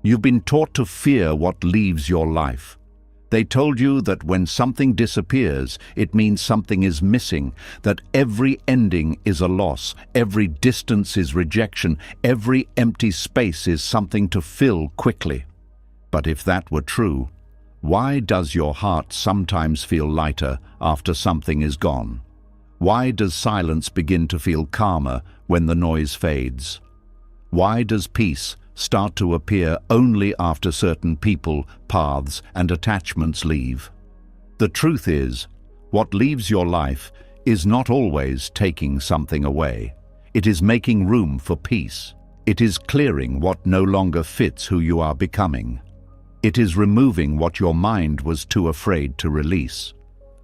You've been taught to fear what leaves your life. They told you that when something disappears, it means something is missing, that every ending is a loss, every distance is rejection, every empty space is something to fill quickly. But if that were true, why does your heart sometimes feel lighter after something is gone? Why does silence begin to feel calmer when the noise fades? Why does peace start to appear only after certain people, paths, and attachments leave? The truth is, what leaves your life is not always taking something away. It is making room for peace. It is clearing what no longer fits who you are becoming. It is removing what your mind was too afraid to release.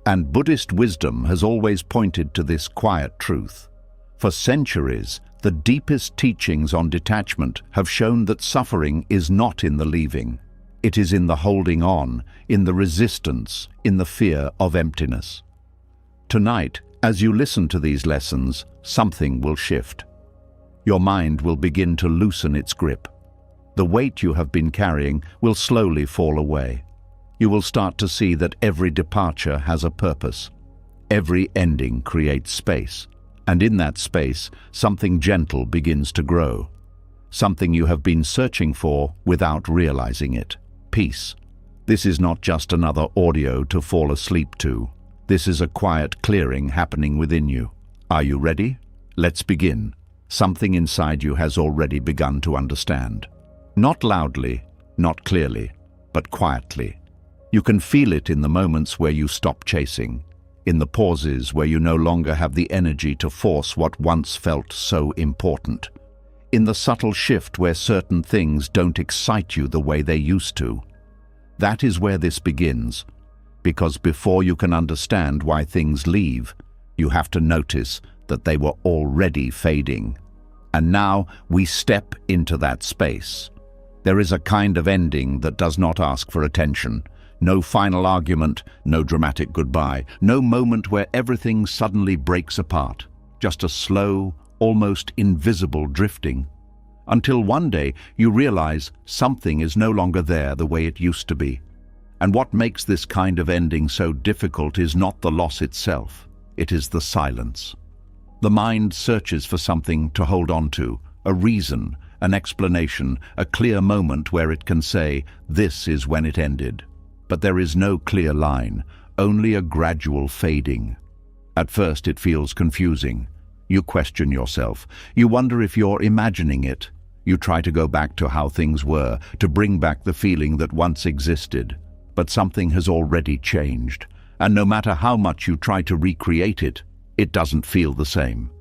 And Buddhist wisdom has always pointed to this quiet truth. For centuries, the deepest teachings on detachment have shown that suffering is not in the leaving. It is in the holding on, in the resistance, in the fear of emptiness. Tonight, as you listen to these lessons, something will shift. Your mind will begin to loosen its grip. The weight you have been carrying will slowly fall away. You will start to see that every departure has a purpose. Every ending creates space. And in that space, something gentle begins to grow. Something you have been searching for without realizing it. Peace. This is not just another audio to fall asleep to. This is a quiet clearing happening within you. Are you ready? Let's begin. Something inside you has already begun to understand. Not loudly, not clearly, but quietly. You can feel it in the moments where you stop chasing. In the pauses where you no longer have the energy to force what once felt so important. In the subtle shift where certain things don't excite you the way they used to. That is where this begins, because before you can understand why things leave, you have to notice that they were already fading. And now we step into that space. There is a kind of ending that does not ask for attention. No final argument, no dramatic goodbye, no moment where everything suddenly breaks apart. Just a slow, almost invisible drifting. Until one day you realize something is no longer there the way it used to be. And what makes this kind of ending so difficult is not the loss itself, it is the silence. The mind searches for something to hold on to, a reason, an explanation, a clear moment where it can say, this is when it ended. But there is no clear line, only a gradual fading. At first it feels confusing. You question yourself. You wonder if you're imagining it. You try to go back to how things were, to bring back the feeling that once existed. But something has already changed. And no matter how much you try to recreate it, it doesn't feel the same.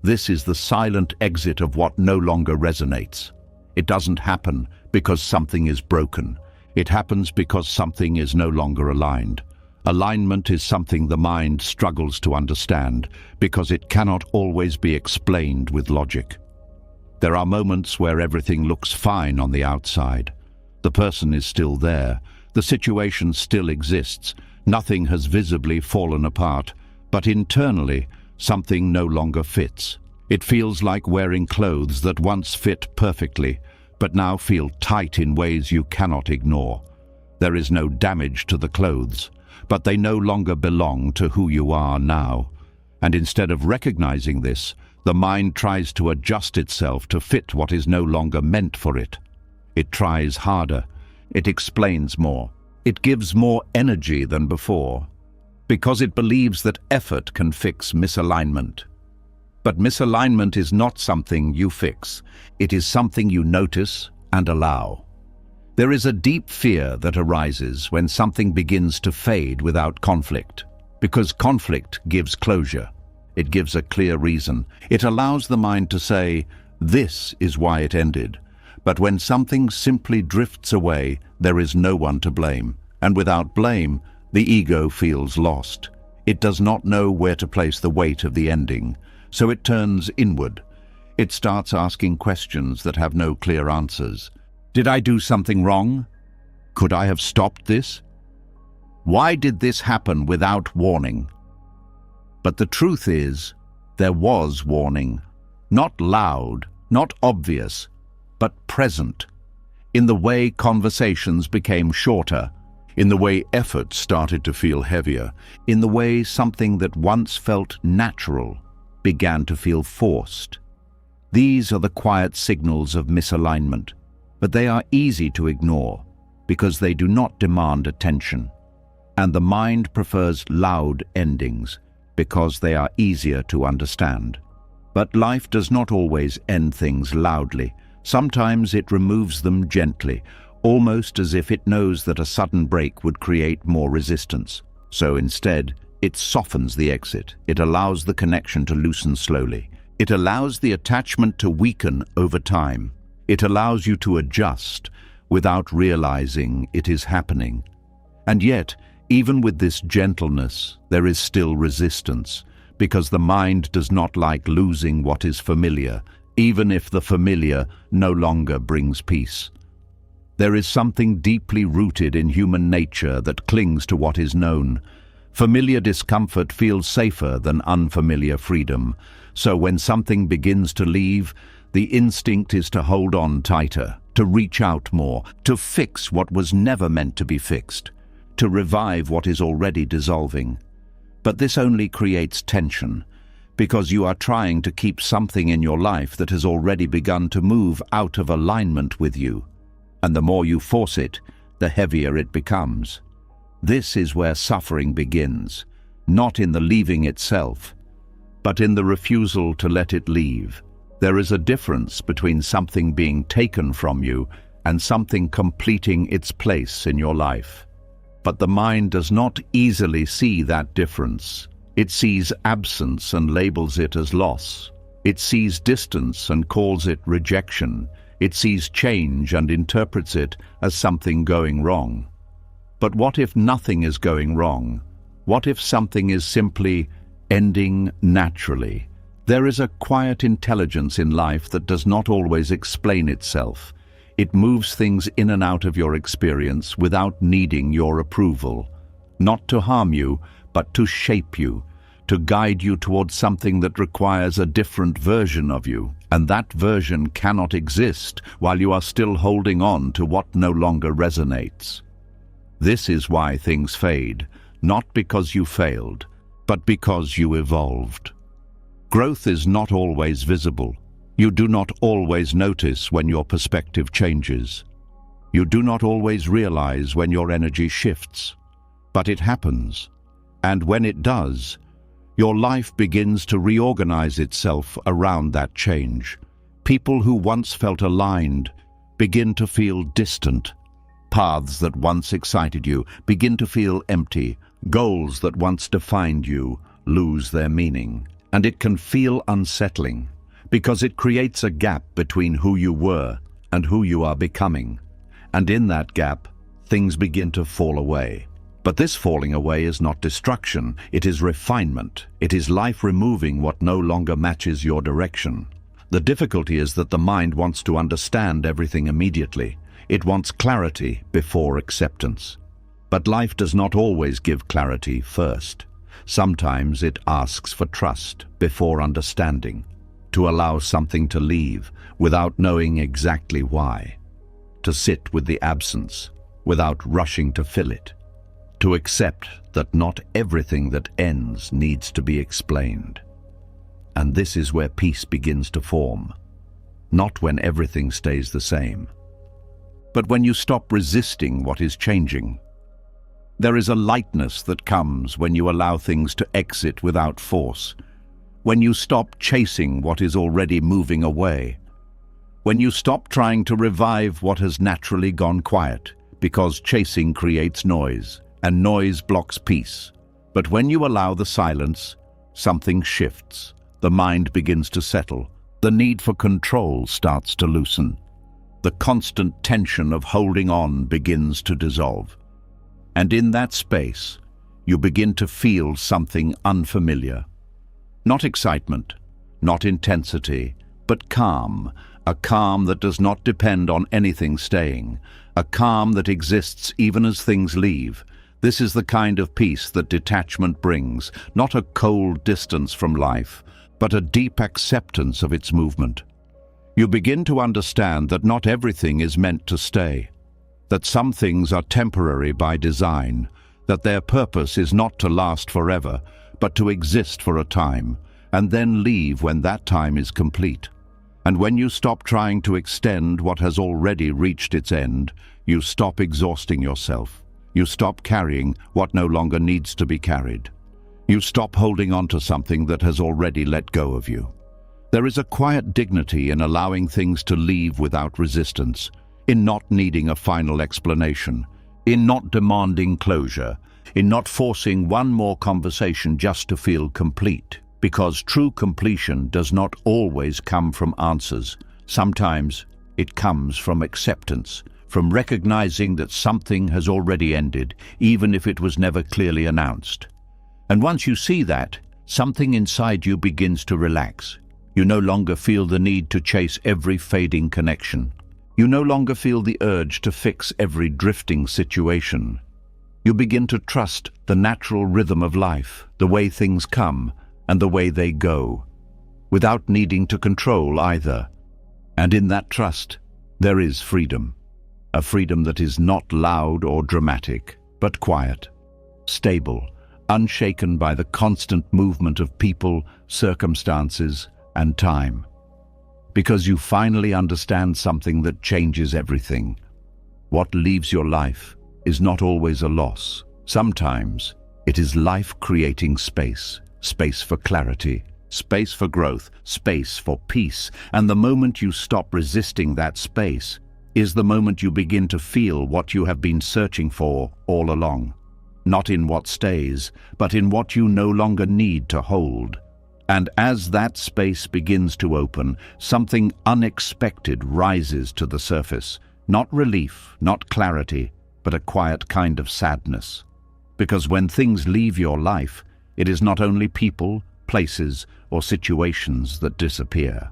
This is the silent exit of what no longer resonates. It doesn't happen because something is broken. It happens because something is no longer aligned. Alignment is something the mind struggles to understand because it cannot always be explained with logic. There are moments where everything looks fine on the outside. The person is still there. The situation still exists. Nothing has visibly fallen apart. But internally, something no longer fits. It feels like wearing clothes that once fit perfectly, but now feel tight in ways you cannot ignore. There is no damage to the clothes, but they no longer belong to who you are now. And instead of recognizing this, the mind tries to adjust itself to fit what is no longer meant for it. It tries harder. It explains more. It gives more energy than before, because it believes that effort can fix misalignment. But misalignment is not something you fix. It is something you notice and allow. There is a deep fear that arises when something begins to fade without conflict, because conflict gives closure. It gives a clear reason. It allows the mind to say, this is why it ended. But when something simply drifts away, there is no one to blame. And without blame, the ego feels lost. It does not know where to place the weight of the ending, so it turns inward. It starts asking questions that have no clear answers. Did I do something wrong? Could I have stopped this? Why did this happen without warning? But the truth is, there was warning. Not loud, not obvious, but present. in the way conversations became shorter, in the way effort started to feel heavier, in the way something that once felt natural began to feel forced. These are the quiet signals of misalignment, but they are easy to ignore because they do not demand attention. And the mind prefers loud endings because they are easier to understand. But life does not always end things loudly. Sometimes it removes them gently, almost as if it knows that a sudden break would create more resistance. So instead, it softens the exit. It allows the connection to loosen slowly. It allows the attachment to weaken over time. It allows you to adjust without realizing it is happening. And yet, even with this gentleness, there is still resistance, because the mind does not like losing what is familiar, even if the familiar no longer brings peace. There is something deeply rooted in human nature that clings to what is known. Familiar discomfort feels safer than unfamiliar freedom. So when something begins to leave, the instinct is to hold on tighter, to reach out more, to fix what was never meant to be fixed, to revive what is already dissolving. But this only creates tension, because you are trying to keep something in your life that has already begun to move out of alignment with you. And the more you force it, the heavier it becomes. This is where suffering begins, not in the leaving itself, but in the refusal to let it leave. There is a difference between something being taken from you and something completing its place in your life. But the mind does not easily see that difference. It sees absence and labels it as loss. It sees distance and calls it rejection. It sees change and interprets it as something going wrong. But what if nothing is going wrong? What if something is simply ending naturally? There is a quiet intelligence in life that does not always explain itself. It moves things in and out of your experience without needing your approval. Not to harm you, but to shape you, to guide you towards something that requires a different version of you. And that version cannot exist while you are still holding on to what no longer resonates. This is why things fade, not because you failed, but because you evolved. Growth is not always visible. You do not always notice when your perspective changes. You do not always realize when your energy shifts. But it happens. And when it does, your life begins to reorganize itself around that change. People who once felt aligned begin to feel distant. Paths that once excited you begin to feel empty. Goals that once defined you lose their meaning. And it can feel unsettling, because it creates a gap between who you were and who you are becoming. And in that gap, things begin to fall away. But this falling away is not destruction, it is refinement. It is life removing what no longer matches your direction. The difficulty is that the mind wants to understand everything immediately. It wants clarity before acceptance. But life does not always give clarity first. Sometimes it asks for trust before understanding, to allow something to leave without knowing exactly why, to sit with the absence without rushing to fill it, to accept that not everything that ends needs to be explained. And this is where peace begins to form, not when everything stays the same, but when you stop resisting what is changing. There is a lightness that comes when you allow things to exit without force, when you stop chasing what is already moving away, when you stop trying to revive what has naturally gone quiet, because chasing creates noise, and noise blocks peace. But when you allow the silence, something shifts. The mind begins to settle. The need for control starts to loosen. The constant tension of holding on begins to dissolve. And in that space, you begin to feel something unfamiliar. Not excitement, not intensity, but calm. A calm that does not depend on anything staying. A calm that exists even as things leave. This is the kind of peace that detachment brings, not a cold distance from life, but a deep acceptance of its movement. You begin to understand that not everything is meant to stay, that some things are temporary by design, that their purpose is not to last forever, but to exist for a time, and then leave when that time is complete. And when you stop trying to extend what has already reached its end, you stop exhausting yourself. You stop carrying what no longer needs to be carried. You stop holding on to something that has already let go of you. There is a quiet dignity in allowing things to leave without resistance, in not needing a final explanation, in not demanding closure, in not forcing one more conversation just to feel complete. Because true completion does not always come from answers. Sometimes it comes from acceptance, from recognizing that something has already ended, even if it was never clearly announced. And once you see that, something inside you begins to relax. You no longer feel the need to chase every fading connection. You no longer feel the urge to fix every drifting situation. You begin to trust the natural rhythm of life, the way things come, and the way they go, without needing to control either. And in that trust, there is freedom. A freedom that is not loud or dramatic, but quiet, stable, unshaken by the constant movement of people, circumstances, and time. Because you finally understand something that changes everything. What leaves your life is not always a loss. Sometimes it is life creating space. Space for clarity, space for growth, space for peace. And the moment you stop resisting that space is the moment you begin to feel what you have been searching for all along. Not in what stays, but in what you no longer need to hold. And as that space begins to open, something unexpected rises to the surface. Not relief, not clarity, but a quiet kind of sadness. Because when things leave your life, it is not only people, places, or situations that disappear.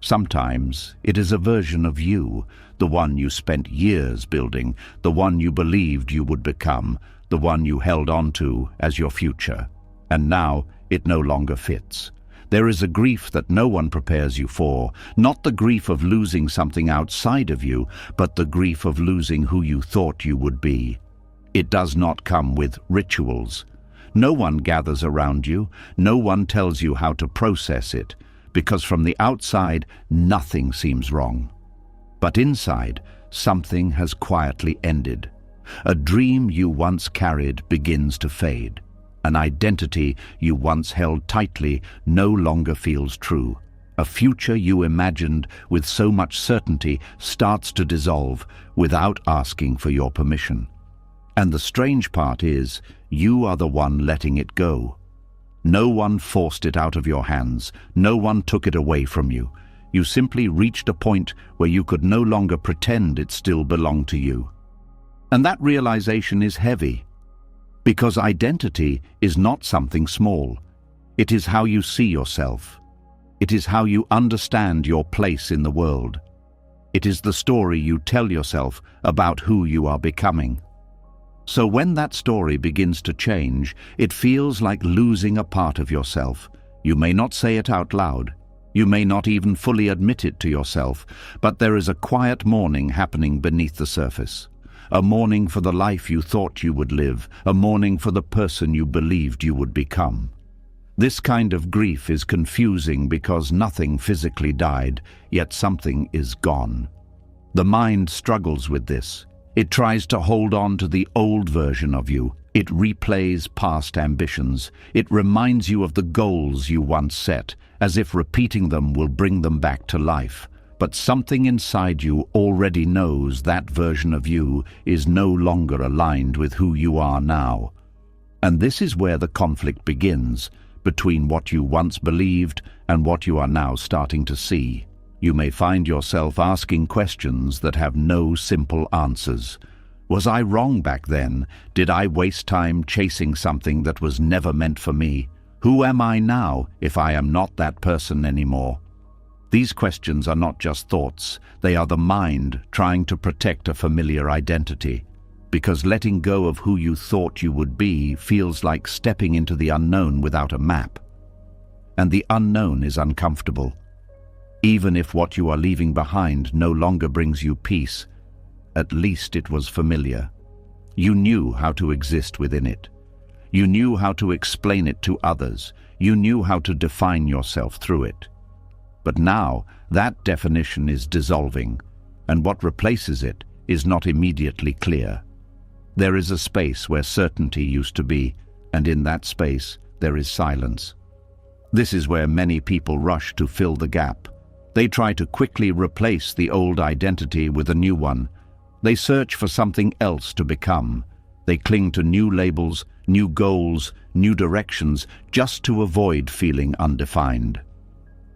Sometimes it is a version of you, the one you spent years building, the one you believed you would become, the one you held on to as your future. And now it no longer fits. There is a grief that no one prepares you for, not the grief of losing something outside of you, but the grief of losing who you thought you would be. It does not come with rituals. No one gathers around you, no one tells you how to process it, because from the outside, nothing seems wrong. But inside, something has quietly ended. A dream you once carried begins to fade. An identity you once held tightly no longer feels true. A future you imagined with so much certainty starts to dissolve without asking for your permission. And the strange part is, you are the one letting it go. No one forced it out of your hands. No one took it away from you. You simply reached a point where you could no longer pretend it still belonged to you. And that realization is heavy, because identity is not something small. It is how you see yourself. It is how you understand your place in the world. It is the story you tell yourself about who you are becoming. So when that story begins to change, it feels like losing a part of yourself. You may not say it out loud. You may not even fully admit it to yourself, but there is a quiet mourning happening beneath the surface. A mourning for the life you thought you would live, a mourning for the person you believed you would become. This kind of grief is confusing because nothing physically died, yet something is gone. The mind struggles with this. It tries to hold on to the old version of you. It replays past ambitions. It reminds you of the goals you once set, as if repeating them will bring them back to life. But something inside you already knows that version of you is no longer aligned with who you are now. And this is where the conflict begins, between what you once believed and what you are now starting to see. You may find yourself asking questions that have no simple answers. Was I wrong back then? Did I waste time chasing something that was never meant for me? Who am I now if I am not that person anymore? These questions are not just thoughts. They are the mind trying to protect a familiar identity. Because letting go of who you thought you would be feels like stepping into the unknown without a map. And the unknown is uncomfortable. Even if what you are leaving behind no longer brings you peace, at least it was familiar. You knew how to exist within it. You knew how to explain it to others. You knew how to define yourself through it. But now that definition is dissolving, and what replaces it is not immediately clear. There is a space where certainty used to be, and in that space there is silence. This is where many people rush to fill the gap. They try to quickly replace the old identity with a new one. They search for something else to become. They cling to new labels, new goals, new directions, just to avoid feeling undefined.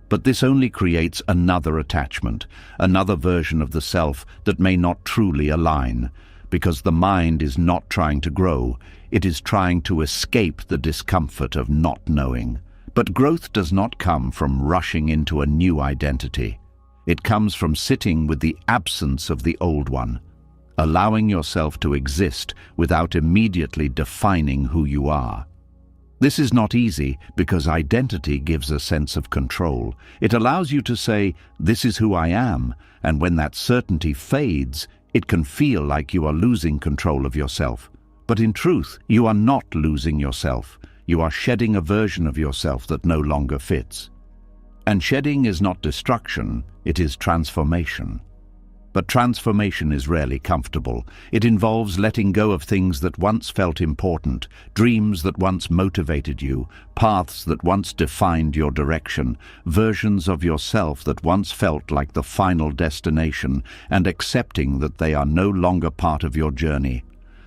But this only creates another attachment, another version of the self that may not truly align, because the mind is not trying to grow, it is trying to escape the discomfort of not knowing. But growth does not come from rushing into a new identity. It comes from sitting with the absence of the old one, allowing yourself to exist without immediately defining who you are. This is not easy because identity gives a sense of control. It allows you to say, "This is who I am," and when that certainty fades, it can feel like you are losing control of yourself. But in truth, you are not losing yourself. You are shedding a version of yourself that no longer fits. And shedding is not destruction, it is transformation. But transformation is rarely comfortable. It involves letting go of things that once felt important, dreams that once motivated you, paths that once defined your direction, versions of yourself that once felt like the final destination, and accepting that they are no longer part of your journey.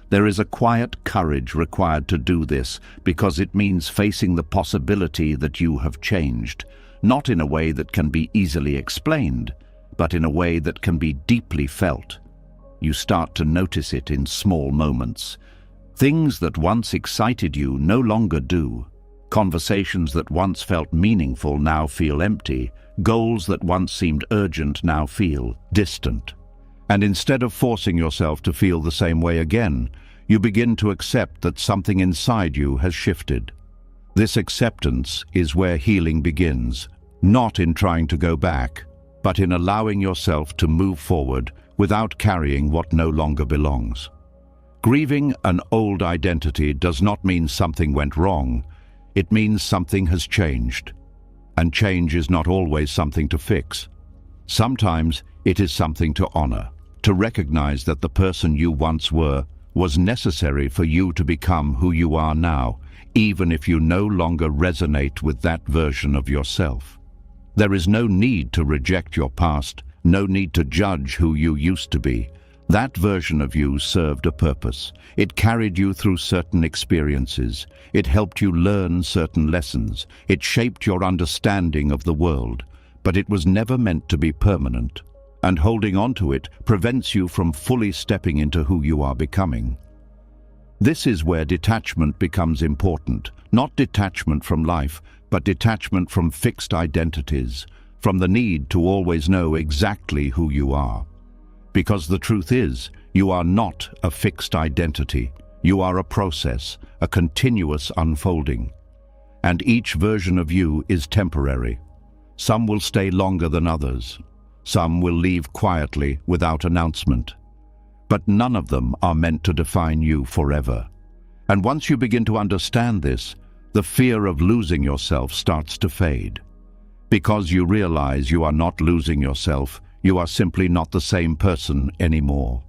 There is a quiet courage required to do this because it means facing the possibility that you have changed, not in a way that can be easily explained, but in a way that can be deeply felt. You start to notice it in small moments. Things that once excited you no longer do. Conversations that once felt meaningful now feel empty. Goals that once seemed urgent now feel distant. And instead of forcing yourself to feel the same way again, you begin to accept that something inside you has shifted. This acceptance is where healing begins, not in trying to go back, but in allowing yourself to move forward without carrying what no longer belongs. Grieving an old identity does not mean something went wrong. It means something has changed. And change is not always something to fix. Sometimes it is something to honor, to recognize that the person you once were was necessary for you to become who you are now, even if you no longer resonate with that version of yourself. There is no need to reject your past, no need to judge who you used to be. That version of you served a purpose. It carried you through certain experiences. It helped you learn certain lessons. It shaped your understanding of the world. But it was never meant to be permanent. And holding on to it prevents you from fully stepping into who you are becoming. This is where detachment becomes important. Not detachment from life, but detachment from fixed identities, from the need to always know exactly who you are. Because the truth is, you are not a fixed identity. You are a process, a continuous unfolding. And each version of you is temporary. Some will stay longer than others. Some will leave quietly without announcement. But none of them are meant to define you forever. And once you begin to understand this, the fear of losing yourself starts to fade. Because you realize you are not losing yourself, you are simply not the same person anymore.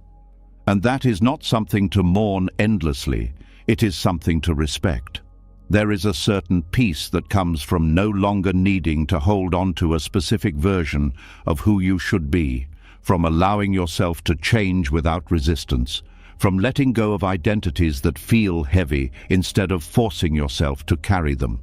And that is not something to mourn endlessly, it is something to respect. There is a certain peace that comes from no longer needing to hold on to a specific version of who you should be, from allowing yourself to change without resistance, from letting go of identities that feel heavy instead of forcing yourself to carry them.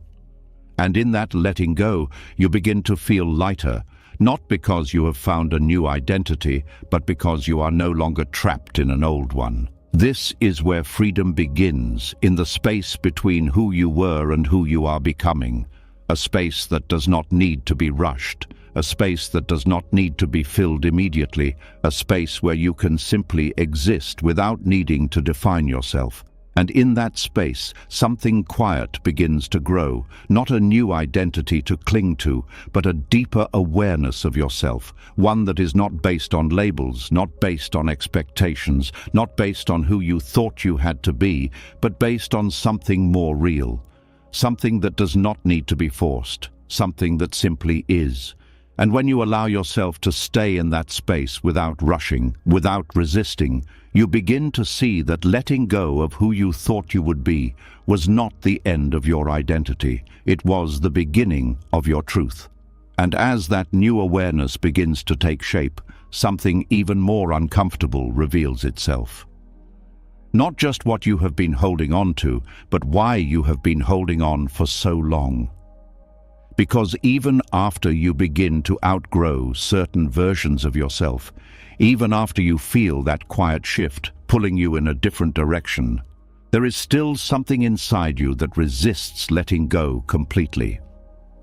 And in that letting go, you begin to feel lighter, not because you have found a new identity, but because you are no longer trapped in an old one. This is where freedom begins, in the space between who you were and who you are becoming, a space that does not need to be rushed, a space that does not need to be filled immediately, a space where you can simply exist without needing to define yourself. And in that space, something quiet begins to grow, not a new identity to cling to, but a deeper awareness of yourself, one that is not based on labels, not based on expectations, not based on who you thought you had to be, but based on something more real, something that does not need to be forced, something that simply is. And when you allow yourself to stay in that space without rushing, without resisting, you begin to see that letting go of who you thought you would be was not the end of your identity. It was the beginning of your truth. And as that new awareness begins to take shape, something even more uncomfortable reveals itself. Not just what you have been holding on to, but why you have been holding on for so long. Because even after you begin to outgrow certain versions of yourself, even after you feel that quiet shift pulling you in a different direction, there is still something inside you that resists letting go completely.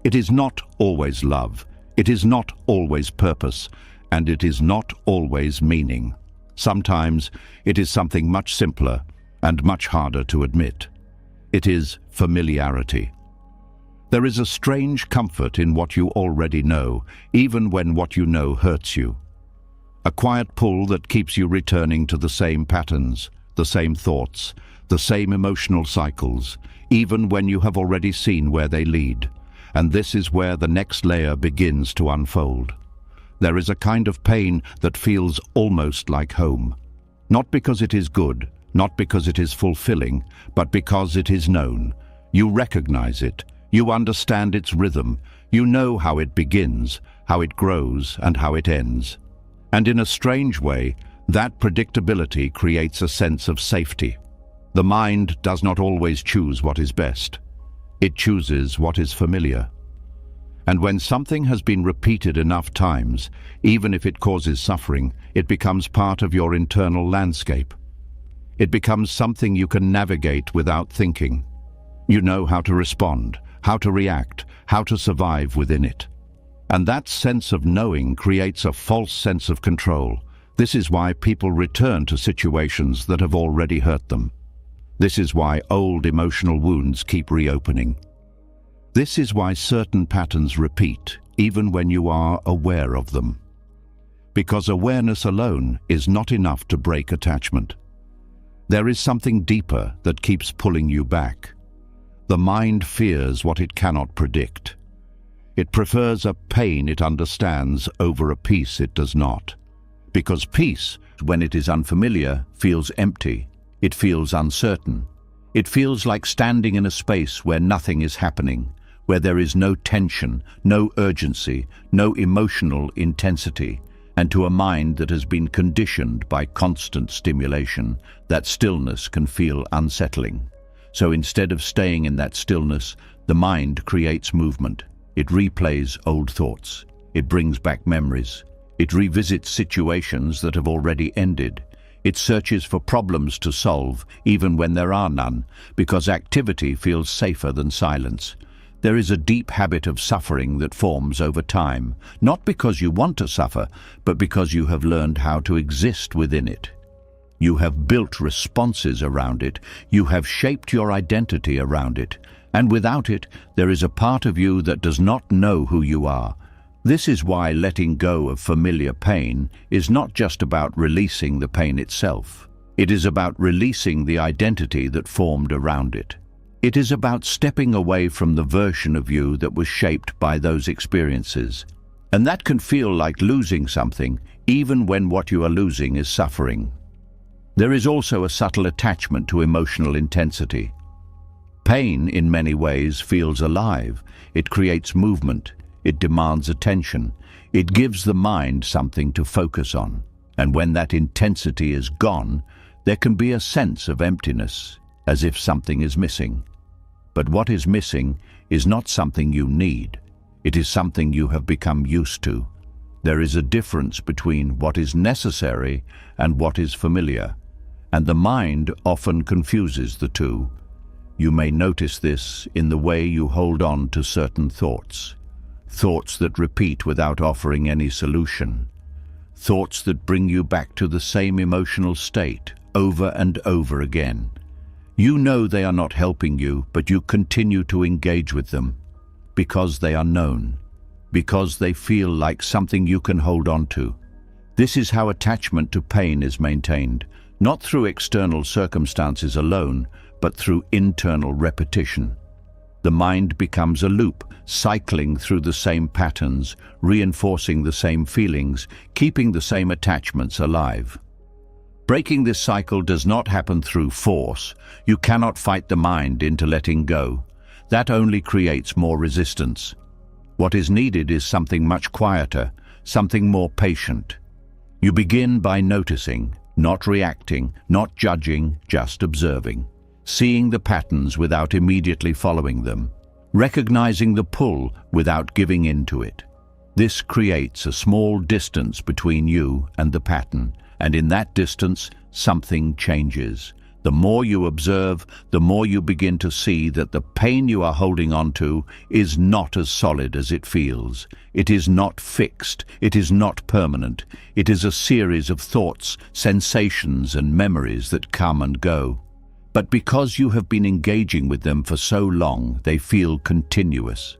It is not always love, it is not always purpose, and it is not always meaning. Sometimes it is something much simpler and much harder to admit. It is familiarity. There is a strange comfort in what you already know, even when what you know hurts you. A quiet pull that keeps you returning to the same patterns, the same thoughts, the same emotional cycles, even when you have already seen where they lead. And this is where the next layer begins to unfold. There is a kind of pain that feels almost like home. Not because it is good, not because it is fulfilling, but because it is known. You recognize it. You understand its rhythm. You know how it begins, how it grows, and how it ends. And in a strange way, that predictability creates a sense of safety. The mind does not always choose what is best. It chooses what is familiar. And when something has been repeated enough times, even if it causes suffering, it becomes part of your internal landscape. It becomes something you can navigate without thinking. You know how to respond, how to react, how to survive within it. And that sense of knowing creates a false sense of control. This is why people return to situations that have already hurt them. This is why old emotional wounds keep reopening. This is why certain patterns repeat, even when you are aware of them. Because awareness alone is not enough to break attachment. There is something deeper that keeps pulling you back. The mind fears what it cannot predict. It prefers a pain it understands over a peace it does not. Because peace, when it is unfamiliar, feels empty. It feels uncertain. It feels like standing in a space where nothing is happening, where there is no tension, no urgency, no emotional intensity. And to a mind that has been conditioned by constant stimulation, that stillness can feel unsettling. So instead of staying in that stillness, the mind creates movement. It replays old thoughts. It brings back memories. It revisits situations that have already ended. It searches for problems to solve, even when there are none, because activity feels safer than silence. There is a deep habit of suffering that forms over time, not because you want to suffer, but because you have learned how to exist within it. You have built responses around it. You have shaped your identity around it. And without it, there is a part of you that does not know who you are. This is why letting go of familiar pain is not just about releasing the pain itself. It is about releasing the identity that formed around it. It is about stepping away from the version of you that was shaped by those experiences. And that can feel like losing something, even when what you are losing is suffering. There is also a subtle attachment to emotional intensity. Pain, in many ways, feels alive. It creates movement. It demands attention. It gives the mind something to focus on. And when that intensity is gone, there can be a sense of emptiness, as if something is missing. But what is missing is not something you need. It is something you have become used to. There is a difference between what is necessary and what is familiar, and the mind often confuses the two. You may notice this in the way you hold on to certain thoughts. Thoughts that repeat without offering any solution. Thoughts that bring you back to the same emotional state over and over again. You know they are not helping you, but you continue to engage with them because they are known, because they feel like something you can hold on to. This is how attachment to pain is maintained, not through external circumstances alone, but through internal repetition. The mind becomes a loop, cycling through the same patterns, reinforcing the same feelings, keeping the same attachments alive. Breaking this cycle does not happen through force. You cannot fight the mind into letting go. That only creates more resistance. What is needed is something much quieter, something more patient. You begin by noticing, not reacting, not judging, just observing. Seeing the patterns without immediately following them. Recognizing the pull without giving in to it. This creates a small distance between you and the pattern, and in that distance, something changes. The more you observe, the more you begin to see that the pain you are holding on to is not as solid as it feels. It is not fixed. It is not permanent. It is a series of thoughts, sensations, and memories that come and go. But because you have been engaging with them for so long, they feel continuous.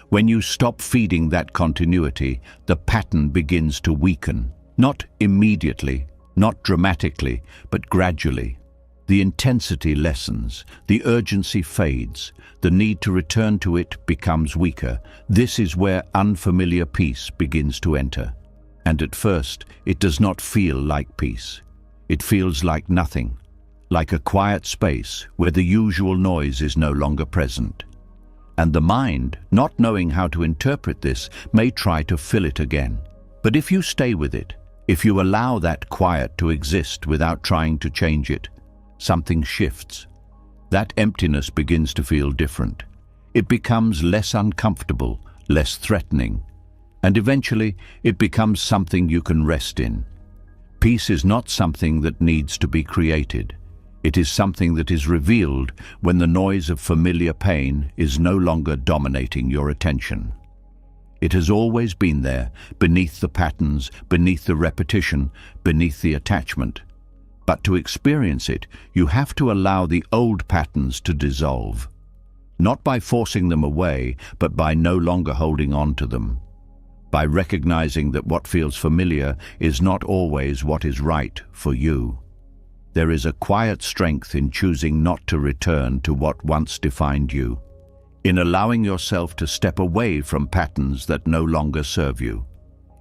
When you stop feeding that continuity, the pattern begins to weaken. Not immediately, not dramatically, but gradually. The intensity lessens, the urgency fades, the need to return to it becomes weaker. This is where unfamiliar peace begins to enter. And at first, it does not feel like peace. It feels like nothing, like a quiet space where the usual noise is no longer present. And the mind, not knowing how to interpret this, may try to fill it again. But if you stay with it, if you allow that quiet to exist without trying to change it, something shifts. That emptiness begins to feel different. It becomes less uncomfortable, less threatening, and eventually it becomes something you can rest in. Peace is not something that needs to be created. It is something that is revealed when the noise of familiar pain is no longer dominating your attention. It has always been there, beneath the patterns, beneath the repetition, beneath the attachment. But to experience it, you have to allow the old patterns to dissolve. Not by forcing them away, but by no longer holding on to them. By recognizing that what feels familiar is not always what is right for you. There is a quiet strength in choosing not to return to what once defined you, in allowing yourself to step away from patterns that no longer serve you,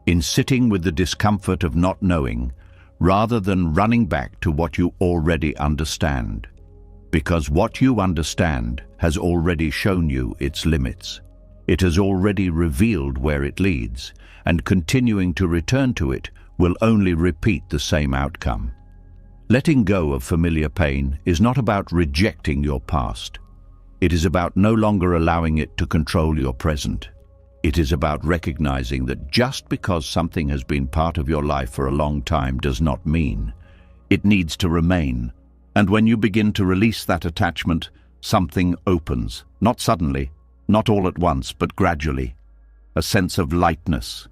in sitting with the discomfort of not knowing, rather than running back to what you already understand. Because what you understand has already shown you its limits. It has already revealed where it leads, and continuing to return to it will only repeat the same outcome. Letting go of familiar pain is not about rejecting your past. It is about no longer allowing it to control your present. It is about recognizing that just because something has been part of your life for a long time does not mean it needs to remain. And when you begin to release that attachment, something opens, not suddenly, not all at once, but gradually. A sense of lightness,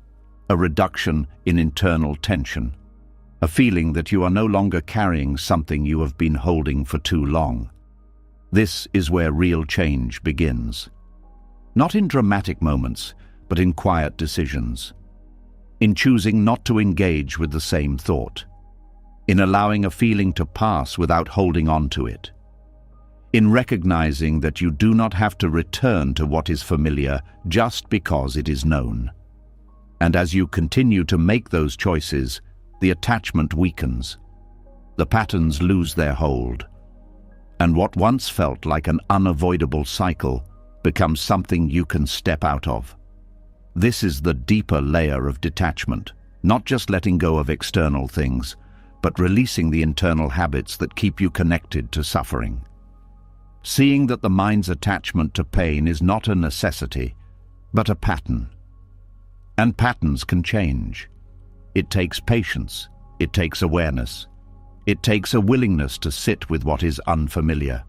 a reduction in internal tension, a feeling that you are no longer carrying something you have been holding for too long. This is where real change begins. Not in dramatic moments, but in quiet decisions. In choosing not to engage with the same thought. In allowing a feeling to pass without holding on to it. In recognizing that you do not have to return to what is familiar just because it is known. And as you continue to make those choices, the attachment weakens. The patterns lose their hold. And what once felt like an unavoidable cycle becomes something you can step out of. This is the deeper layer of detachment, not just letting go of external things, but releasing the internal habits that keep you connected to suffering. Seeing that the mind's attachment to pain is not a necessity, but a pattern. And patterns can change. It takes patience. It takes awareness. It takes a willingness to sit with what is unfamiliar.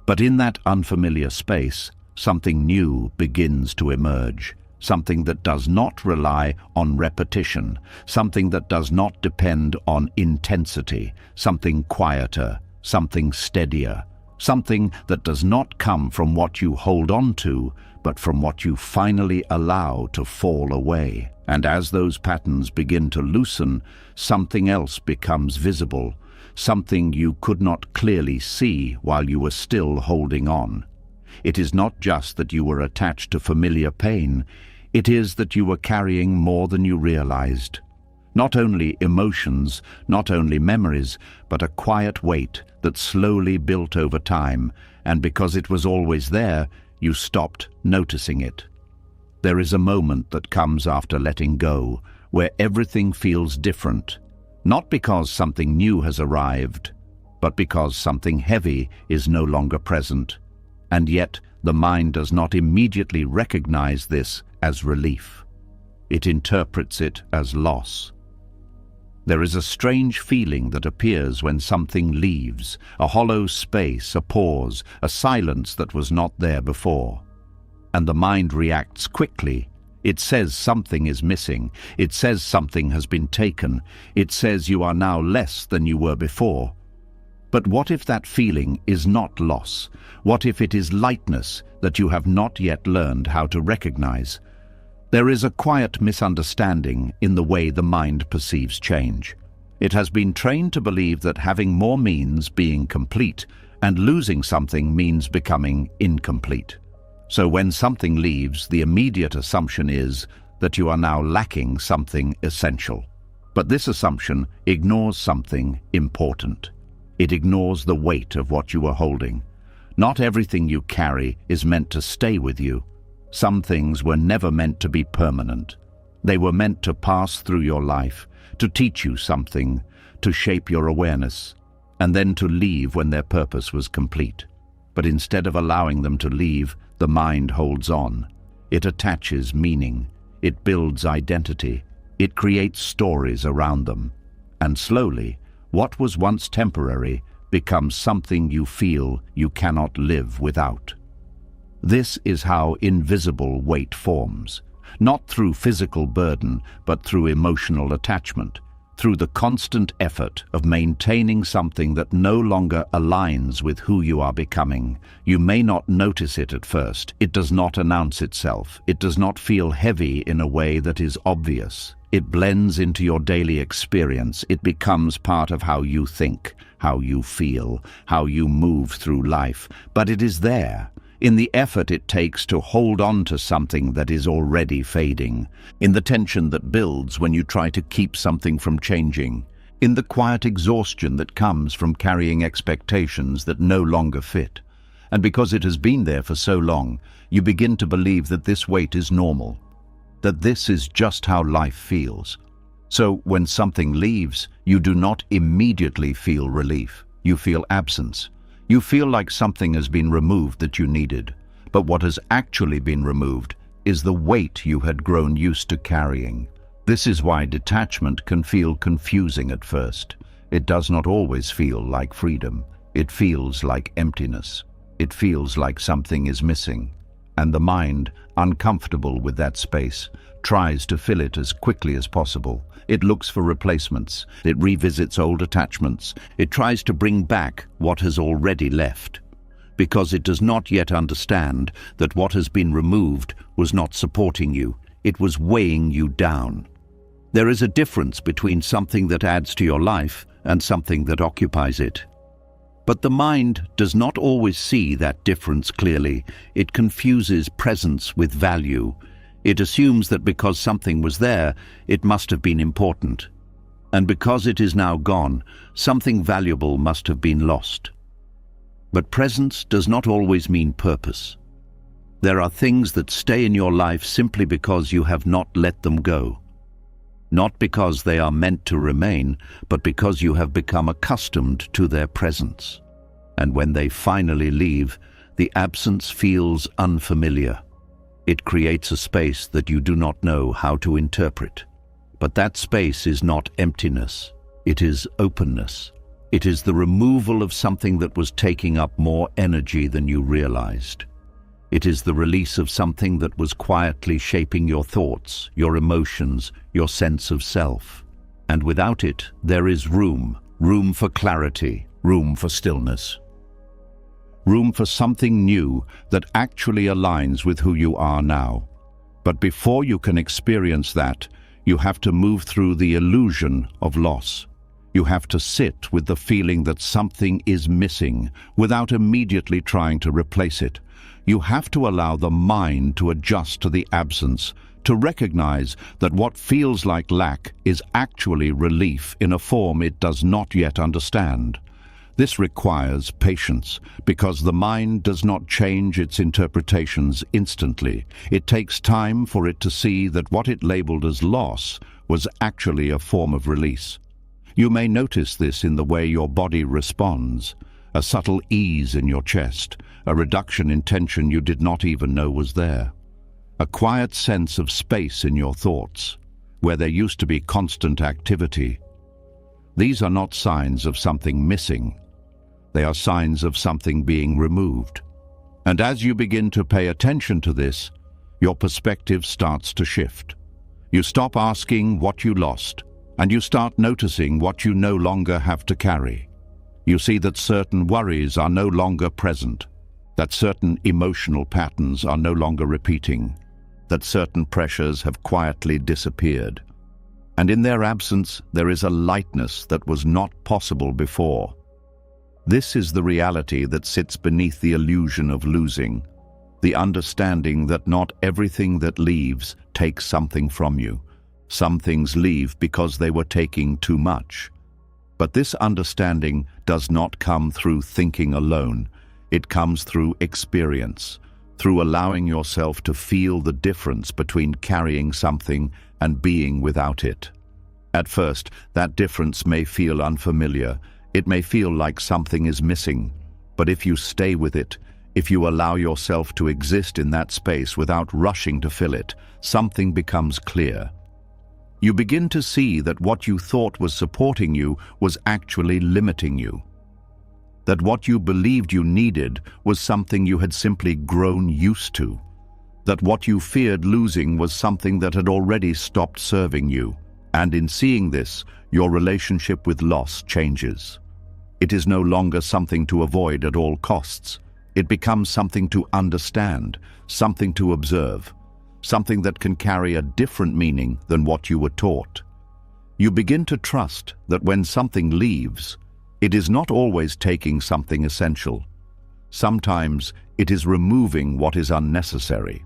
But in that unfamiliar space, something new begins to emerge, something that does not rely on repetition, something that does not depend on intensity, something quieter, something steadier, something that does not come from what you hold on to, but from what you finally allow to fall away. And as those patterns begin to loosen, something else becomes visible, something you could not clearly see while you were still holding on. It is not just that you were attached to familiar pain, it is that you were carrying more than you realized. Not only emotions, not only memories, but a quiet weight that slowly built over time, and because it was always there, you stopped noticing it. There is a moment that comes after letting go, where everything feels different, not because something new has arrived, but because something heavy is no longer present. And yet, the mind does not immediately recognize this as relief. It interprets it as loss. There is a strange feeling that appears when something leaves, a hollow space, a pause, a silence that was not there before. And the mind reacts quickly. It says something is missing. It says something has been taken. It says you are now less than you were before. But what if that feeling is not loss? What if it is lightness that you have not yet learned how to recognize? There is a quiet misunderstanding in the way the mind perceives change. It has been trained to believe that having more means being complete, and losing something means becoming incomplete. So when something leaves, the immediate assumption is that you are now lacking something essential. But this assumption ignores something important. It ignores the weight of what you are holding. Not everything you carry is meant to stay with you. Some things were never meant to be permanent. They were meant to pass through your life, to teach you something, to shape your awareness, and then to leave when their purpose was complete. But instead of allowing them to leave, the mind holds on. It attaches meaning. It builds identity. It creates stories around them. And slowly, what was once temporary becomes something you feel you cannot live without. This is how invisible weight forms, not through physical burden, but through emotional attachment, through the constant effort of maintaining something that no longer aligns with who you are becoming. You may not notice it at first. It does not announce itself. It does not feel heavy in a way that is obvious. It blends into your daily experience. It becomes part of how you think, how you feel, how you move through life. But it is there, in the effort it takes to hold on to something that is already fading, in the tension that builds when you try to keep something from changing, in the quiet exhaustion that comes from carrying expectations that no longer fit. And because it has been there for so long, you begin to believe that this weight is normal, that this is just how life feels. So when something leaves, you do not immediately feel relief. You feel absence. You feel like something has been removed that you needed, but what has actually been removed is the weight you had grown used to carrying. This is why detachment can feel confusing at first. It does not always feel like freedom. It feels like emptiness. It feels like something is missing. And the mind, uncomfortable with that space, tries to fill it as quickly as possible. It looks for replacements. It revisits old attachments. It tries to bring back what has already left, because it does not yet understand that what has been removed was not supporting you. It was weighing you down. There is a difference between something that adds to your life and something that occupies it. But the mind does not always see that difference clearly. It confuses presence with value. It assumes that because something was there, it must have been important. And because it is now gone, something valuable must have been lost. But presence does not always mean purpose. There are things that stay in your life simply because you have not let them go. Not because they are meant to remain, but because you have become accustomed to their presence. And when they finally leave, the absence feels unfamiliar. It creates a space that you do not know how to interpret. But that space is not emptiness. It is openness. It is the removal of something that was taking up more energy than you realized. It is the release of something that was quietly shaping your thoughts, your emotions, your sense of self. And without it, there is room for clarity, room for stillness. Room for something new that actually aligns with who you are now. But before you can experience that, you have to move through the illusion of loss. You have to sit with the feeling that something is missing without immediately trying to replace it. You have to allow the mind to adjust to the absence, to recognize that what feels like lack is actually relief in a form it does not yet understand. This requires patience, because the mind does not change its interpretations instantly. It takes time for it to see that what it labeled as loss was actually a form of release. You may notice this in the way your body responds, a subtle ease in your chest, a reduction in tension you did not even know was there, a quiet sense of space in your thoughts, where there used to be constant activity. These are not signs of something missing. They are signs of something being removed. And as you begin to pay attention to this, your perspective starts to shift. You stop asking what you lost, and you start noticing what you no longer have to carry. You see that certain worries are no longer present, that certain emotional patterns are no longer repeating, that certain pressures have quietly disappeared. And in their absence, there is a lightness that was not possible before. This is the reality that sits beneath the illusion of losing, the understanding that not everything that leaves takes something from you. Some things leave because they were taking too much. But this understanding does not come through thinking alone. It comes through experience, through allowing yourself to feel the difference between carrying something and being without it. At first, that difference may feel unfamiliar. It may feel like something is missing, but if you stay with it, if you allow yourself to exist in that space without rushing to fill it, something becomes clear. You begin to see that what you thought was supporting you was actually limiting you. That what you believed you needed was something you had simply grown used to. That what you feared losing was something that had already stopped serving you. And in seeing this, your relationship with loss changes. It is no longer something to avoid at all costs. It becomes something to understand, something to observe, something that can carry a different meaning than what you were taught. You begin to trust that when something leaves, it is not always taking something essential. Sometimes it is removing what is unnecessary.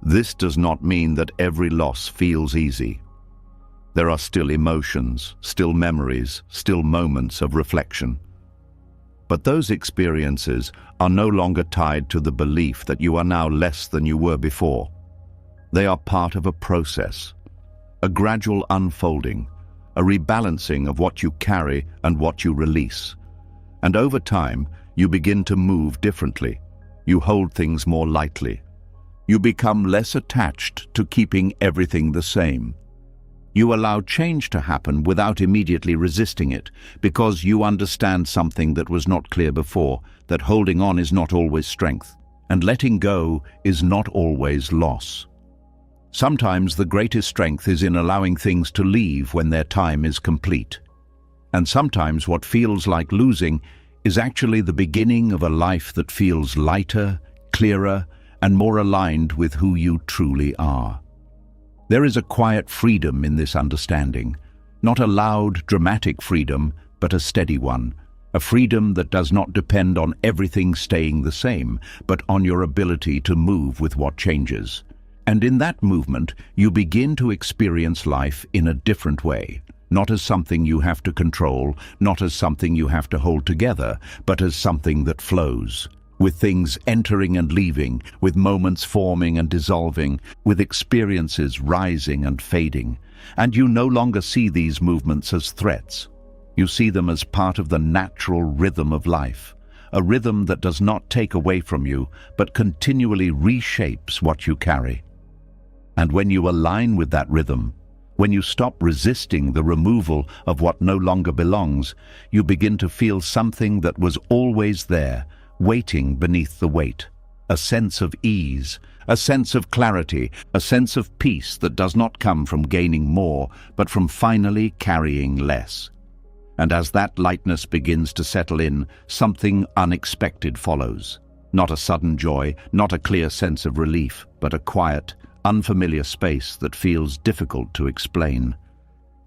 This does not mean that every loss feels easy. There are still emotions, still memories, still moments of reflection. But those experiences are no longer tied to the belief that you are now less than you were before. They are part of a process, a gradual unfolding, a rebalancing of what you carry and what you release. And over time, you begin to move differently. You hold things more lightly. You become less attached to keeping everything the same. You allow change to happen without immediately resisting it, because you understand something that was not clear before, that holding on is not always strength, and letting go is not always loss. Sometimes the greatest strength is in allowing things to leave when their time is complete. And sometimes what feels like losing is actually the beginning of a life that feels lighter, clearer, and more aligned with who you truly are. There is a quiet freedom in this understanding, not a loud, dramatic freedom, but a steady one, a freedom that does not depend on everything staying the same, but on your ability to move with what changes. And in that movement, you begin to experience life in a different way, not as something you have to control, not as something you have to hold together, but as something that flows, with things entering and leaving, with moments forming and dissolving, with experiences rising and fading. And you no longer see these movements as threats. You see them as part of the natural rhythm of life, a rhythm that does not take away from you, but continually reshapes what you carry. And when you align with that rhythm, when you stop resisting the removal of what no longer belongs, you begin to feel something that was always there, waiting beneath the weight, a sense of ease, a sense of clarity, a sense of peace that does not come from gaining more, but from finally carrying less. And as that lightness begins to settle in, something unexpected follows. Not a sudden joy, not a clear sense of relief, but a quiet, unfamiliar space that feels difficult to explain.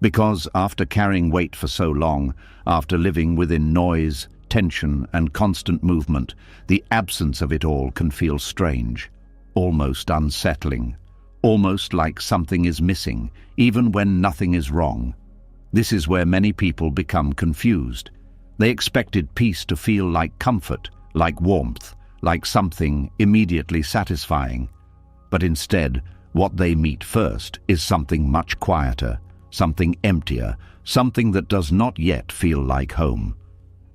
Because after carrying weight for so long, after living within noise, tension, and constant movement, the absence of it all can feel strange, almost unsettling, almost like something is missing, even when nothing is wrong. This is where many people become confused. They expected peace to feel like comfort, like warmth, like something immediately satisfying. But instead, what they meet first is something much quieter, something emptier, something that does not yet feel like home.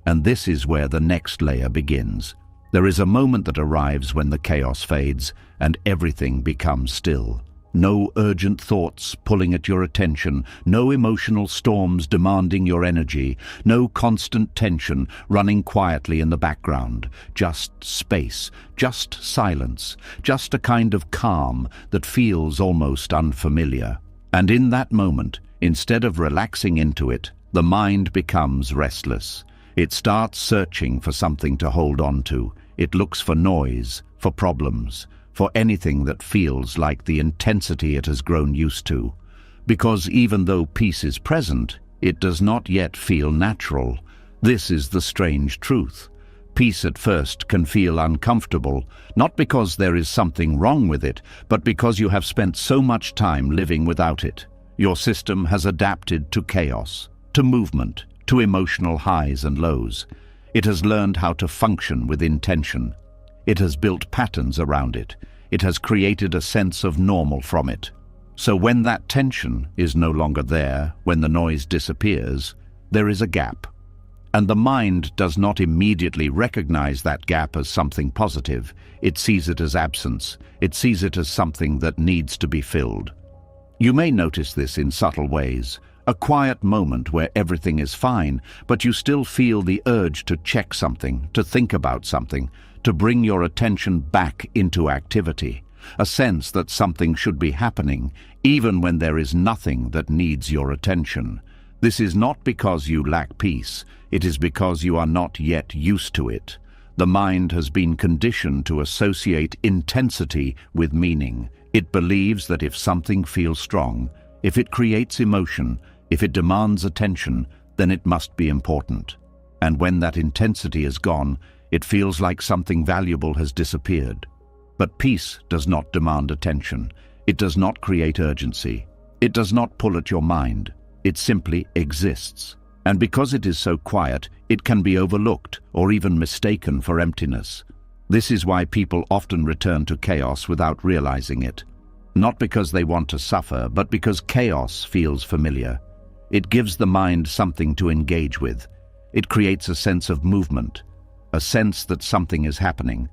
And this is where the next layer begins. There is a moment that arrives when the chaos fades and everything becomes still. No urgent thoughts pulling at your attention, no emotional storms demanding your energy, no constant tension running quietly in the background. Just space, just silence, just a kind of calm that feels almost unfamiliar. And in that moment, instead of relaxing into it, the mind becomes restless. It starts searching for something to hold on to. It looks for noise, for problems, for anything that feels like the intensity it has grown used to. Because even though peace is present, it does not yet feel natural. This is the strange truth. Peace at first can feel uncomfortable, not because there is something wrong with it, but because you have spent so much time living without it. Your system has adapted to chaos, to movement, to emotional highs and lows. It has learned how to function within tension. It has built patterns around it. It has created a sense of normal from it. So when that tension is no longer there, when the noise disappears, there is a gap. And the mind does not immediately recognize that gap as something positive. It sees it as absence. It sees it as something that needs to be filled. You may notice this in subtle ways. A quiet moment where everything is fine, but you still feel the urge to check something, to think about something, to bring your attention back into activity. A sense that something should be happening, even when there is nothing that needs your attention. This is not because you lack peace. It is because you are not yet used to it. The mind has been conditioned to associate intensity with meaning. It believes that if something feels strong, if it creates emotion, if it demands attention, then it must be important. And when that intensity is gone, it feels like something valuable has disappeared. But peace does not demand attention. It does not create urgency. It does not pull at your mind. It simply exists. And because it is so quiet, it can be overlooked or even mistaken for emptiness. This is why people often return to chaos without realizing it. Not because they want to suffer, but because chaos feels familiar. It gives the mind something to engage with. It creates a sense of movement, a sense that something is happening.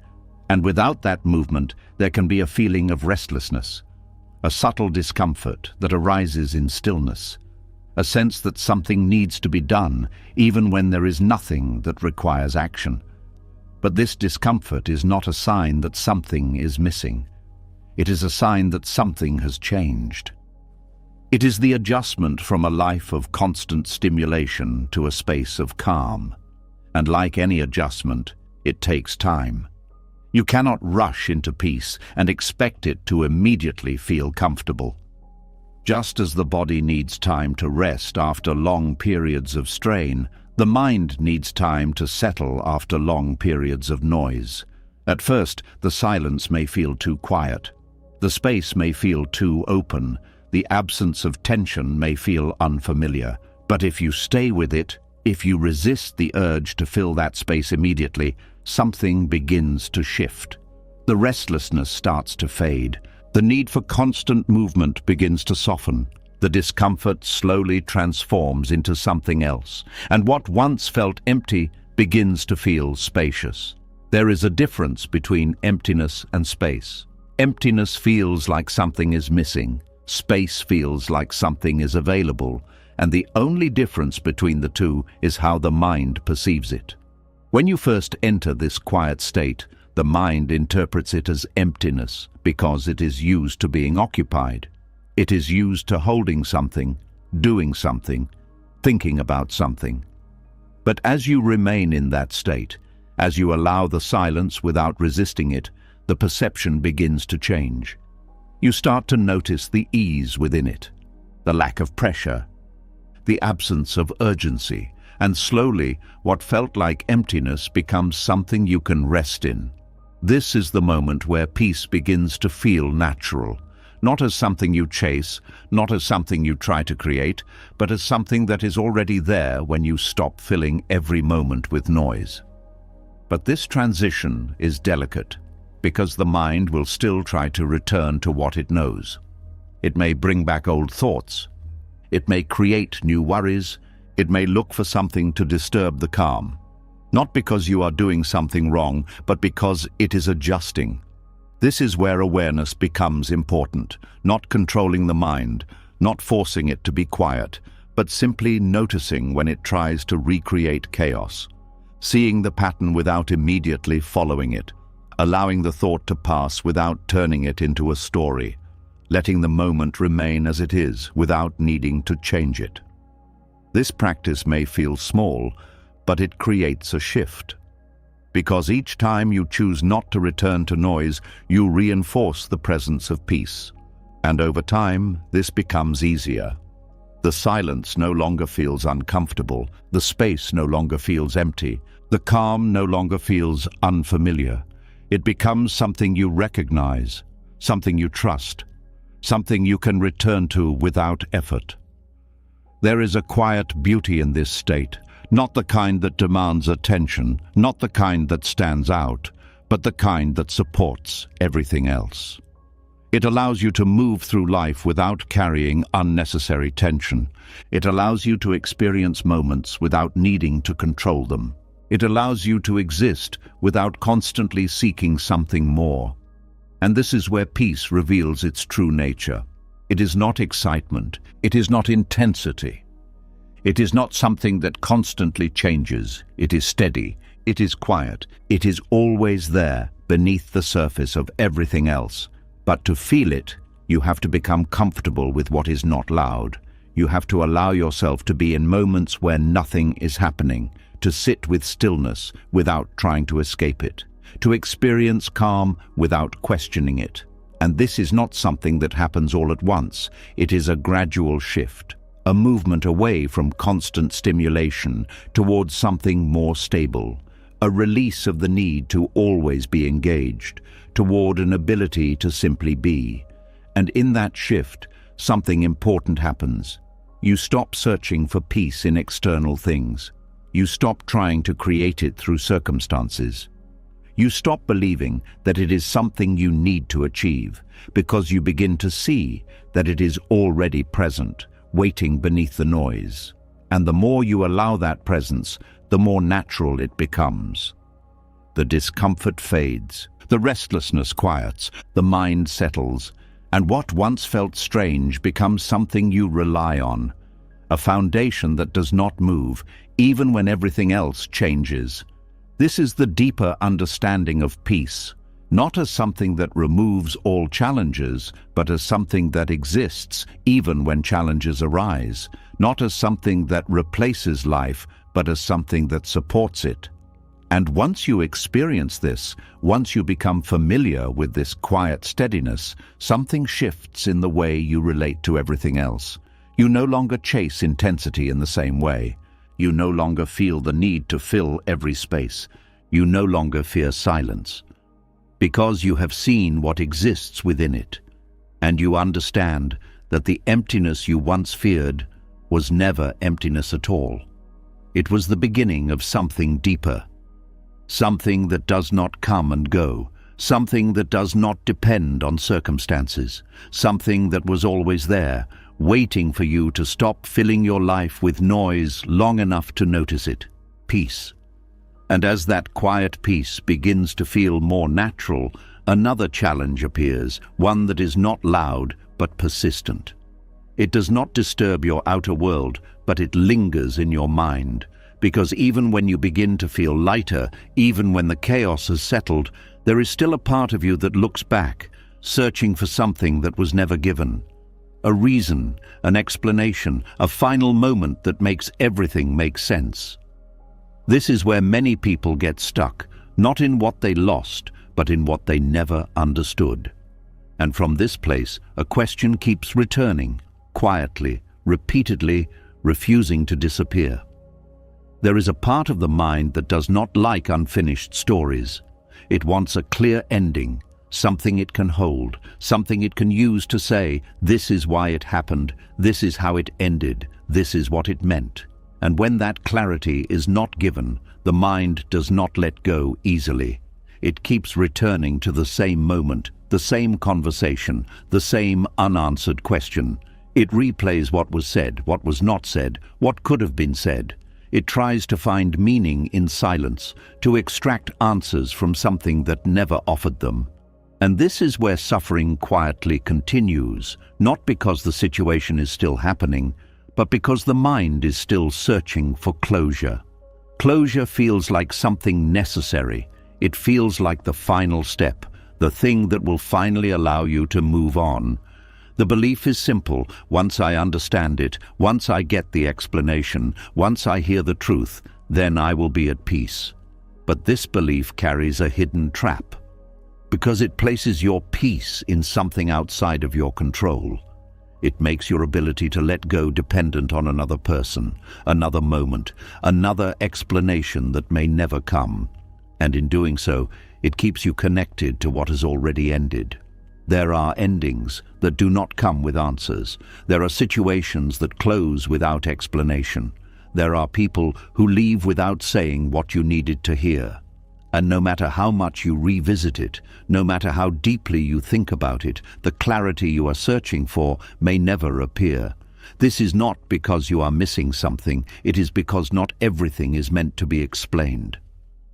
And without that movement, there can be a feeling of restlessness, a subtle discomfort that arises in stillness, a sense that something needs to be done, even when there is nothing that requires action. But this discomfort is not a sign that something is missing. It is a sign that something has changed. It is the adjustment from a life of constant stimulation to a space of calm. And like any adjustment, it takes time. You cannot rush into peace and expect it to immediately feel comfortable. Just as the body needs time to rest after long periods of strain, the mind needs time to settle after long periods of noise. At first, the silence may feel too quiet. The space may feel too open. The absence of tension may feel unfamiliar. But if you stay with it, if you resist the urge to fill that space immediately, something begins to shift. The restlessness starts to fade. The need for constant movement begins to soften. The discomfort slowly transforms into something else, and what once felt empty begins to feel spacious. There is a difference between emptiness and space. Emptiness feels like something is missing. Space feels like something is available, and the only difference between the two is how the mind perceives it. When you first enter this quiet state, the mind interprets it as emptiness because it is used to being occupied. It is used to holding something, doing something, thinking about something. But as you remain in that state, as you allow the silence without resisting it, the perception begins to change. You start to notice the ease within it, the lack of pressure, the absence of urgency, and slowly what felt like emptiness becomes something you can rest in. This is the moment where peace begins to feel natural, not as something you chase, not as something you try to create, but as something that is already there when you stop filling every moment with noise. But this transition is delicate, because the mind will still try to return to what it knows. It may bring back old thoughts. It may create new worries. It may look for something to disturb the calm. Not because you are doing something wrong, but because it is adjusting. This is where awareness becomes important, not controlling the mind, not forcing it to be quiet, but simply noticing when it tries to recreate chaos. Seeing the pattern without immediately following it, allowing the thought to pass without turning it into a story, letting the moment remain as it is without needing to change it. This practice may feel small, but it creates a shift. Because each time you choose not to return to noise, you reinforce the presence of peace. And over time, this becomes easier. The silence no longer feels uncomfortable, the space no longer feels empty, the calm no longer feels unfamiliar. It becomes something you recognize, something you trust, something you can return to without effort. There is a quiet beauty in this state, not the kind that demands attention, not the kind that stands out, but the kind that supports everything else. It allows you to move through life without carrying unnecessary tension. It allows you to experience moments without needing to control them. It allows you to exist without constantly seeking something more. And this is where peace reveals its true nature. It is not excitement. It is not intensity. It is not something that constantly changes. It is steady. It is quiet. It is always there, beneath the surface of everything else. But to feel it, you have to become comfortable with what is not loud. You have to allow yourself to be in moments where nothing is happening, to sit with stillness without trying to escape it, to experience calm without questioning it. And this is not something that happens all at once. It is a gradual shift, a movement away from constant stimulation towards something more stable, a release of the need to always be engaged, toward an ability to simply be. And in that shift, something important happens. You stop searching for peace in external things. You stop trying to create it through circumstances. You stop believing that it is something you need to achieve, because you begin to see that it is already present, waiting beneath the noise. And the more you allow that presence, the more natural it becomes. The discomfort fades, the restlessness quiets, the mind settles, and what once felt strange becomes something you rely on, a foundation that does not move, even when everything else changes. This is the deeper understanding of peace, not as something that removes all challenges, but as something that exists even when challenges arise, not as something that replaces life, but as something that supports it. And once you experience this, once you become familiar with this quiet steadiness, something shifts in the way you relate to everything else. You no longer chase intensity in the same way. You no longer feel the need to fill every space. You no longer fear silence, because you have seen what exists within it, and you understand that the emptiness you once feared was never emptiness at all. It was the beginning of something deeper. Something that does not come and go, something that does not depend on circumstances, something that was always there, waiting for you to stop filling your life with noise long enough to notice it. Peace. And as that quiet peace begins to feel more natural, another challenge appears, one that is not loud but persistent. It does not disturb your outer world, but it lingers in your mind. Because even when you begin to feel lighter, even when the chaos has settled, there is still a part of you that looks back, searching for something that was never given. A reason, an explanation, a final moment that makes everything make sense. This is where many people get stuck, not in what they lost, but in what they never understood. And from this place, a question keeps returning, quietly, repeatedly, refusing to disappear. There is a part of the mind that does not like unfinished stories. It wants a clear ending, something it can hold, something it can use to say, this is why it happened, this is how it ended, this is what it meant. And when that clarity is not given, the mind does not let go easily. It keeps returning to the same moment, the same conversation, the same unanswered question. It replays what was said, what was not said, what could have been said. It tries to find meaning in silence, to extract answers from something that never offered them. And this is where suffering quietly continues, not because the situation is still happening, but because the mind is still searching for closure. Closure feels like something necessary. It feels like the final step, the thing that will finally allow you to move on. The belief is simple. Once I understand it, once I get the explanation, once I hear the truth, then I will be at peace. But this belief carries a hidden trap, because it places your peace in something outside of your control. It makes your ability to let go dependent on another person, another moment, another explanation that may never come. And in doing so, it keeps you connected to what has already ended. There are endings that do not come with answers. There are situations that close without explanation. There are people who leave without saying what you needed to hear. And no matter how much you revisit it, no matter how deeply you think about it, the clarity you are searching for may never appear. This is not because you are missing something, it is because not everything is meant to be explained.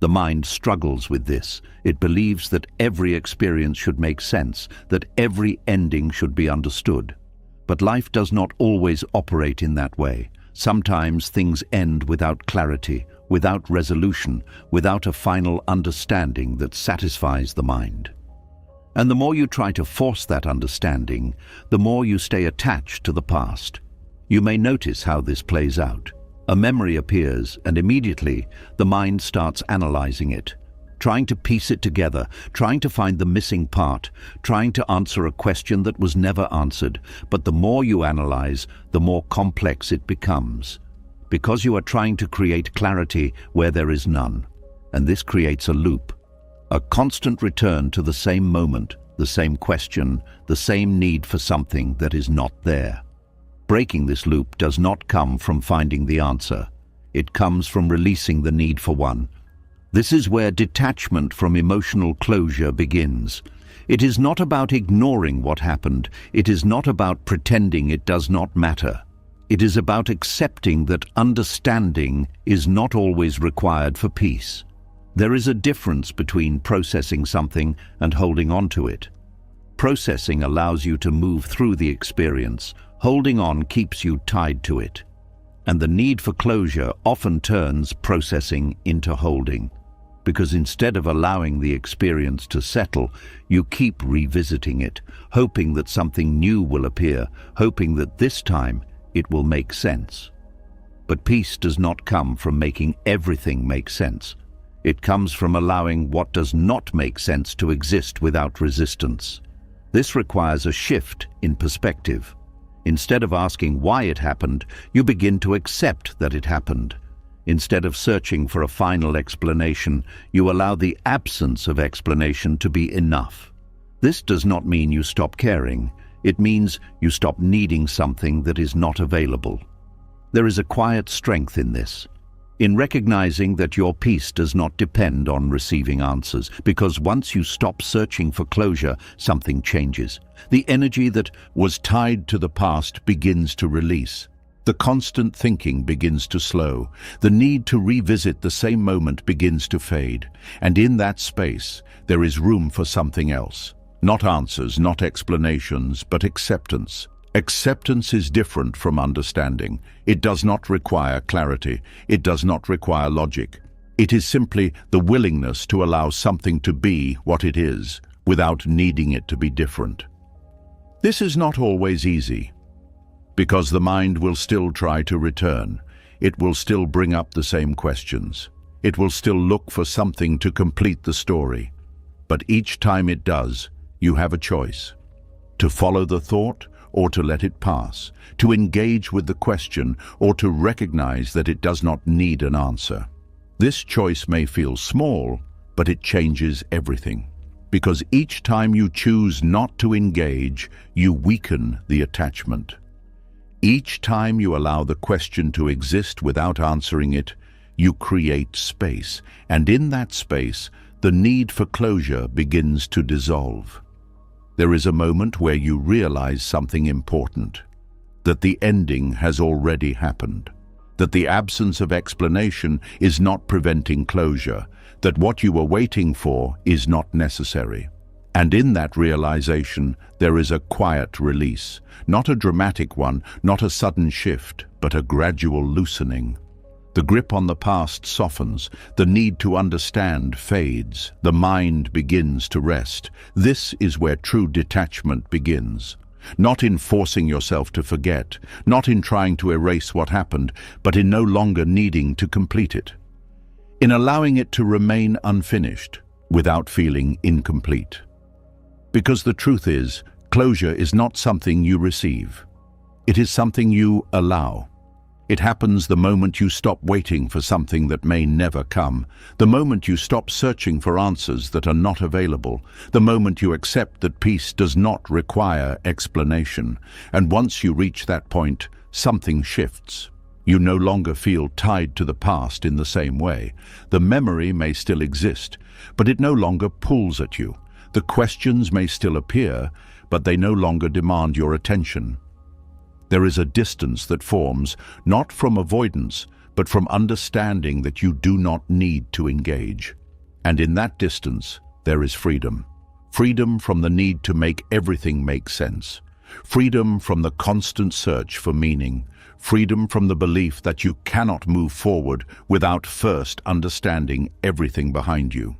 The mind struggles with this. It believes that every experience should make sense, that every ending should be understood. But life does not always operate in that way. Sometimes things end without clarity, without resolution, without a final understanding that satisfies the mind. And the more you try to force that understanding, the more you stay attached to the past. You may notice how this plays out. A memory appears, and immediately the mind starts analyzing it, trying to piece it together, trying to find the missing part, trying to answer a question that was never answered. But the more you analyze, the more complex it becomes, because you are trying to create clarity where there is none. And this creates a loop, a constant return to the same moment, the same question, the same need for something that is not there. Breaking this loop does not come from finding the answer. It comes from releasing the need for one. This is where detachment from emotional closure begins. It is not about ignoring what happened. It is not about pretending it does not matter. It is about accepting that understanding is not always required for peace. There is a difference between processing something and holding on to it. Processing allows you to move through the experience. Holding on keeps you tied to it. And the need for closure often turns processing into holding, because instead of allowing the experience to settle, you keep revisiting it, hoping that something new will appear, hoping that this time it will make sense. But peace does not come from making everything make sense. It comes from allowing what does not make sense to exist without resistance. This requires a shift in perspective. Instead of asking why it happened, you begin to accept that it happened. Instead of searching for a final explanation, you allow the absence of explanation to be enough. This does not mean you stop caring. It means you stop needing something that is not available. There is a quiet strength in this, in recognizing that your peace does not depend on receiving answers, because once you stop searching for closure, something changes. The energy that was tied to the past begins to release. The constant thinking begins to slow. The need to revisit the same moment begins to fade. And in that space, there is room for something else. Not answers, not explanations, but acceptance. Acceptance is different from understanding. It does not require clarity. It does not require logic. It is simply the willingness to allow something to be what it is, without needing it to be different. This is not always easy, because the mind will still try to return. It will still bring up the same questions. It will still look for something to complete the story. But each time it does, you have a choice. To follow the thought or to let it pass. To engage with the question or to recognize that it does not need an answer. This choice may feel small, but it changes everything. Because each time you choose not to engage, you weaken the attachment. Each time you allow the question to exist without answering it, you create space, and in that space, the need for closure begins to dissolve. There is a moment where you realize something important, that the ending has already happened, that the absence of explanation is not preventing closure, that what you were waiting for is not necessary. And in that realization, there is a quiet release, not a dramatic one, not a sudden shift, but a gradual loosening. The grip on the past softens, the need to understand fades, the mind begins to rest. This is where true detachment begins. Not in forcing yourself to forget, not in trying to erase what happened, but in no longer needing to complete it. In allowing it to remain unfinished, without feeling incomplete. Because the truth is, closure is not something you receive. It is something you allow. It happens the moment you stop waiting for something that may never come, the moment you stop searching for answers that are not available, the moment you accept that peace does not require explanation. And once you reach that point, something shifts. You no longer feel tied to the past in the same way. The memory may still exist, but it no longer pulls at you. The questions may still appear, but they no longer demand your attention. There is a distance that forms, not from avoidance, but from understanding that you do not need to engage. And in that distance, there is freedom. Freedom from the need to make everything make sense. Freedom from the constant search for meaning. Freedom from the belief that you cannot move forward without first understanding everything behind you.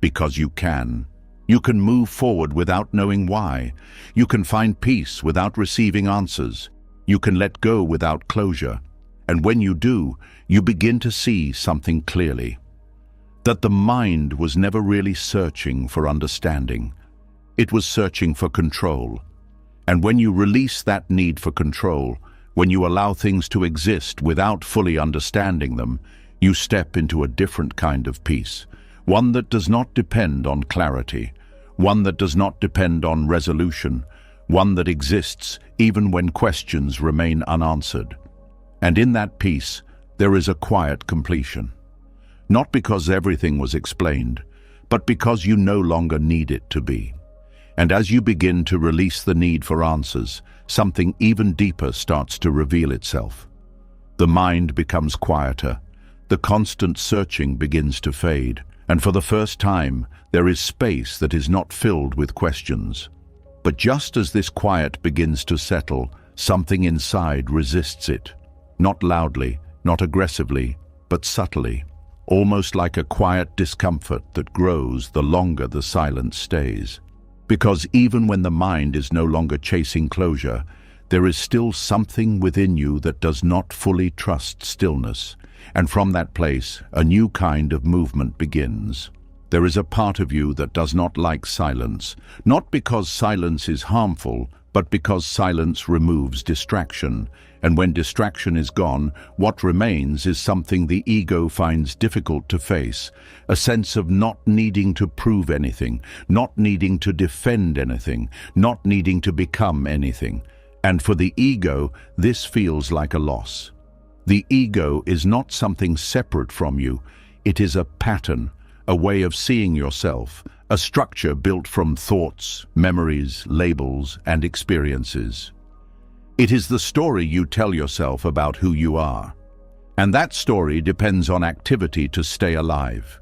Because you can. You can move forward without knowing why. You can find peace without receiving answers. You can let go without closure. And when you do, you begin to see something clearly. That the mind was never really searching for understanding. It was searching for control. And when you release that need for control, when you allow things to exist without fully understanding them, you step into a different kind of peace. One that does not depend on clarity. One that does not depend on resolution. One that exists even when questions remain unanswered. And in that peace, there is a quiet completion. Not because everything was explained, but because you no longer need it to be. And as you begin to release the need for answers, something even deeper starts to reveal itself. The mind becomes quieter. The constant searching begins to fade. And for the first time, there is space that is not filled with questions. But just as this quiet begins to settle, something inside resists it. Not loudly, not aggressively, but subtly. Almost like a quiet discomfort that grows the longer the silence stays. Because even when the mind is no longer chasing closure, there is still something within you that does not fully trust stillness. And from that place, a new kind of movement begins. There is a part of you that does not like silence, not because silence is harmful, but because silence removes distraction. And when distraction is gone, what remains is something the ego finds difficult to face, a sense of not needing to prove anything, not needing to defend anything, not needing to become anything. And for the ego, this feels like a loss. The ego is not something separate from you. It is a pattern, a way of seeing yourself, a structure built from thoughts, memories, labels, and experiences. It is the story you tell yourself about who you are. And that story depends on activity to stay alive.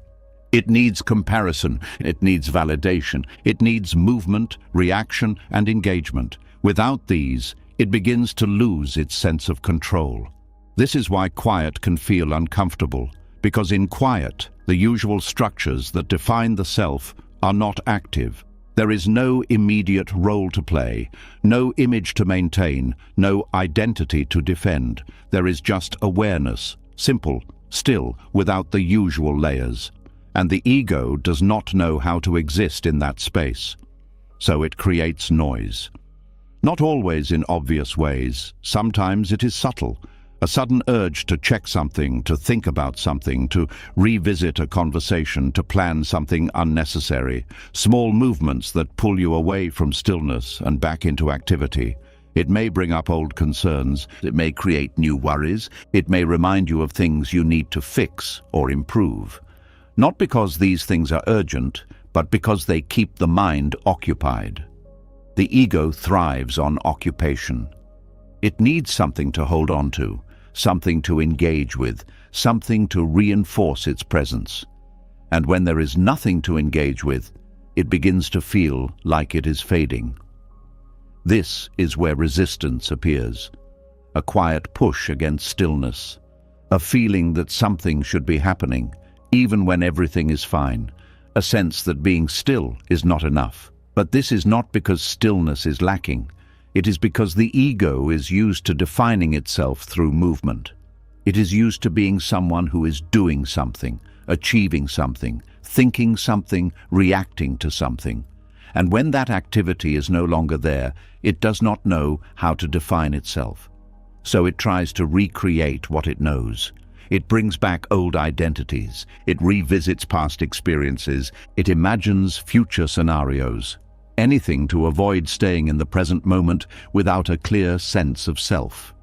It needs comparison, it needs validation, it needs movement, reaction, and engagement. Without these, it begins to lose its sense of control. This is why quiet can feel uncomfortable, because in quiet, the usual structures that define the self are not active. There is no immediate role to play, no image to maintain, no identity to defend. There is just awareness, simple, still, without the usual layers. And the ego does not know how to exist in that space. So it creates noise. Not always in obvious ways. Sometimes it is subtle. A sudden urge to check something, to think about something, to revisit a conversation, to plan something unnecessary. Small movements that pull you away from stillness and back into activity. It may bring up old concerns. It may create new worries. It may remind you of things you need to fix or improve. Not because these things are urgent, but because they keep the mind occupied. The ego thrives on occupation. It needs something to hold on to, something to engage with, something to reinforce its presence. And when there is nothing to engage with, it begins to feel like it is fading. This is where resistance appears, a quiet push against stillness, a feeling that something should be happening, even when everything is fine, a sense that being still is not enough. But this is not because stillness is lacking. It is because the ego is used to defining itself through movement. It is used to being someone who is doing something, achieving something, thinking something, reacting to something. And when that activity is no longer there, it does not know how to define itself. So it tries to recreate what it knows. It brings back old identities. It revisits past experiences. It imagines future scenarios. Anything to avoid staying in the present moment without a clear sense of self.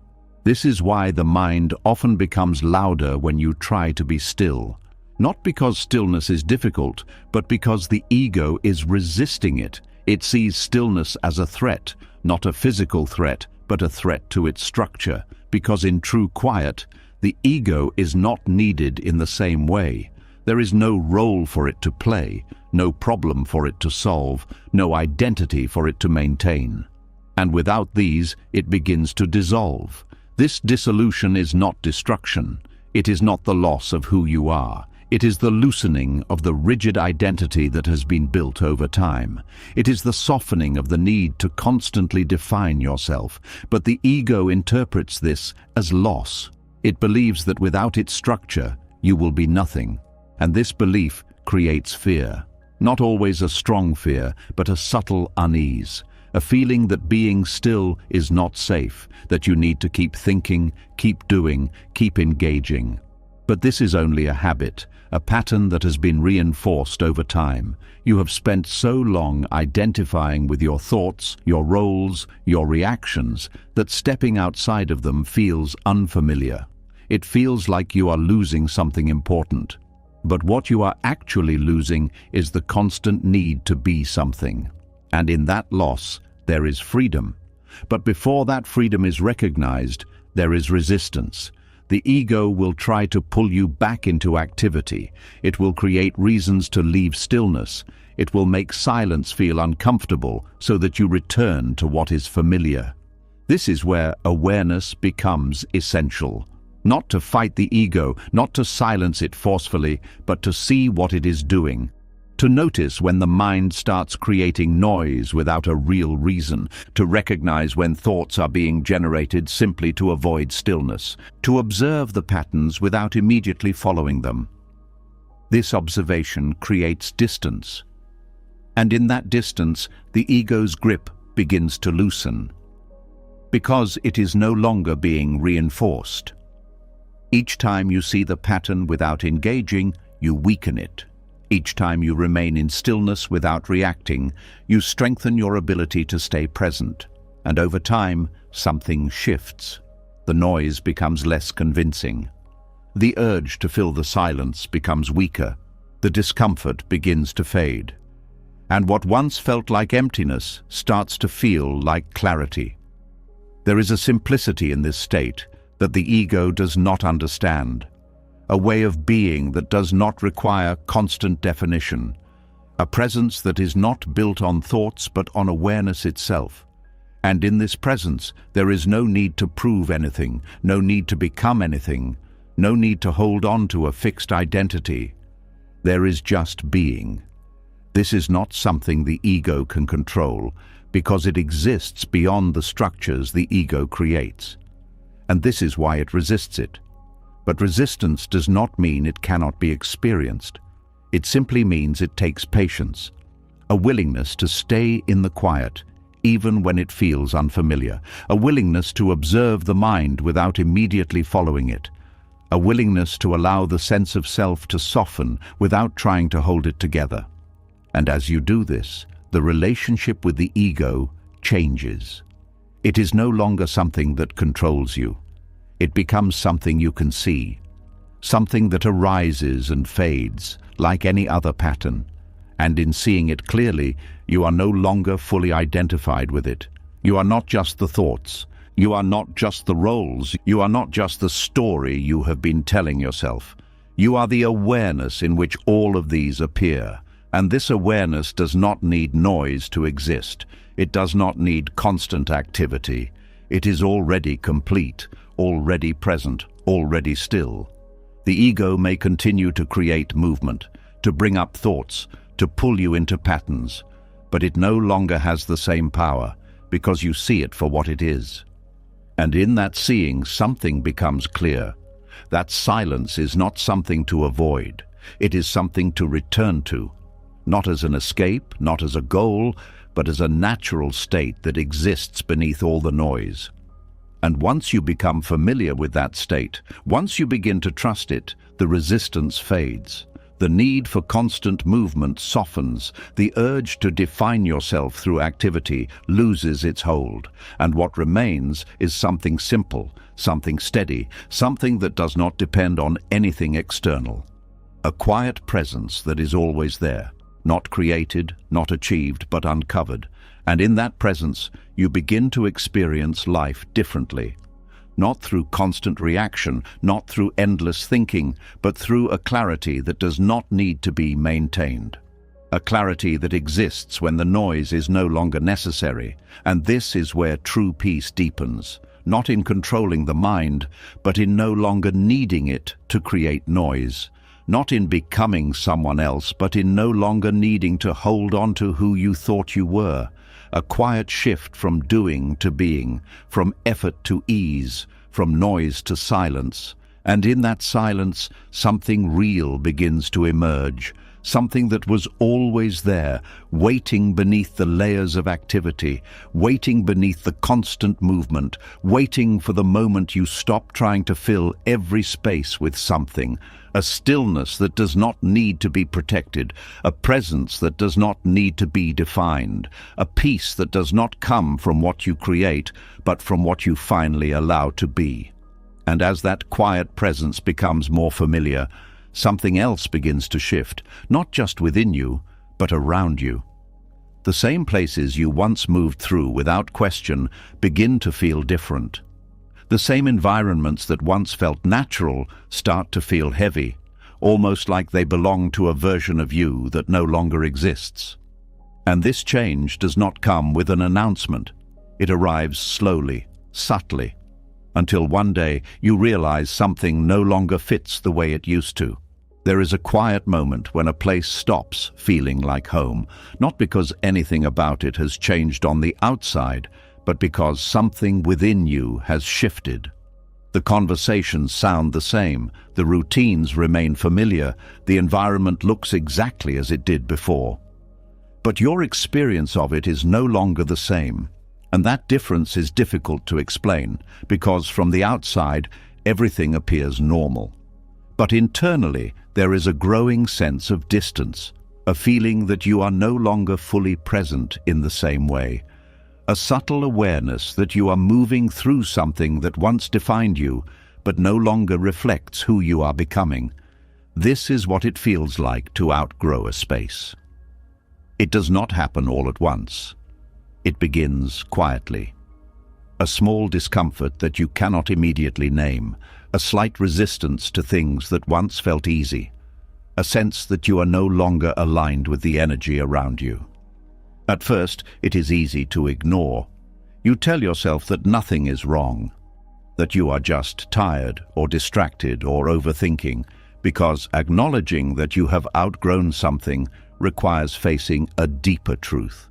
This is why the mind often becomes louder when you try to be still. Not because stillness is difficult, but because the ego is resisting it. It sees stillness as a threat, not a physical threat, but a threat to its structure. Because in true quiet, the ego is not needed in the same way. There is no role for it to play, no problem for it to solve, no identity for it to maintain. And without these, it begins to dissolve. This dissolution is not destruction. It is not the loss of who you are. It is the loosening of the rigid identity that has been built over time. It is the softening of the need to constantly define yourself. But the ego interprets this as loss. It believes that without its structure, you will be nothing. And this belief creates fear. Not always a strong fear, but a subtle unease. A feeling that being still is not safe, that you need to keep thinking, keep doing, keep engaging. But this is only a habit, a pattern that has been reinforced over time. You have spent so long identifying with your thoughts, your roles, your reactions, that stepping outside of them feels unfamiliar. It feels like you are losing something important. But what you are actually losing is the constant need to be something. And in that loss, there is freedom. But before that freedom is recognized, there is resistance. The ego will try to pull you back into activity. It will create reasons to leave stillness. It will make silence feel uncomfortable so that you return to what is familiar. This is where awareness becomes essential. Not to fight the ego, not to silence it forcefully, but to see what it is doing. To notice when the mind starts creating noise without a real reason, to recognize when thoughts are being generated simply to avoid stillness, to observe the patterns without immediately following them. This observation creates distance. And in that distance, the ego's grip begins to loosen, because it is no longer being reinforced. Each time you see the pattern without engaging, you weaken it. Each time you remain in stillness without reacting, you strengthen your ability to stay present. And over time, something shifts. The noise becomes less convincing. The urge to fill the silence becomes weaker. The discomfort begins to fade. And what once felt like emptiness starts to feel like clarity. There is a simplicity in this state that the ego does not understand. A way of being that does not require constant definition, a presence that is not built on thoughts but on awareness itself. And in this presence, there is no need to prove anything, no need to become anything, no need to hold on to a fixed identity. There is just being. This is not something the ego can control, because it exists beyond the structures the ego creates. And this is why it resists it. But resistance does not mean it cannot be experienced. It simply means it takes patience, a willingness to stay in the quiet, even when it feels unfamiliar, a willingness to observe the mind without immediately following it, a willingness to allow the sense of self to soften without trying to hold it together. And as you do this, the relationship with the ego changes. It is no longer something that controls you. It becomes something you can see, something that arises and fades like any other pattern. And in seeing it clearly, you are no longer fully identified with it. You are not just the thoughts. You are not just the roles. You are not just the story you have been telling yourself. You are the awareness in which all of these appear. And this awareness does not need noise to exist. It does not need constant activity. It is already complete, already present, already still. The ego may continue to create movement, to bring up thoughts, to pull you into patterns, but it no longer has the same power because you see it for what it is. And in that seeing, something becomes clear. That silence is not something to avoid. It is something to return to, not as an escape, not as a goal, but as a natural state that exists beneath all the noise. And once you become familiar with that state, once you begin to trust it, the resistance fades. The need for constant movement softens, the urge to define yourself through activity loses its hold, and what remains is something simple, something steady, something that does not depend on anything external. A quiet presence that is always there, not created, not achieved, but uncovered, and in that presence you begin to experience life differently. Not through constant reaction, not through endless thinking, but through a clarity that does not need to be maintained. A clarity that exists when the noise is no longer necessary, and this is where true peace deepens, not in controlling the mind, but in no longer needing it to create noise, not in becoming someone else, but in no longer needing to hold on to who you thought you were. A quiet shift from doing to being, from effort to ease, from noise to silence. And in that silence, something real begins to emerge, something that was always there, waiting beneath the layers of activity, waiting beneath the constant movement, waiting for the moment you stop trying to fill every space with something. A stillness that does not need to be protected, a presence that does not need to be defined, a peace that does not come from what you create, but from what you finally allow to be. And as that quiet presence becomes more familiar, something else begins to shift, not just within you, but around you. The same places you once moved through without question begin to feel different. The same environments that once felt natural start to feel heavy, almost like they belong to a version of you that no longer exists. And this change does not come with an announcement. It arrives slowly, subtly, until one day you realize something no longer fits the way it used to. There is a quiet moment when a place stops feeling like home, not because anything about it has changed on the outside, but because something within you has shifted. The conversations sound the same, the routines remain familiar, the environment looks exactly as it did before. But your experience of it is no longer the same, and that difference is difficult to explain, because from the outside, everything appears normal. But internally, there is a growing sense of distance, a feeling that you are no longer fully present in the same way. A subtle awareness that you are moving through something that once defined you, but no longer reflects who you are becoming. This is what it feels like to outgrow a space. It does not happen all at once. It begins quietly. A small discomfort that you cannot immediately name, a slight resistance to things that once felt easy, a sense that you are no longer aligned with the energy around you. At first, it is easy to ignore. You tell yourself that nothing is wrong, that you are just tired or distracted or overthinking, because acknowledging that you have outgrown something requires facing a deeper truth,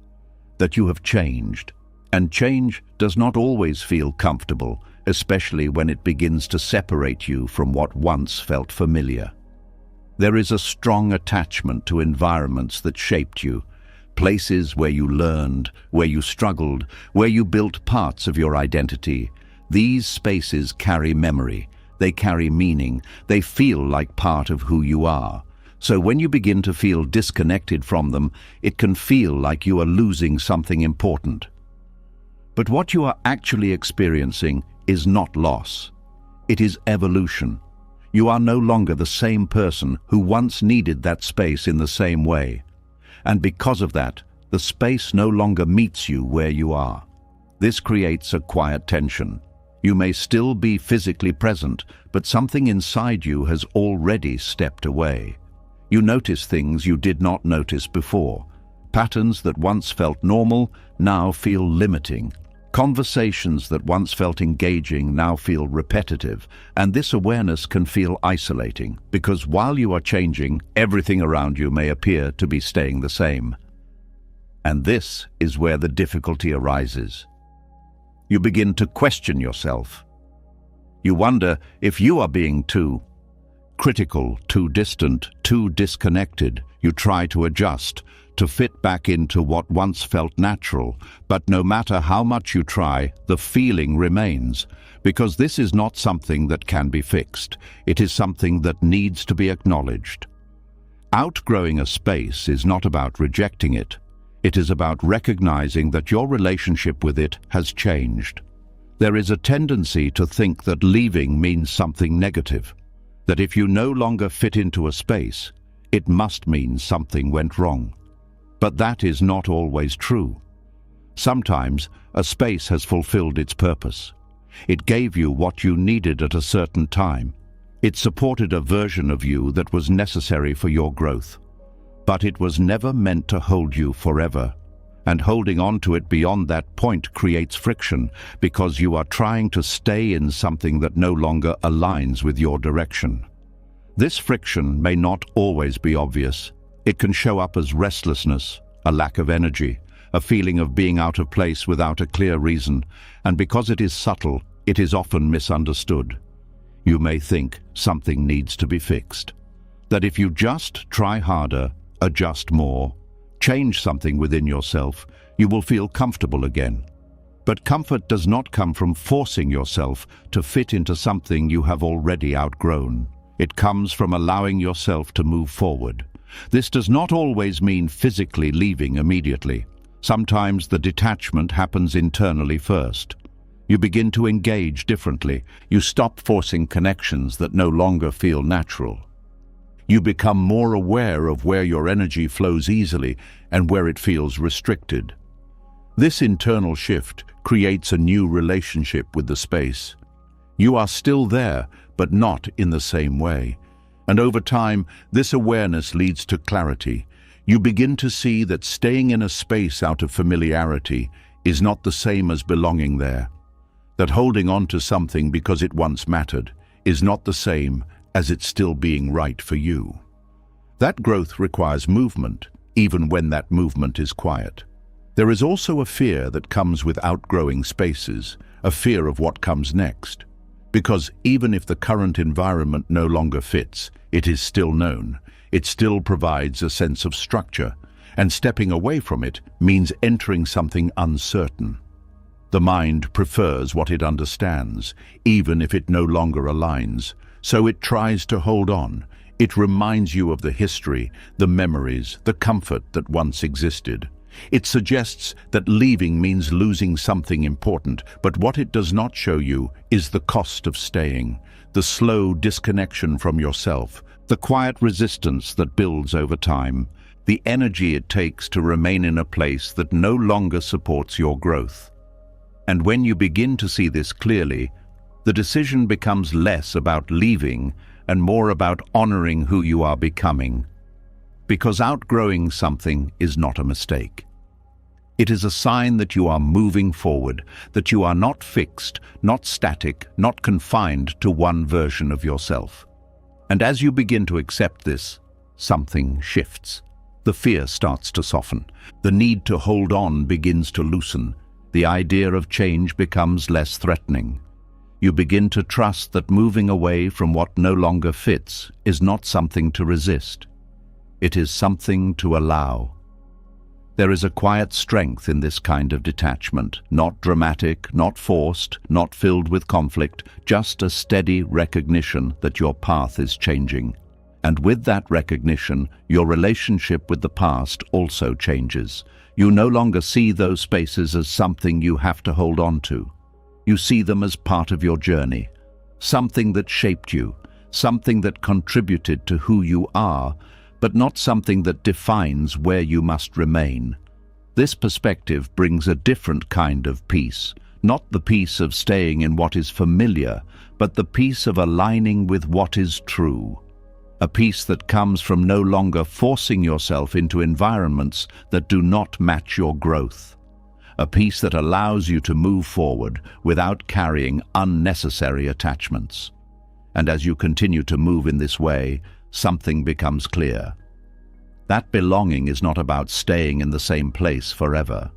that you have changed. And change does not always feel comfortable, especially when it begins to separate you from what once felt familiar. There is a strong attachment to environments that shaped you, places where you learned, where you struggled, where you built parts of your identity. These spaces carry memory, they carry meaning, they feel like part of who you are. So when you begin to feel disconnected from them, it can feel like you are losing something important. But what you are actually experiencing is not loss. It is evolution. You are no longer the same person who once needed that space in the same way. And because of that, the space no longer meets you where you are. This creates a quiet tension. You may still be physically present, but something inside you has already stepped away. You notice things you did not notice before. Patterns that once felt normal now feel limiting. Conversations that once felt engaging now feel repetitive, and this awareness can feel isolating, because while you are changing, everything around you may appear to be staying the same. And this is where the difficulty arises. You begin to question yourself. You wonder if you are being too critical, too distant, too disconnected. You try to adjust, to fit back into what once felt natural, but no matter how much you try, the feeling remains, because this is not something that can be fixed. It is something that needs to be acknowledged. Outgrowing a space is not about rejecting it. It is about recognizing that your relationship with it has changed. There is a tendency to think that leaving means something negative, that if you no longer fit into a space, it must mean something went wrong. But that is not always true. Sometimes a space has fulfilled its purpose. It gave you what you needed at a certain time. It supported a version of you that was necessary for your growth. But it was never meant to hold you forever. And holding on to it beyond that point creates friction, because you are trying to stay in something that no longer aligns with your direction. This friction may not always be obvious. It can show up as restlessness, a lack of energy, a feeling of being out of place without a clear reason, and because it is subtle, it is often misunderstood. You may think something needs to be fixed, that if you just try harder, adjust more, change something within yourself, you will feel comfortable again. But comfort does not come from forcing yourself to fit into something you have already outgrown. It comes from allowing yourself to move forward. This does not always mean physically leaving immediately. Sometimes the detachment happens internally first. You begin to engage differently. You stop forcing connections that no longer feel natural. You become more aware of where your energy flows easily and where it feels restricted. This internal shift creates a new relationship with the space. You are still there, but not in the same way. And over time, this awareness leads to clarity. You begin to see that staying in a space out of familiarity is not the same as belonging there. That holding on to something because it once mattered is not the same as it still being right for you. That growth requires movement, even when that movement is quiet. There is also a fear that comes with outgrowing spaces, a fear of what comes next. Because even if the current environment no longer fits, it is still known. It still provides a sense of structure, and stepping away from it means entering something uncertain. The mind prefers what it understands, even if it no longer aligns, so it tries to hold on. It reminds you of the history, the memories, the comfort that once existed. It suggests that leaving means losing something important, but what it does not show you is the cost of staying, the slow disconnection from yourself, the quiet resistance that builds over time, the energy it takes to remain in a place that no longer supports your growth. And when you begin to see this clearly, the decision becomes less about leaving and more about honoring who you are becoming. Because outgrowing something is not a mistake. It is a sign that you are moving forward, that you are not fixed, not static, not confined to one version of yourself. And as you begin to accept this, something shifts. The fear starts to soften. The need to hold on begins to loosen. The idea of change becomes less threatening. You begin to trust that moving away from what no longer fits is not something to resist. It is something to allow. There is a quiet strength in this kind of detachment, not dramatic, not forced, not filled with conflict, just a steady recognition that your path is changing. And with that recognition, your relationship with the past also changes. You no longer see those spaces as something you have to hold on to. You see them as part of your journey, something that shaped you, something that contributed to who you are, but not something that defines where you must remain. This perspective brings a different kind of peace, not the peace of staying in what is familiar, but the peace of aligning with what is true. A peace that comes from no longer forcing yourself into environments that do not match your growth. A peace that allows you to move forward without carrying unnecessary attachments. And as you continue to move in this way, something becomes clear. That belonging is not about staying in the same place forever.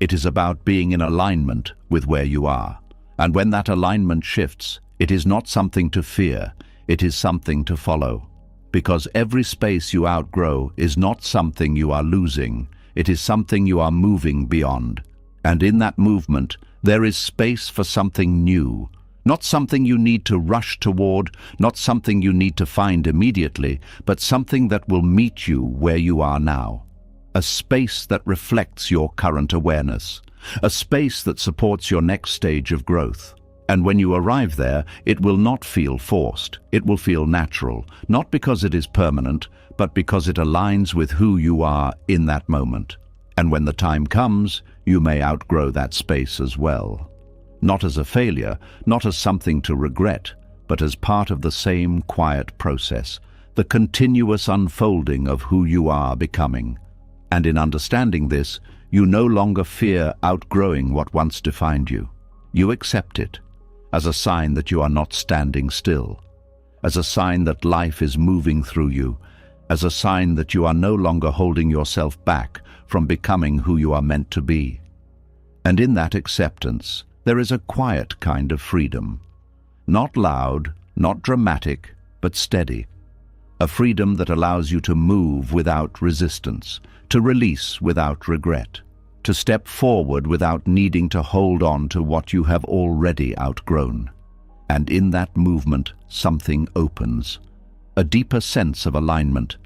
It is about being in alignment with where you are. And when that alignment shifts, it is not something to fear, it is something to follow. Because every space you outgrow is not something you are losing, it is something you are moving beyond. And in that movement, there is space for something new. Not something you need to rush toward, not something you need to find immediately, but something that will meet you where you are now. A space that reflects your current awareness. A space that supports your next stage of growth. And when you arrive there, it will not feel forced. It will feel natural, not because it is permanent, but because it aligns with who you are in that moment. And when the time comes, you may outgrow that space as well. Not as a failure, not as something to regret, but as part of the same quiet process, the continuous unfolding of who you are becoming. And in understanding this, you no longer fear outgrowing what once defined you. You accept it, as a sign that you are not standing still, as a sign that life is moving through you, as a sign that you are no longer holding yourself back from becoming who you are meant to be. And in that acceptance, there is a quiet kind of freedom. Not loud, not dramatic, but steady. A freedom that allows you to move without resistance, to release without regret, to step forward without needing to hold on to what you have already outgrown. And in that movement, something opens. A deeper sense of alignment,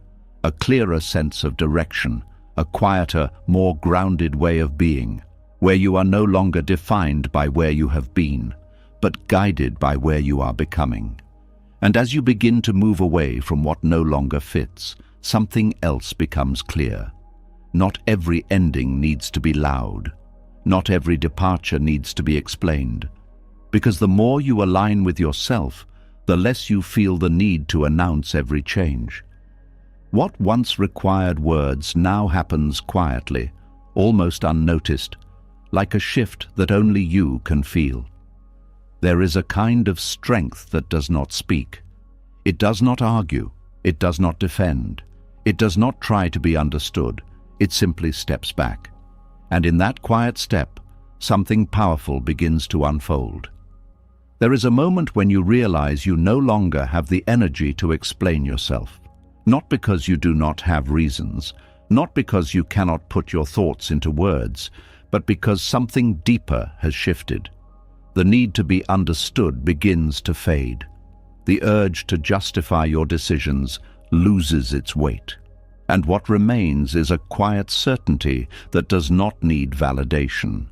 a clearer sense of direction, a quieter, more grounded way of being, where you are no longer defined by where you have been, but guided by where you are becoming. And as you begin to move away from what no longer fits, something else becomes clear. Not every ending needs to be loud. Not every departure needs to be explained. Because the more you align with yourself, the less you feel the need to announce every change. What once required words now happens quietly, almost unnoticed, like a shift that only you can feel. There is a kind of strength that does not speak. It does not argue. It does not defend. It does not try to be understood. It simply steps back. And in that quiet step, something powerful begins to unfold. There is a moment when you realize you no longer have the energy to explain yourself. Not because you do not have reasons, not because you cannot put your thoughts into words, but because something deeper has shifted. The need to be understood begins to fade. The urge to justify your decisions loses its weight. And what remains is a quiet certainty that does not need validation.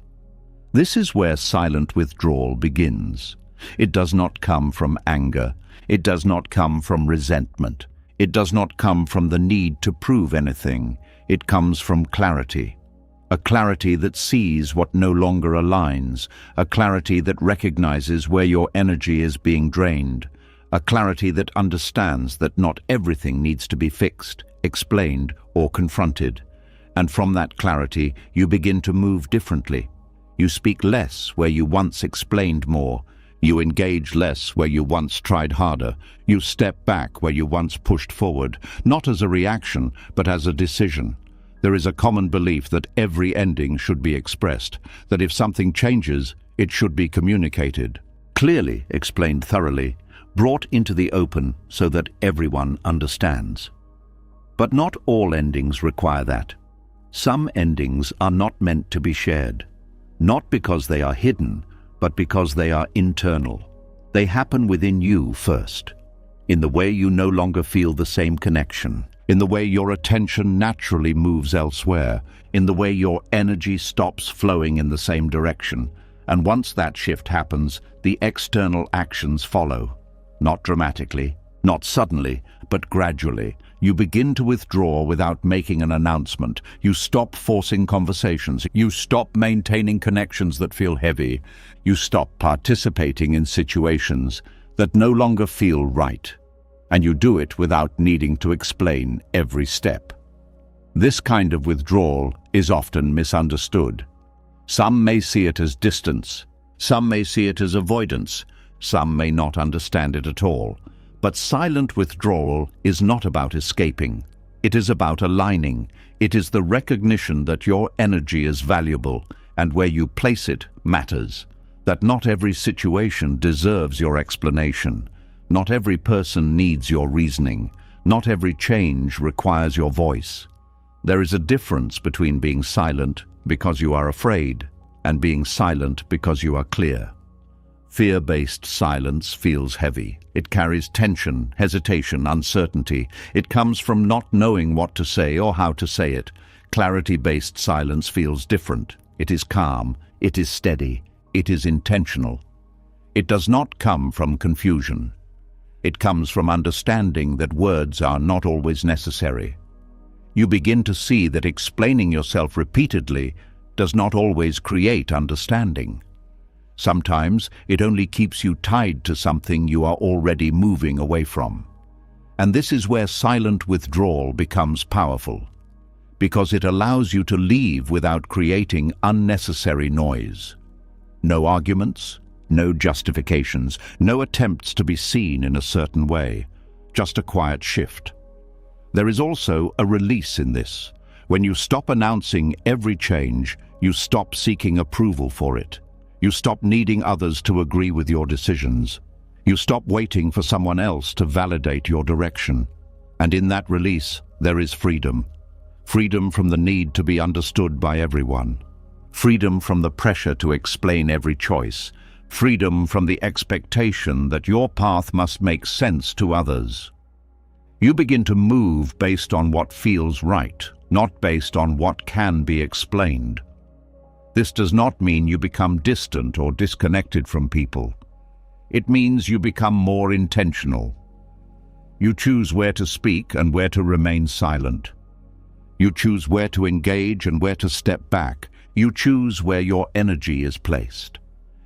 This is where silent withdrawal begins. It does not come from anger. It does not come from resentment. It does not come from the need to prove anything. It comes from clarity. A clarity that sees what no longer aligns. A clarity that recognizes where your energy is being drained. A clarity that understands that not everything needs to be fixed, explained, or confronted. And from that clarity, you begin to move differently. You speak less where you once explained more. You engage less where you once tried harder. You step back where you once pushed forward, not as a reaction, but as a decision. There is a common belief that every ending should be expressed, that if something changes, it should be communicated. Clearly explained thoroughly, brought into the open so that everyone understands. But not all endings require that. Some endings are not meant to be shared, not because they are hidden, but because they are internal. They happen within you first, in the way you no longer feel the same connection, in the way your attention naturally moves elsewhere, in the way your energy stops flowing in the same direction. And once that shift happens, the external actions follow. Not dramatically, not suddenly, but gradually. You begin to withdraw without making an announcement. You stop forcing conversations. You stop maintaining connections that feel heavy. You stop participating in situations that no longer feel right. And you do it without needing to explain every step. This kind of withdrawal is often misunderstood. Some may see it as distance. Some may see it as avoidance. Some may not understand it at all. But silent withdrawal is not about escaping. It is about aligning. It is the recognition that your energy is valuable and where you place it matters. That not every situation deserves your explanation. Not every person needs your reasoning. Not every change requires your voice. There is a difference between being silent because you are afraid and being silent because you are clear. Fear-based silence feels heavy. It carries tension, hesitation, uncertainty. It comes from not knowing what to say or how to say it. Clarity-based silence feels different. It is calm, it is steady, it is intentional. It does not come from confusion. It comes from understanding that words are not always necessary. You begin to see that explaining yourself repeatedly does not always create understanding. Sometimes it only keeps you tied to something you are already moving away from. And this is where silent withdrawal becomes powerful, because it allows you to leave without creating unnecessary noise. No arguments, no justifications, no attempts to be seen in a certain way, just a quiet shift. There is also a release in this. When you stop announcing every change, you stop seeking approval for it. You stop needing others to agree with your decisions. You stop waiting for someone else to validate your direction. And in that release, there is freedom. Freedom from the need to be understood by everyone. Freedom from the pressure to explain every choice. Freedom from the expectation that your path must make sense to others. You begin to move based on what feels right, not based on what can be explained. This does not mean you become distant or disconnected from people. It means you become more intentional. You choose where to speak and where to remain silent. You choose where to engage and where to step back. You choose where your energy is placed.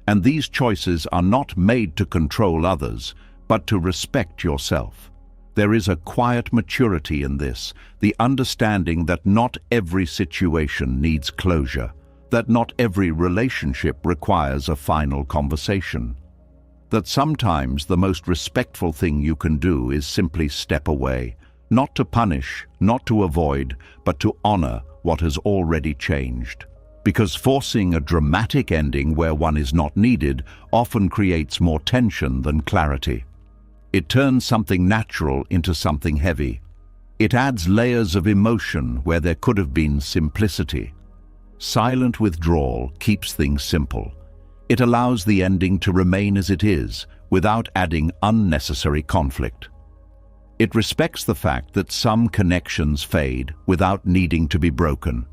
And these choices are not made to control others, but to respect yourself. There is a quiet maturity in this, the understanding that not every situation needs closure, that not every relationship requires a final conversation, that sometimes the most respectful thing you can do is simply step away, not to punish, not to avoid, but to honor what has already changed. Because forcing a dramatic ending where one is not needed often creates more tension than clarity. It turns something natural into something heavy. It adds layers of emotion where there could have been simplicity. Silent withdrawal keeps things simple. It allows the ending to remain as it is, without adding unnecessary conflict. It respects the fact that some connections fade without needing to be broken.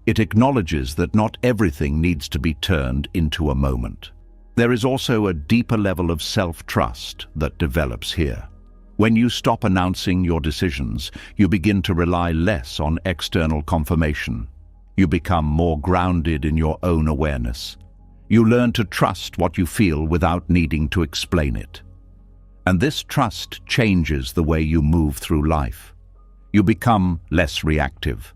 It acknowledges that not everything needs to be turned into a moment. There is also a deeper level of self-trust that develops here. When you stop announcing your decisions, you begin to rely less on external confirmation. You become more grounded in your own awareness. You learn to trust what you feel without needing to explain it. And this trust changes the way you move through life. You become less reactive,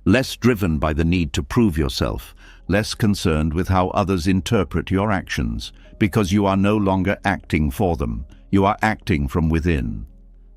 less driven by the need to prove yourself, less concerned with how others interpret your actions, because you are no longer acting for them. You are acting from within.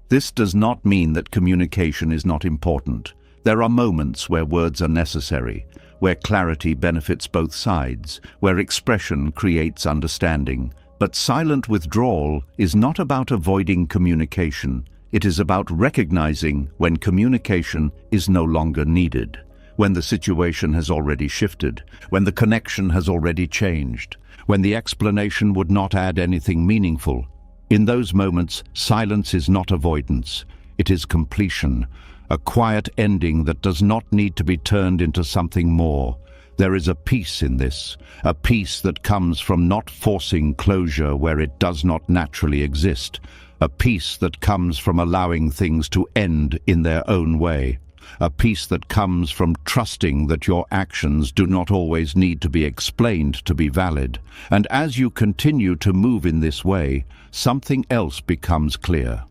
This does not mean that communication is not important. There are moments where words are necessary, where clarity benefits both sides, where expression creates understanding. But silent withdrawal is not about avoiding communication. It is about recognizing when communication is no longer needed, when the situation has already shifted, when the connection has already changed, when the explanation would not add anything meaningful. In those moments, silence is not avoidance. It is completion, a quiet ending that does not need to be turned into something more. There is a peace in this, a peace that comes from not forcing closure where it does not naturally exist, a peace that comes from allowing things to end in their own way, a peace that comes from trusting that your actions do not always need to be explained to be valid. And as you continue to move in this way, something else becomes clear.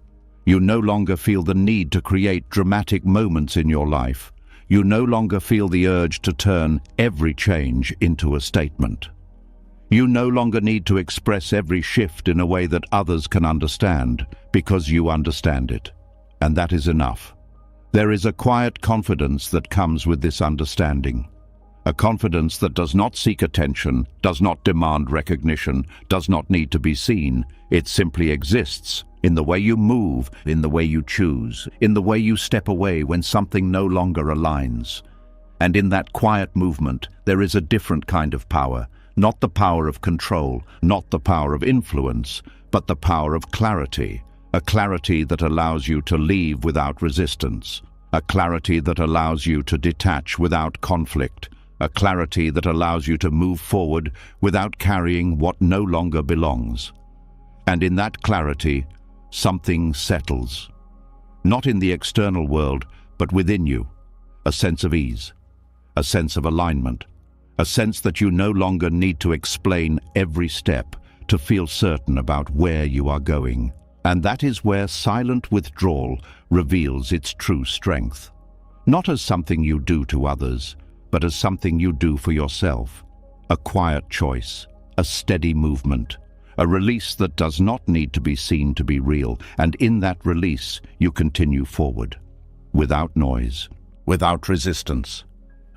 You no longer feel the need to create dramatic moments in your life. You no longer feel the urge to turn every change into a statement. You no longer need to express every shift in a way that others can understand, because you understand it. And that is enough. There is a quiet confidence that comes with this understanding. A confidence that does not seek attention, does not demand recognition, does not need to be seen. It simply exists. In the way you move, in the way you choose, in the way you step away when something no longer aligns. And in that quiet movement, there is a different kind of power, not the power of control, not the power of influence, but the power of clarity, a clarity that allows you to leave without resistance, a clarity that allows you to detach without conflict, a clarity that allows you to move forward without carrying what no longer belongs. And in that clarity, something settles. Not in the external world, but within you. A sense of ease, a sense of alignment, a sense that you no longer need to explain every step to feel certain about where you are going. And that is where silent withdrawal reveals its true strength. Not as something you do to others, but as something you do for yourself. A quiet choice, a steady movement, a release that does not need to be seen to be real, and in that release you continue forward, without noise, without resistance,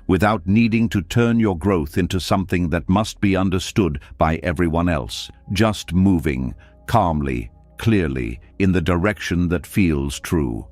without needing to turn your growth into something that must be understood by everyone else, just moving, calmly, clearly, in the direction that feels true,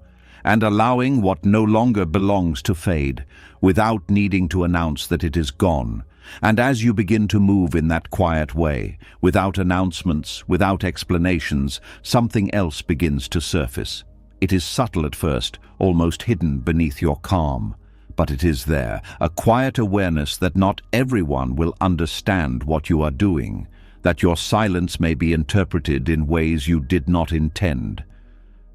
and allowing what no longer belongs to fade, without needing to announce that it is gone. And as you begin to move in that quiet way, without announcements, without explanations, something else begins to surface. It is subtle at first, almost hidden beneath your calm. But it is there, a quiet awareness that not everyone will understand what you are doing, that your silence may be interpreted in ways you did not intend,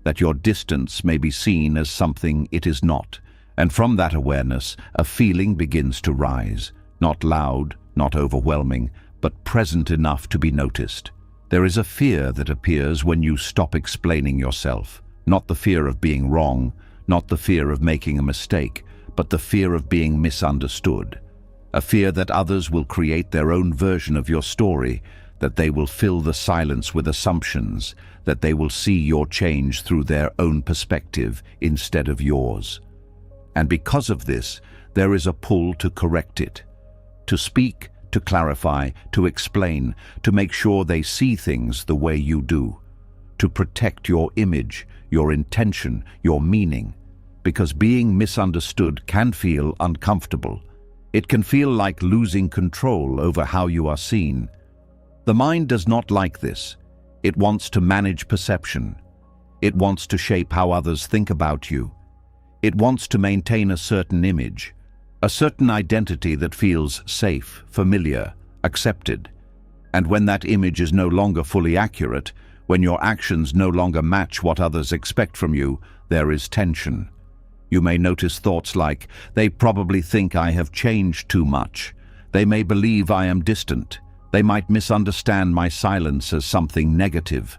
that your distance may be seen as something it is not. And from that awareness, a feeling begins to rise. Not loud, not overwhelming, but present enough to be noticed. There is a fear that appears when you stop explaining yourself. Not the fear of being wrong, not the fear of making a mistake, but the fear of being misunderstood. A fear that others will create their own version of your story, that they will fill the silence with assumptions, that they will see your change through their own perspective instead of yours. And because of this, there is a pull to correct it. To speak, to clarify, to explain, to make sure they see things the way you do. To protect your image, your intention, your meaning. Because being misunderstood can feel uncomfortable. It can feel like losing control over how you are seen. The mind does not like this. It wants to manage perception. It wants to shape how others think about you. It wants to maintain a certain image. A certain identity that feels safe, familiar, accepted. And when that image is no longer fully accurate, when your actions no longer match what others expect from you, there is tension. You may notice thoughts like, they probably think I have changed too much. They may believe I am distant. They might misunderstand my silence as something negative.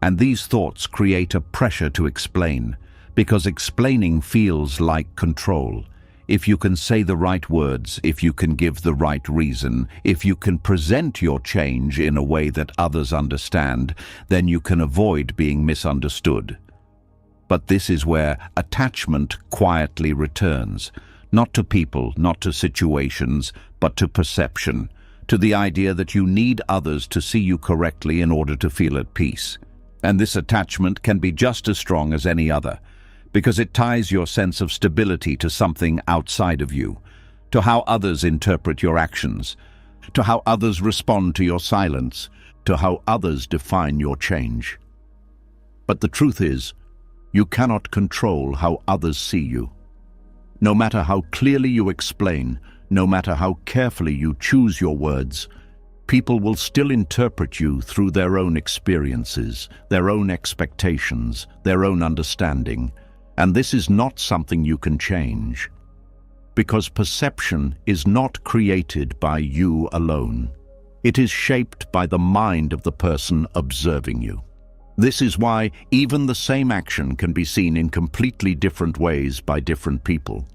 And these thoughts create a pressure to explain, because explaining feels like control. If you can say the right words, if you can give the right reason, if you can present your change in a way that others understand, then you can avoid being misunderstood. But this is where attachment quietly returns, not to people, not to situations, but to perception, to the idea that you need others to see you correctly in order to feel at peace. And this attachment can be just as strong as any other, because it ties your sense of stability to something outside of you, to how others interpret your actions, to how others respond to your silence, to how others define your change. But the truth is, you cannot control how others see you. No matter how clearly you explain, no matter how carefully you choose your words, people will still interpret you through their own experiences, their own expectations, their own understanding. And this is not something you can change, because perception is not created by you alone. It is shaped by the mind of the person observing you. This is why even the same action can be seen in completely different ways by different people.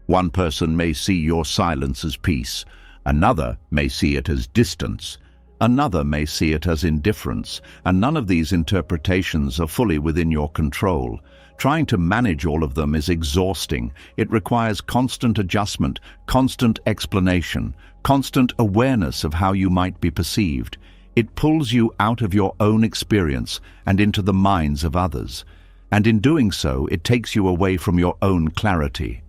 One person may see your silence as peace, another may see it as distance, another may see it as indifference, and none of these interpretations are fully within your control. Trying to manage all of them is exhausting. It requires constant adjustment, constant explanation, constant awareness of how you might be perceived. It pulls you out of your own experience and into the minds of others. And in doing so, it takes you away from your own clarity.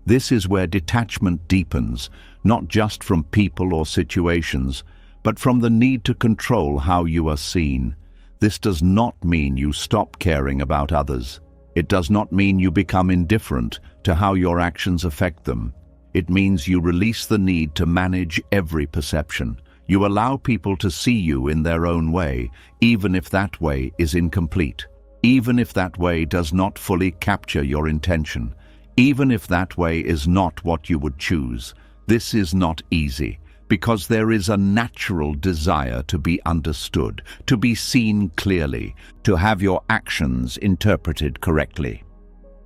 This is where detachment deepens, not just from people or situations, but from the need to control how you are seen. This does not mean you stop caring about others. It does not mean you become indifferent to how your actions affect them. It means you release the need to manage every perception. You allow people to see you in their own way, even if that way is incomplete, even if that way does not fully capture your intention, even if that way is not what you would choose. This is not easy, because there is a natural desire to be understood, to be seen clearly, to have your actions interpreted correctly,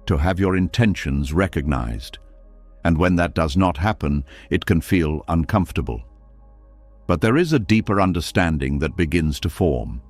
to have your intentions recognized. And when that does not happen, it can feel uncomfortable. But there is a deeper understanding that begins to form,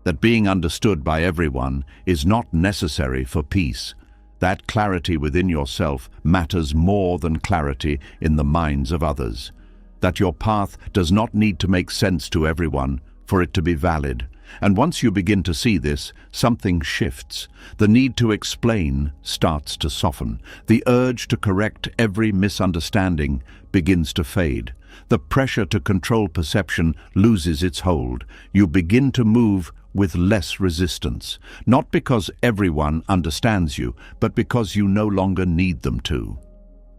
that being understood by everyone is not necessary for peace. That clarity within yourself matters more than clarity in the minds of others. That your path does not need to make sense to everyone for it to be valid. And once you begin to see this, something shifts. The need to explain starts to soften. The urge to correct every misunderstanding begins to fade. The pressure to control perception loses its hold. You begin to move with less resistance, not because everyone understands you, but because you no longer need them to.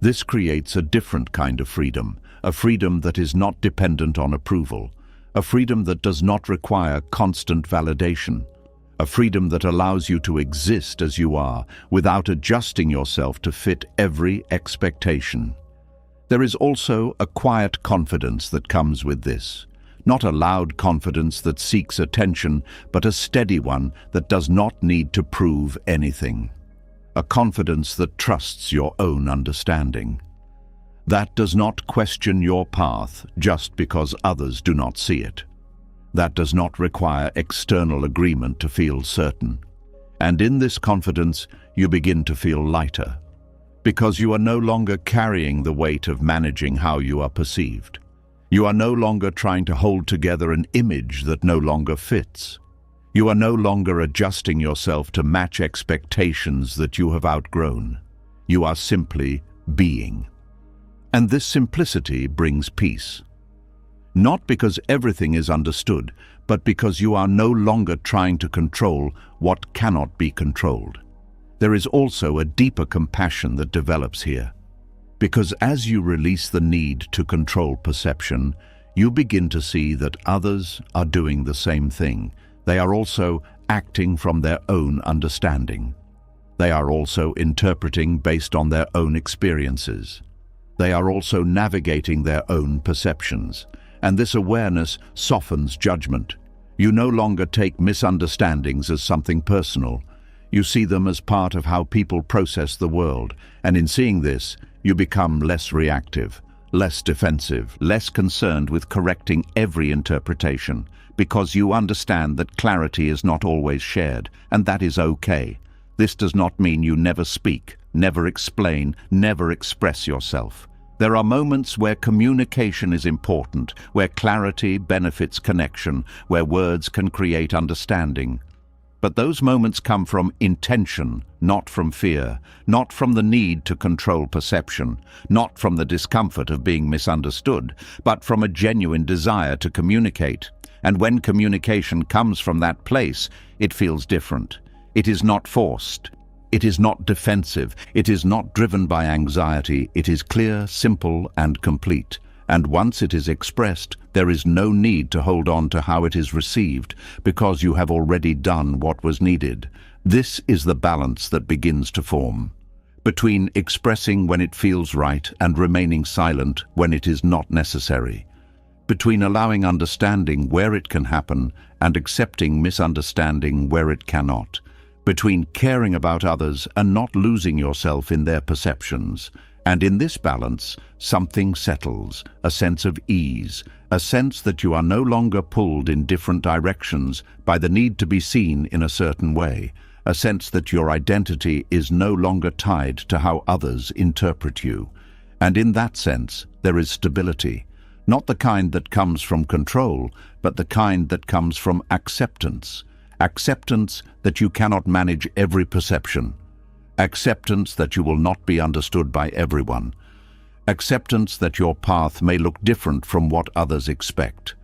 This creates a different kind of freedom, a freedom that is not dependent on approval, a freedom that does not require constant validation, a freedom that allows you to exist as you are without adjusting yourself to fit every expectation. There is also a quiet confidence that comes with this. Not a loud confidence that seeks attention, but a steady one that does not need to prove anything. A confidence that trusts your own understanding. That does not question your path just because others do not see it. That does not require external agreement to feel certain. And in this confidence, you begin to feel lighter, because you are no longer carrying the weight of managing how you are perceived. You are no longer trying to hold together an image that no longer fits. You are no longer adjusting yourself to match expectations that you have outgrown. You are simply being. And this simplicity brings peace. Not because everything is understood, but because you are no longer trying to control what cannot be controlled. There is also a deeper compassion that develops here. Because as you release the need to control perception, you begin to see that others are doing the same thing. They are also acting from their own understanding. They are also interpreting based on their own experiences. They are also navigating their own perceptions. And this awareness softens judgment. You no longer take misunderstandings as something personal. You see them as part of how people process the world. And in seeing this, you become less reactive, less defensive, less concerned with correcting every interpretation, because you understand that clarity is not always shared, and that is okay. This does not mean you never speak, never explain, never express yourself. There are moments where communication is important, where clarity benefits connection, where words can create understanding. But those moments come from intention, not from fear, not from the need to control perception, not from the discomfort of being misunderstood, but from a genuine desire to communicate. And when communication comes from that place, it feels different. It is not forced. It is not defensive. It is not driven by anxiety. It is clear, simple, and complete. And once it is expressed, there is no need to hold on to how it is received, because you have already done what was needed. This is the balance that begins to form, between expressing when it feels right and remaining silent when it is not necessary, between allowing understanding where it can happen and accepting misunderstanding where it cannot, between caring about others and not losing yourself in their perceptions. And in this balance, something settles, a sense of ease, a sense that you are no longer pulled in different directions by the need to be seen in a certain way, a sense that your identity is no longer tied to how others interpret you. And in that sense, there is stability, not the kind that comes from control, but the kind that comes from acceptance. Acceptance that you cannot manage every perception. Acceptance that you will not be understood by everyone. Acceptance that your path may look different from what others expect.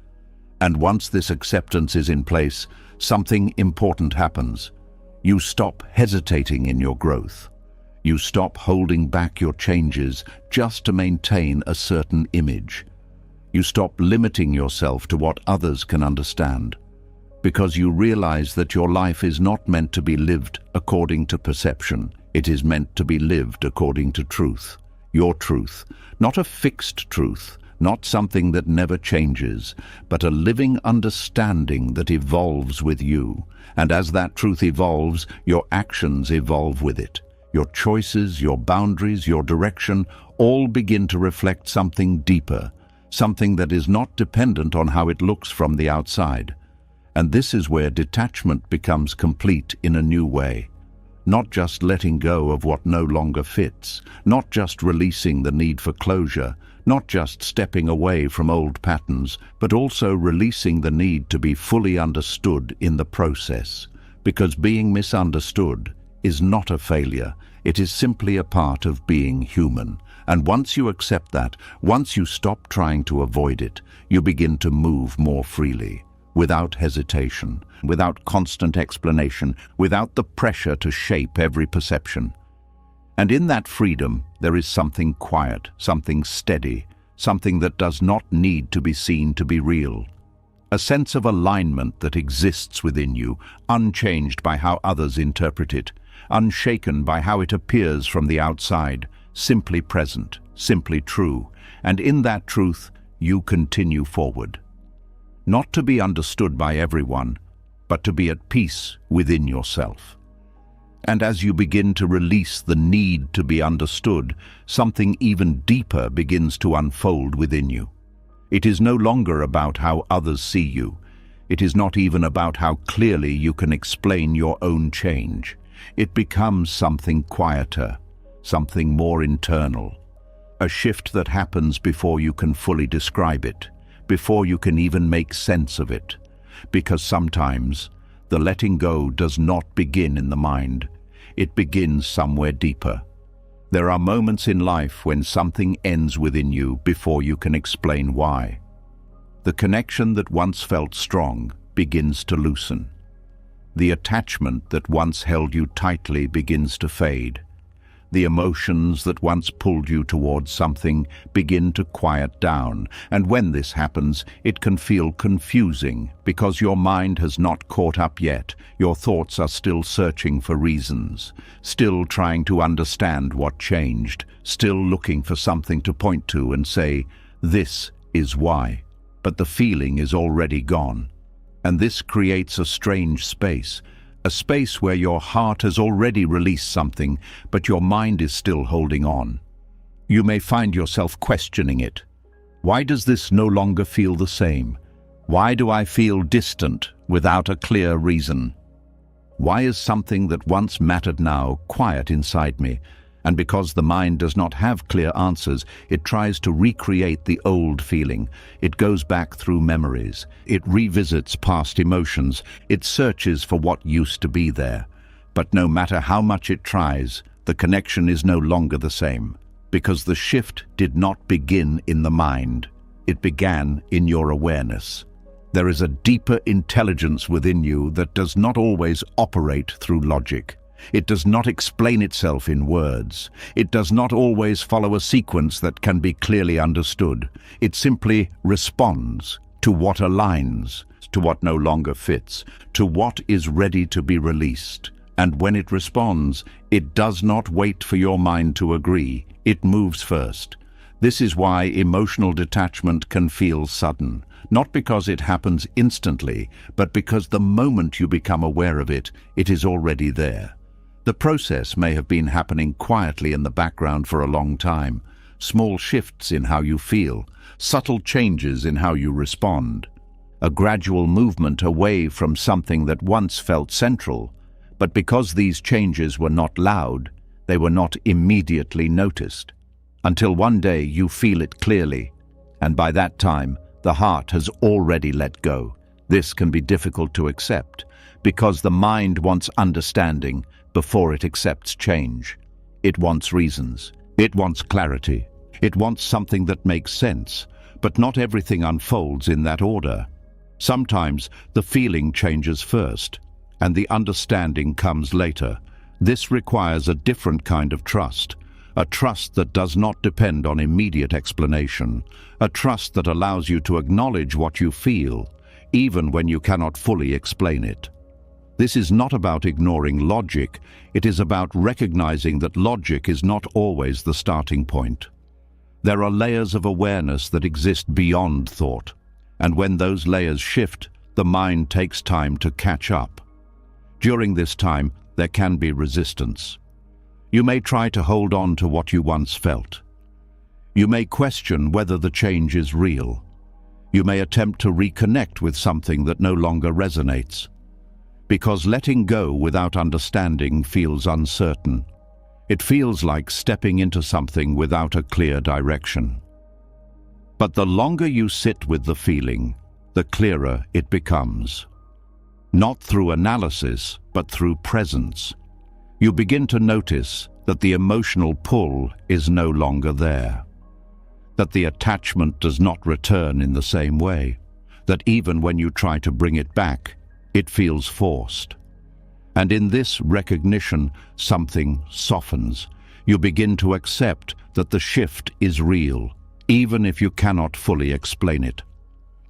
And once this acceptance is in place, something important happens. You stop hesitating in your growth. You stop holding back your changes just to maintain a certain image. You stop limiting yourself to what others can understand, because you realize that your life is not meant to be lived according to perception. It is meant to be lived according to truth. Your truth, not a fixed truth, not something that never changes, but a living understanding that evolves with you. And as that truth evolves, your actions evolve with it. Your choices, your boundaries, your direction, all begin to reflect something deeper, something that is not dependent on how it looks from the outside. And this is where detachment becomes complete in a new way. Not just letting go of what no longer fits, not just releasing the need for closure, not just stepping away from old patterns, but also releasing the need to be fully understood in the process. Because being misunderstood is not a failure, it is simply a part of being human. And once you accept that, once you stop trying to avoid it, you begin to move more freely. Without hesitation, without constant explanation, without the pressure to shape every perception. And in that freedom, there is something quiet, something steady, something that does not need to be seen to be real. A sense of alignment that exists within you, unchanged by how others interpret it, unshaken by how it appears from the outside, simply present, simply true. And in that truth, you continue forward. Not to be understood by everyone, but to be at peace within yourself. And as you begin to release the need to be understood, something even deeper begins to unfold within you. It is no longer about how others see you. It is not even about how clearly you can explain your own change. It becomes something quieter, something more internal. A shift that happens before you can fully describe it, before you can even make sense of it. Because sometimes the letting go does not begin in the mind. It begins somewhere deeper. There are moments in life when something ends within you before you can explain why. The connection that once felt strong begins to loosen. The attachment that once held you tightly begins to fade. The emotions that once pulled you towards something begin to quiet down, and when this happens, it can feel confusing because your mind has not caught up yet. Your thoughts are still searching for reasons, still trying to understand what changed, still looking for something to point to and say, "This is why." But the feeling is already gone, and this creates a strange space. A space where your heart has already released something, but your mind is still holding on. You may find yourself questioning it. Why does this no longer feel the same? Why do I feel distant without a clear reason? Why is something that once mattered now quiet inside me? And because the mind does not have clear answers, it tries to recreate the old feeling. It goes back through memories. It revisits past emotions. It searches for what used to be there. But no matter how much it tries, the connection is no longer the same. Because the shift did not begin in the mind. It began in your awareness. There is a deeper intelligence within you that does not always operate through logic. It does not explain itself in words. It does not always follow a sequence that can be clearly understood. It simply responds to what aligns, to what no longer fits, to what is ready to be released. And when it responds, it does not wait for your mind to agree. It moves first. This is why emotional detachment can feel sudden. Not because it happens instantly, but because the moment you become aware of it, it is already there. The process may have been happening quietly in the background for a long time. Small shifts in how you feel, subtle changes in how you respond. A gradual movement away from something that once felt central. But because these changes were not loud, they were not immediately noticed. Until one day you feel it clearly, and by that time, the heart has already let go. This can be difficult to accept, because the mind wants understanding before it accepts change. It wants reasons. It wants clarity. It wants something that makes sense, but not everything unfolds in that order. Sometimes the feeling changes first, and the understanding comes later. This requires a different kind of trust, a trust that does not depend on immediate explanation, a trust that allows you to acknowledge what you feel, even when you cannot fully explain it. This is not about ignoring logic, it is about recognizing that logic is not always the starting point. There are layers of awareness that exist beyond thought, and when those layers shift, the mind takes time to catch up. During this time, there can be resistance. You may try to hold on to what you once felt. You may question whether the change is real. You may attempt to reconnect with something that no longer resonates. Because letting go without understanding feels uncertain. It feels like stepping into something without a clear direction. But the longer you sit with the feeling, the clearer it becomes. Not through analysis, but through presence. You begin to notice that the emotional pull is no longer there. That the attachment does not return in the same way. That even when you try to bring it back, it feels forced. And in this recognition, something softens. You begin to accept that the shift is real, even if you cannot fully explain it.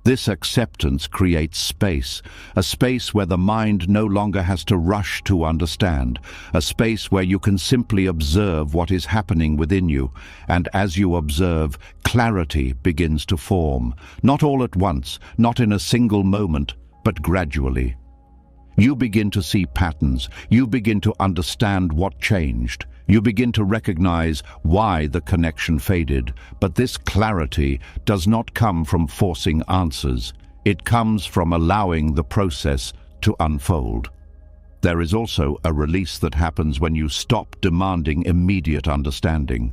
This acceptance creates space, a space where the mind no longer has to rush to understand, a space where you can simply observe what is happening within you, and as you observe, clarity begins to form, not all at once, not in a single moment, but gradually. You begin to see patterns, you begin to understand what changed, you begin to recognize why the connection faded, but this clarity does not come from forcing answers. It comes from allowing the process to unfold. There is also a release that happens when you stop demanding immediate understanding.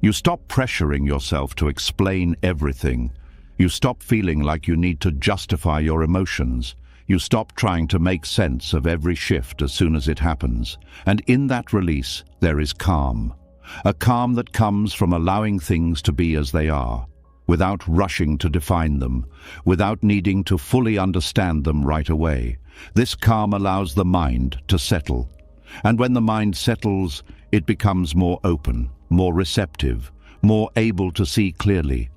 You stop pressuring yourself to explain everything. You stop feeling like you need to justify your emotions. You stop trying to make sense of every shift as soon as it happens. And in that release, there is calm. A calm that comes from allowing things to be as they are, without rushing to define them, without needing to fully understand them right away. This calm allows the mind to settle. And when the mind settles, it becomes more open, more receptive, more able to see clearly.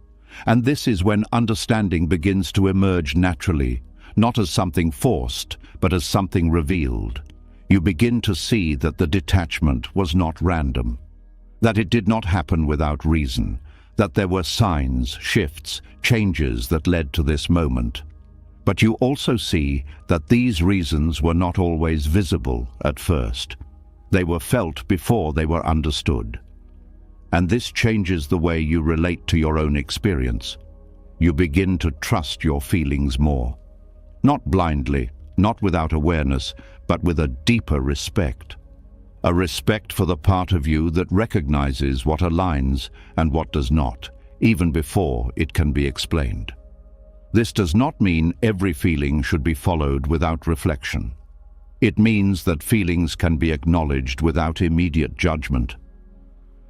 And this is when understanding begins to emerge naturally, not as something forced, but as something revealed. You begin to see that the detachment was not random, that it did not happen without reason, that there were signs, shifts, changes that led to this moment. But you also see that these reasons were not always visible at first. They were felt before they were understood. And this changes the way you relate to your own experience. You begin to trust your feelings more. Not blindly, not without awareness, but with a deeper respect. a respect for the part of you that recognizes what aligns and what does not, even before it can be explained. This does not mean every feeling should be followed without reflection. It means that feelings can be acknowledged without immediate judgment,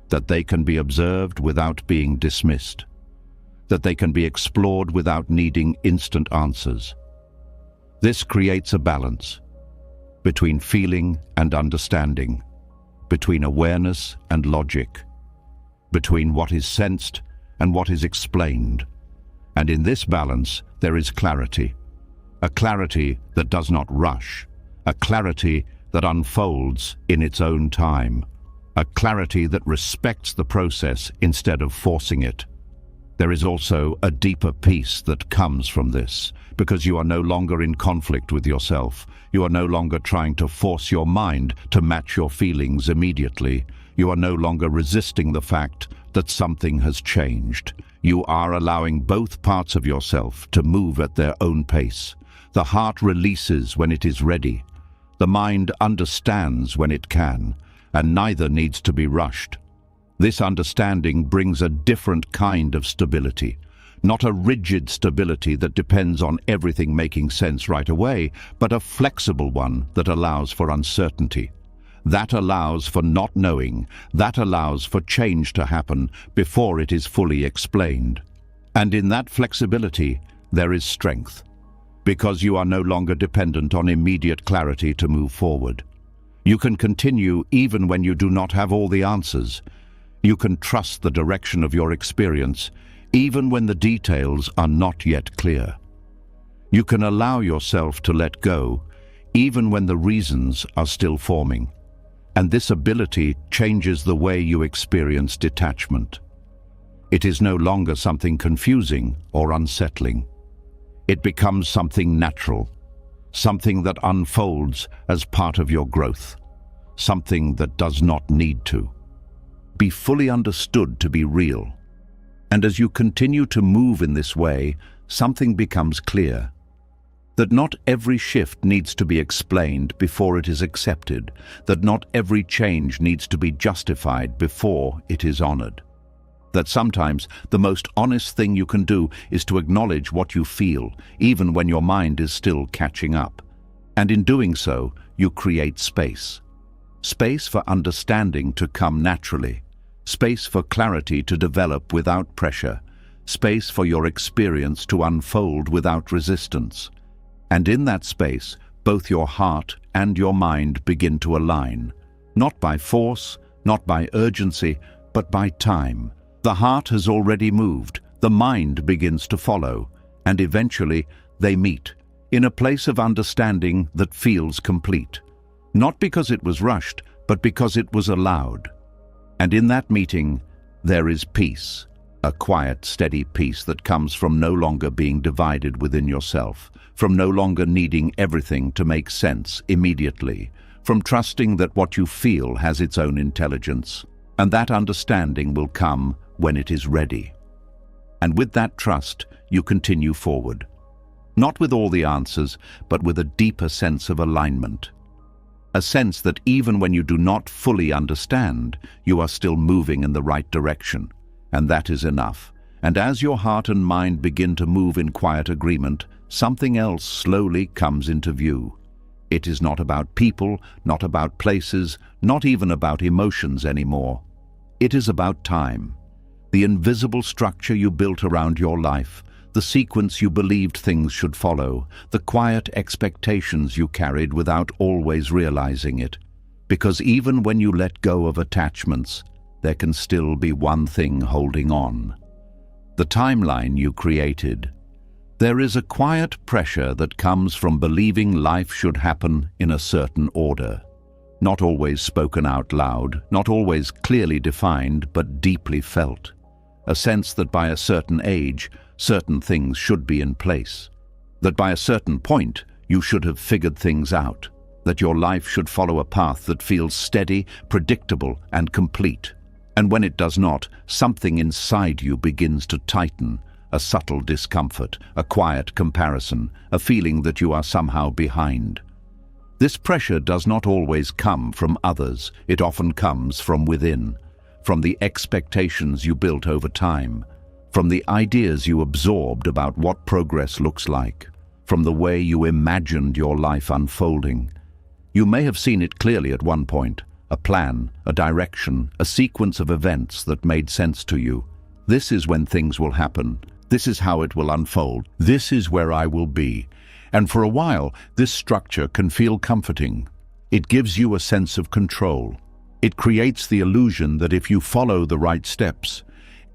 that they can be observed without being dismissed, that they can be explored without needing instant answers. This creates a balance between feeling and understanding, between awareness and logic, between what is sensed and what is explained. And in this balance, there is clarity, a clarity that does not rush, a clarity that unfolds in its own time, a clarity that respects the process instead of forcing it. There is also a deeper peace that comes from this, because you are no longer in conflict with yourself. You are no longer trying to force your mind to match your feelings immediately. You are no longer resisting the fact that something has changed. You are allowing both parts of yourself to move at their own pace. The heart releases when it is ready. The mind understands when it can, and neither needs to be rushed. This understanding brings a different kind of stability, not a rigid stability that depends on everything making sense right away, but a flexible one that allows for uncertainty. That allows for not knowing, that allows for change to happen before it is fully explained. And in that flexibility, there is strength, because you are no longer dependent on immediate clarity to move forward. You can continue even when you do not have all the answers. You can trust the direction of your experience, even when the details are not yet clear. You can allow yourself to let go, even when the reasons are still forming. And this ability changes the way you experience detachment. It is no longer something confusing or unsettling. It becomes something natural, something that unfolds as part of your growth, something that does not need to be fully understood to be real. And as you continue to move in this way, something becomes clear. That not every shift needs to be explained before it is accepted, that not every change needs to be justified before it is honored. That sometimes the most honest thing you can do is to acknowledge what you feel, even when your mind is still catching up. And in doing so, you create space. Space for understanding to come naturally. Space for clarity to develop without pressure. Space for your experience to unfold without resistance. And in that space, both your heart and your mind begin to align. Not by force, not by urgency, but by time. The heart has already moved, the mind begins to follow, and eventually they meet, in a place of understanding that feels complete. Not because it was rushed, but because it was allowed. And in that meeting, there is peace, a quiet, steady peace that comes from no longer being divided within yourself, from no longer needing everything to make sense immediately, from trusting that what you feel has its own intelligence, and that understanding will come when it is ready. And with that trust, you continue forward, not with all the answers, but with a deeper sense of alignment. A sense that even when you do not fully understand, you are still moving in the right direction, and that is enough. And as your heart and mind begin to move in quiet agreement, something else slowly comes into view. It is not about people, not about places, not even about emotions anymore. It is about time. The invisible structure you built around your life, the sequence you believed things should follow, the quiet expectations you carried without always realizing it. Because even when you let go of attachments, there can still be one thing holding on. The timeline you created. There is a quiet pressure that comes from believing life should happen in a certain order. Not always spoken out loud, not always clearly defined, but deeply felt. A sense that by a certain age, certain things should be in place. That by a certain point, you should have figured things out. That your life should follow a path that feels steady, predictable, and complete. And when it does not, something inside you begins to tighten. A subtle discomfort, a quiet comparison, a feeling that you are somehow behind. This pressure does not always come from others. It often comes from within, from the expectations you built over time, from the ideas you absorbed about what progress looks like, from the way you imagined your life unfolding. You may have seen it clearly at one point, a plan, a direction, a sequence of events that made sense to you. This is when things will happen. This is how it will unfold. This is where I will be. And for a while, this structure can feel comforting. It gives you a sense of control. It creates the illusion that if you follow the right steps,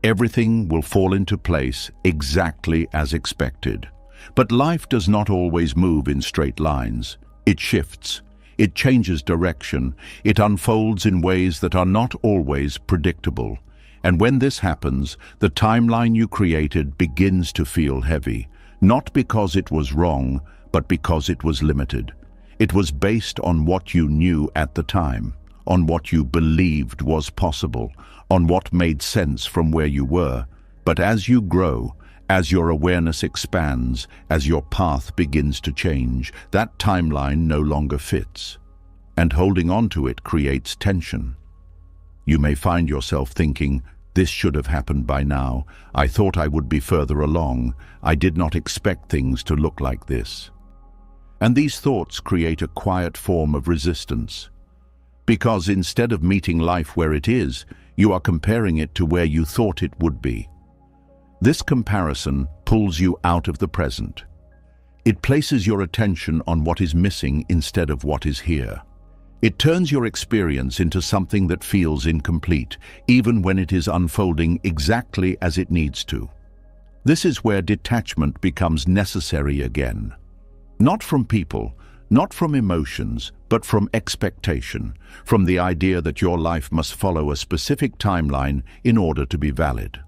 everything will fall into place exactly as expected. But life does not always move in straight lines. It shifts. It changes direction. It unfolds in ways that are not always predictable. And when this happens, the timeline you created begins to feel heavy, not because it was wrong, but because it was limited. It was based on what you knew at the time, on what you believed was possible, on what made sense from where you were. But as you grow, as your awareness expands, as your path begins to change, that timeline no longer fits. And holding on to it creates tension. You may find yourself thinking, this should have happened by now. I thought I would be further along. I did not expect things to look like this. And these thoughts create a quiet form of resistance. Because instead of meeting life where it is, you are comparing it to where you thought it would be. This comparison pulls you out of the present. It places your attention on what is missing instead of what is here. It turns your experience into something that feels incomplete, even when it is unfolding exactly as it needs to. This is where detachment becomes necessary again. Not from people, not from emotions, but from expectation, from the idea that your life must follow a specific timeline in order to be valid.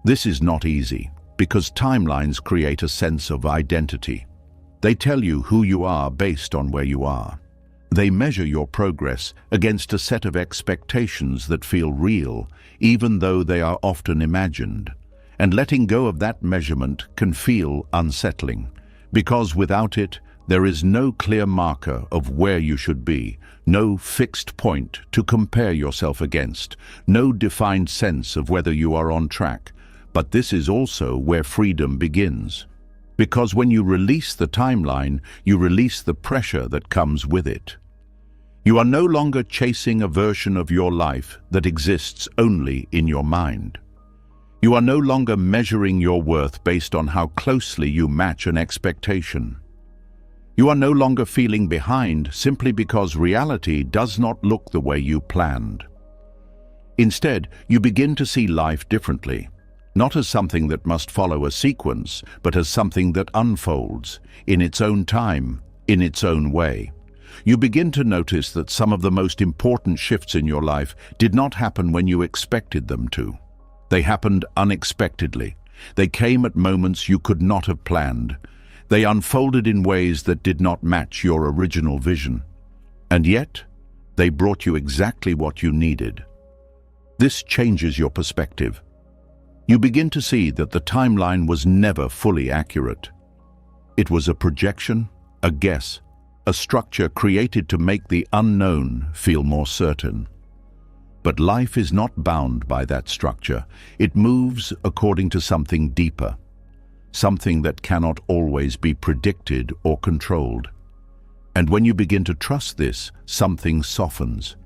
This is not easy, because timelines create a sense of identity. They tell you who you are based on where you are. They measure your progress against a set of expectations that feel real, even though they are often imagined. And letting go of that measurement can feel unsettling, because without it, there is no clear marker of where you should be, no fixed point to compare yourself against, no defined sense of whether you are on track. But this is also where freedom begins. Because when you release the timeline, you release the pressure that comes with it. You are no longer chasing a version of your life that exists only in your mind. You are no longer measuring your worth based on how closely you match an expectation. You are no longer feeling behind simply because reality does not look the way you planned. Instead, you begin to see life differently, not as something that must follow a sequence, but as something that unfolds in its own time, in its own way. You begin to notice that some of the most important shifts in your life did not happen when you expected them to. They happened unexpectedly. They came at moments you could not have planned. They unfolded in ways that did not match your original vision. And yet, they brought you exactly what you needed. This changes your perspective. You begin to see that the timeline was never fully accurate. It was a projection, a guess, a structure created to make the unknown feel more certain. But life is not bound by that structure. It moves according to something deeper, something that cannot always be predicted or controlled. And when you begin to trust this, something softens.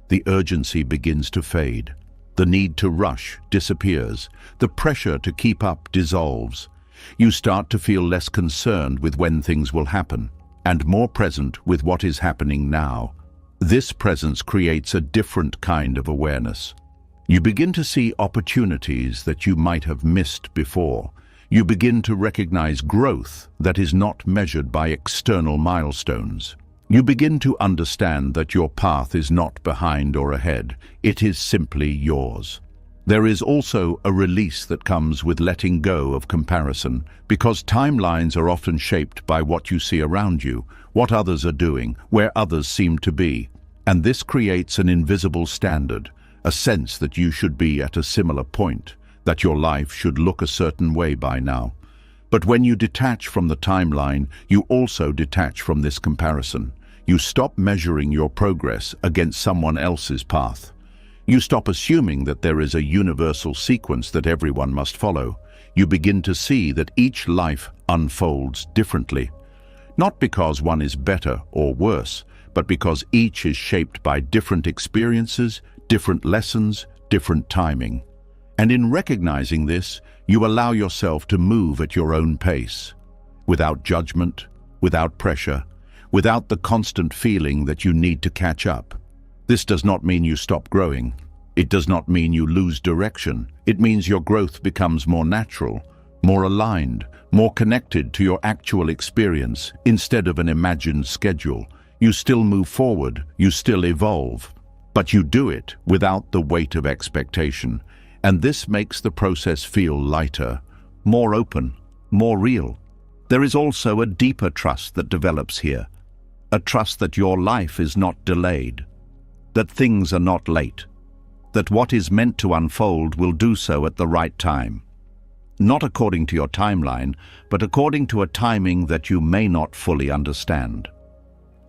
The urgency begins to fade. The need to rush disappears. The pressure to keep up dissolves. You start to feel less concerned with when things will happen, and more present with what is happening now. This presence creates a different kind of awareness. You begin to see opportunities that you might have missed before. You begin to recognize growth that is not measured by external milestones. You begin to understand that your path is not behind or ahead. It is simply yours. There is also a release that comes with letting go of comparison, because timelines are often shaped by what you see around you, what others are doing, where others seem to be. And this creates an invisible standard, a sense that you should be at a similar point, that your life should look a certain way by now. But when you detach from the timeline, you also detach from this comparison. You stop measuring your progress against someone else's path. You stop assuming that there is a universal sequence that everyone must follow. You begin to see that each life unfolds differently. Not because one is better or worse, but because each is shaped by different experiences, different lessons, different timing. And in recognizing this, you allow yourself to move at your own pace, without judgment, without pressure, without the constant feeling that you need to catch up. This does not mean you stop growing. It does not mean you lose direction. It means your growth becomes more natural, more aligned, more connected to your actual experience instead of an imagined schedule. You still move forward, you still evolve, but you do it without the weight of expectation. And this makes the process feel lighter, more open, more real. There is also a deeper trust that develops here. A trust that your life is not delayed, that things are not late, that what is meant to unfold will do so at the right time. Not according to your timeline, but according to a timing that you may not fully understand.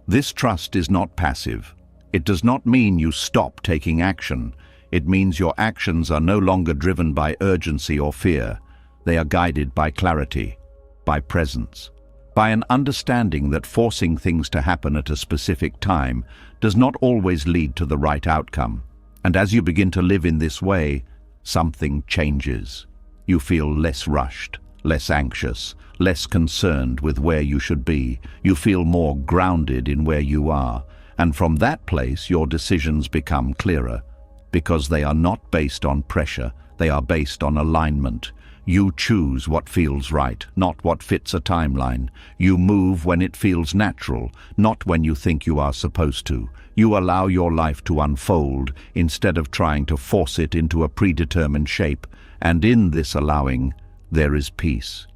This trust is not passive. It does not mean you stop taking action. It means your actions are no longer driven by urgency or fear. They are guided by clarity, by presence, by an understanding that forcing things to happen at a specific time does not always lead to the right outcome. And as you begin to live in this way, something changes. You feel less rushed, less anxious, less concerned with where you should be. You feel more grounded in where you are. And from that place, your decisions become clearer, because they are not based on pressure, they are based on alignment. You choose what feels right, not what fits a timeline. You move when it feels natural, not when you think you are supposed to. You allow your life to unfold instead of trying to force it into a predetermined shape. And in this allowing, there is peace.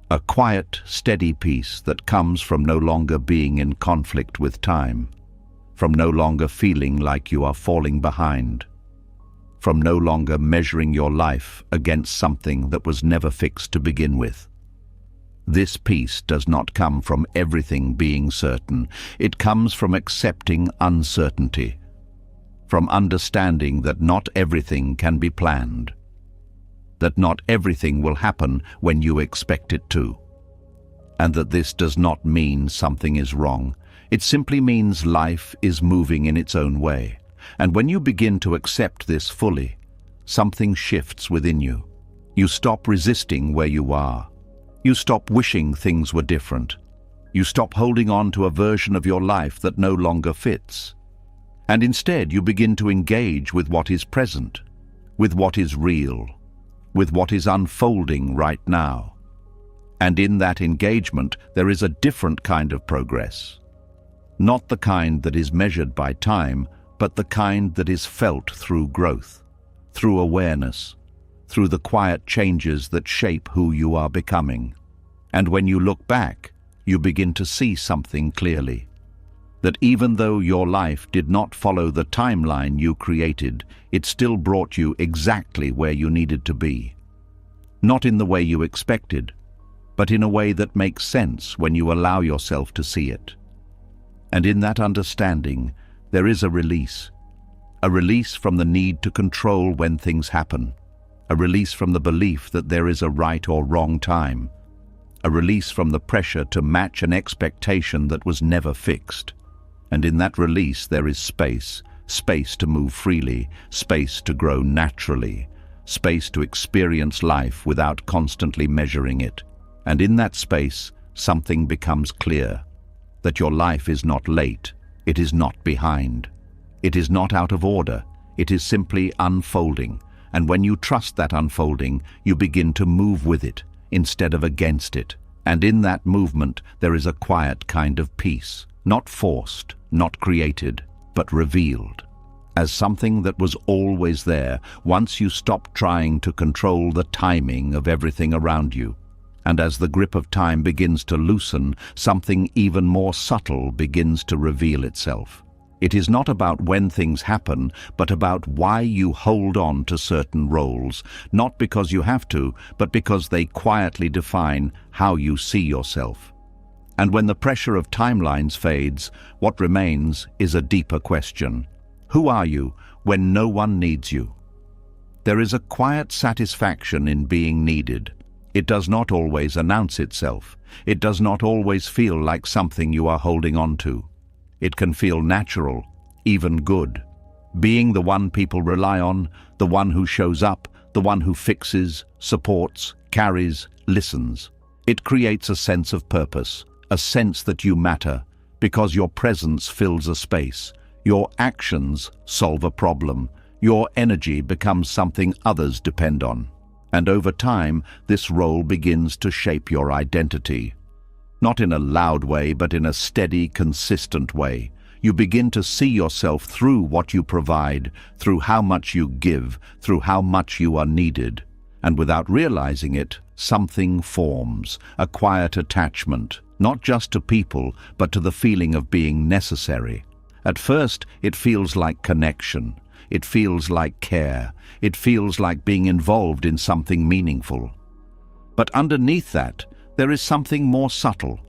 A quiet, steady peace that comes from no longer being in conflict with time, from no longer feeling like you are falling behind, from no longer measuring your life against something that was never fixed to begin with. This peace does not come from everything being certain. It comes from accepting uncertainty, from understanding that not everything can be planned, that not everything will happen when you expect it to, and that this does not mean something is wrong. It simply means life is moving in its own way. And when you begin to accept this fully, something shifts within you. You stop resisting where you are. You stop wishing things were different. You stop holding on to a version of your life that no longer fits. And instead you begin to engage with what is present, with what is real, with what is unfolding right now. And in that engagement, there is a different kind of progress. Not the kind that is measured by time, but the kind that is felt through growth, through awareness, through the quiet changes that shape who you are becoming. And when you look back, you begin to see something clearly. That even though your life did not follow the timeline you created, it still brought you exactly where you needed to be. Not in the way you expected, but in a way that makes sense when you allow yourself to see it. And in that understanding, there is a release from the need to control when things happen, a release from the belief that there is a right or wrong time, a release from the pressure to match an expectation that was never fixed. And in that release there is space to move freely, space to grow naturally, space to experience life without constantly measuring it. And in that space, something becomes clear, that your life is not late, it is not behind. It is not out of order. It is simply unfolding. And when you trust that unfolding, you begin to move with it instead of against it. And in that movement, there is a quiet kind of peace, not forced, not created, but revealed, as something that was always there once you stopped trying to control the timing of everything around you. And as the grip of time begins to loosen, something even more subtle begins to reveal itself. It is not about when things happen, but about why you hold on to certain roles, not because you have to, but because they quietly define how you see yourself. And when the pressure of timelines fades, what remains is a deeper question. Who are you when no one needs you? There is a quiet satisfaction in being needed. It does not always announce itself. It does not always feel like something you are holding on to. It can feel natural, even good. Being the one people rely on, the one who shows up, the one who fixes, supports, carries, listens. It creates a sense of purpose, a sense that you matter, because your presence fills a space. Your actions solve a problem. Your energy becomes something others depend on. And over time, this role begins to shape your identity. Not in a loud way, but in a steady, consistent way. You begin to see yourself through what you provide, through how much you give, through how much you are needed. And without realizing it, something forms, a quiet attachment, not just to people, but to the feeling of being necessary. At first, it feels like connection. It feels like care. It feels like being involved in something meaningful. But underneath that, there is something more subtle,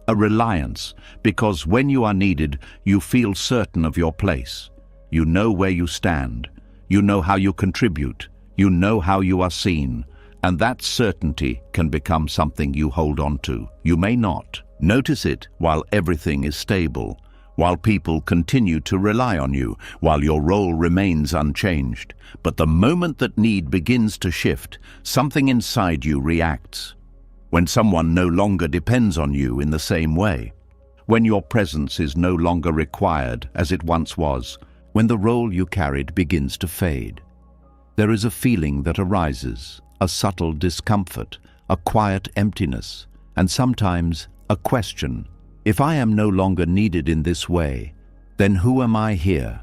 a reliance, because when you are needed, you feel certain of your place. You know where you stand. You know how you contribute. You know how you are seen. And that certainty can become something you hold on to. You may not notice it while everything is stable, while people continue to rely on you, while your role remains unchanged. But the moment that need begins to shift, something inside you reacts. When someone no longer depends on you in the same way, when your presence is no longer required as it once was, when the role you carried begins to fade, there is a feeling that arises, a subtle discomfort, a quiet emptiness, and sometimes a question. If I am no longer needed in this way, then who am I here?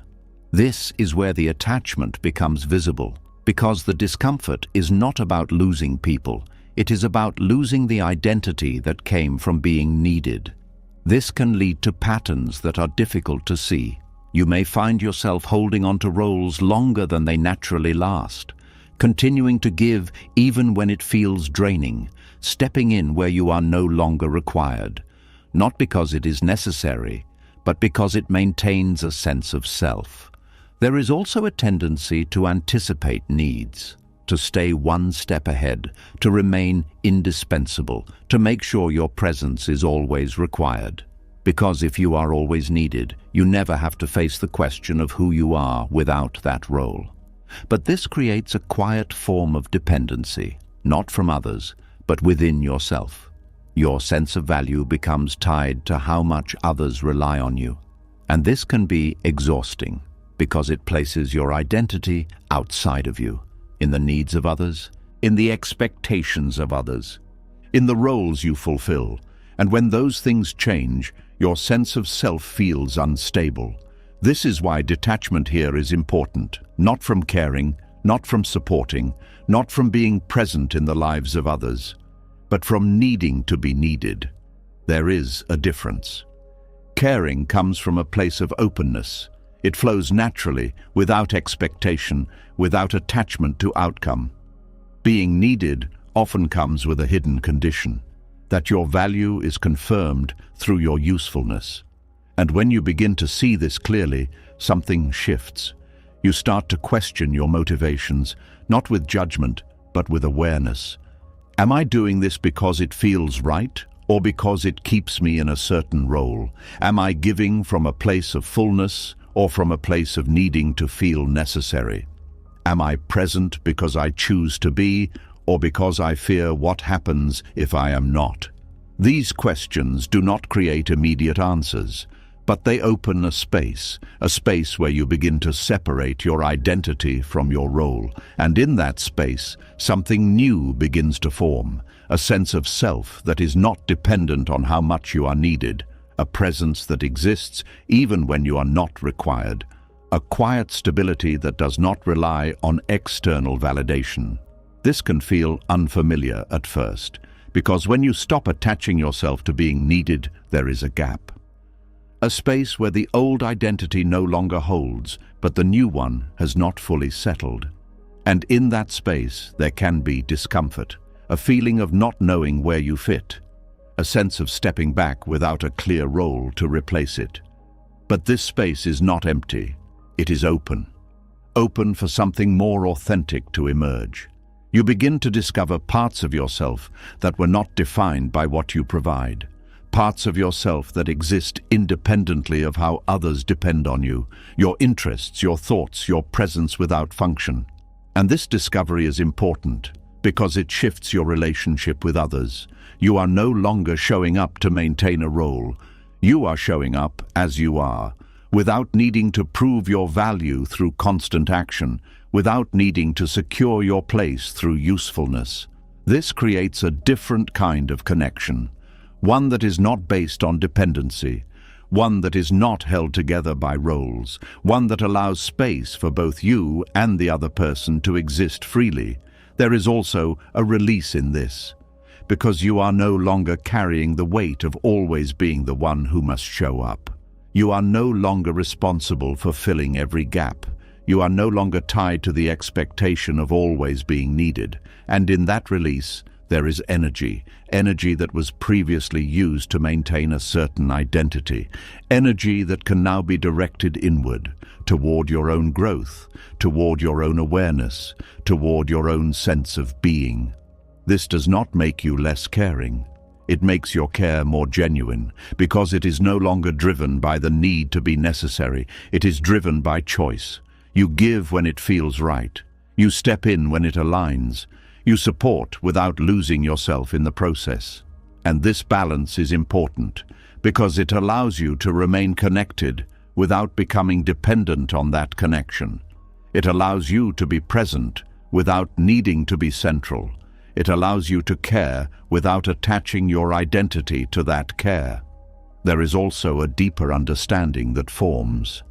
This is where the attachment becomes visible, because the discomfort is not about losing people, it is about losing the identity that came from being needed. This can lead to patterns that are difficult to see. You may find yourself holding on to roles longer than they naturally last, continuing to give even when it feels draining, stepping in where you are no longer required. Not because it is necessary, but because it maintains a sense of self. There is also a tendency to anticipate needs, to stay one step ahead, to remain indispensable, to make sure your presence is always required. Because if you are always needed, you never have to face the question of who you are without that role. But this creates a quiet form of dependency, not from others, but within yourself. Your sense of value becomes tied to how much others rely on you. And this can be exhausting because it places your identity outside of you, in the needs of others, in the expectations of others, in the roles you fulfill. And when those things change, your sense of self feels unstable. This is why detachment here is important, not from caring, not from supporting, not from being present in the lives of others, but from needing to be needed. There is a difference. Caring comes from a place of openness. It flows naturally, without expectation, without attachment to outcome. Being needed often comes with a hidden condition, that your value is confirmed through your usefulness. And when you begin to see this clearly, something shifts. You start to question your motivations, not with judgment, but with awareness. Am I doing this because it feels right, or because it keeps me in a certain role? Am I giving from a place of fullness, or from a place of needing to feel necessary? Am I present because I choose to be, or because I fear what happens if I am not? These questions do not create immediate answers, but they open a space where you begin to separate your identity from your role. And in that space, something new begins to form, a sense of self that is not dependent on how much you are needed, a presence that exists even when you are not required, a quiet stability that does not rely on external validation. This can feel unfamiliar at first, because when you stop attaching yourself to being needed, there is a gap. A space where the old identity no longer holds, but the new one has not fully settled. And in that space, there can be discomfort, a feeling of not knowing where you fit. a sense of stepping back without a clear role to replace it. But this space is not empty, it is open. Open for something more authentic to emerge. You begin to discover parts of yourself that were not defined by what you provide. Parts of yourself that exist independently of how others depend on you, your interests, your thoughts, your presence without function. And this discovery is important because it shifts your relationship with others. You are no longer showing up to maintain a role. You are showing up as you are, without needing to prove your value through constant action, without needing to secure your place through usefulness. This creates a different kind of connection, one that is not based on dependency, one that is not held together by roles, one that allows space for both you and the other person to exist freely. There is also a release in this, because you are no longer carrying the weight of always being the one who must show up. You are no longer responsible for filling every gap. You are no longer tied to the expectation of always being needed. And in that release, there is energy that was previously used to maintain a certain identity, energy that can now be directed inward, toward your own growth, toward your own awareness, toward your own sense of being. This does not make you less caring. It makes your care more genuine, because it is no longer driven by the need to be necessary. It is driven by choice. You give when it feels right. You step in when it aligns. You support without losing yourself in the process. And this balance is important because it allows you to remain connected without becoming dependent on that connection. It allows you to be present without needing to be central. It allows you to care without attaching your identity to that care. There is also a deeper understanding that forms,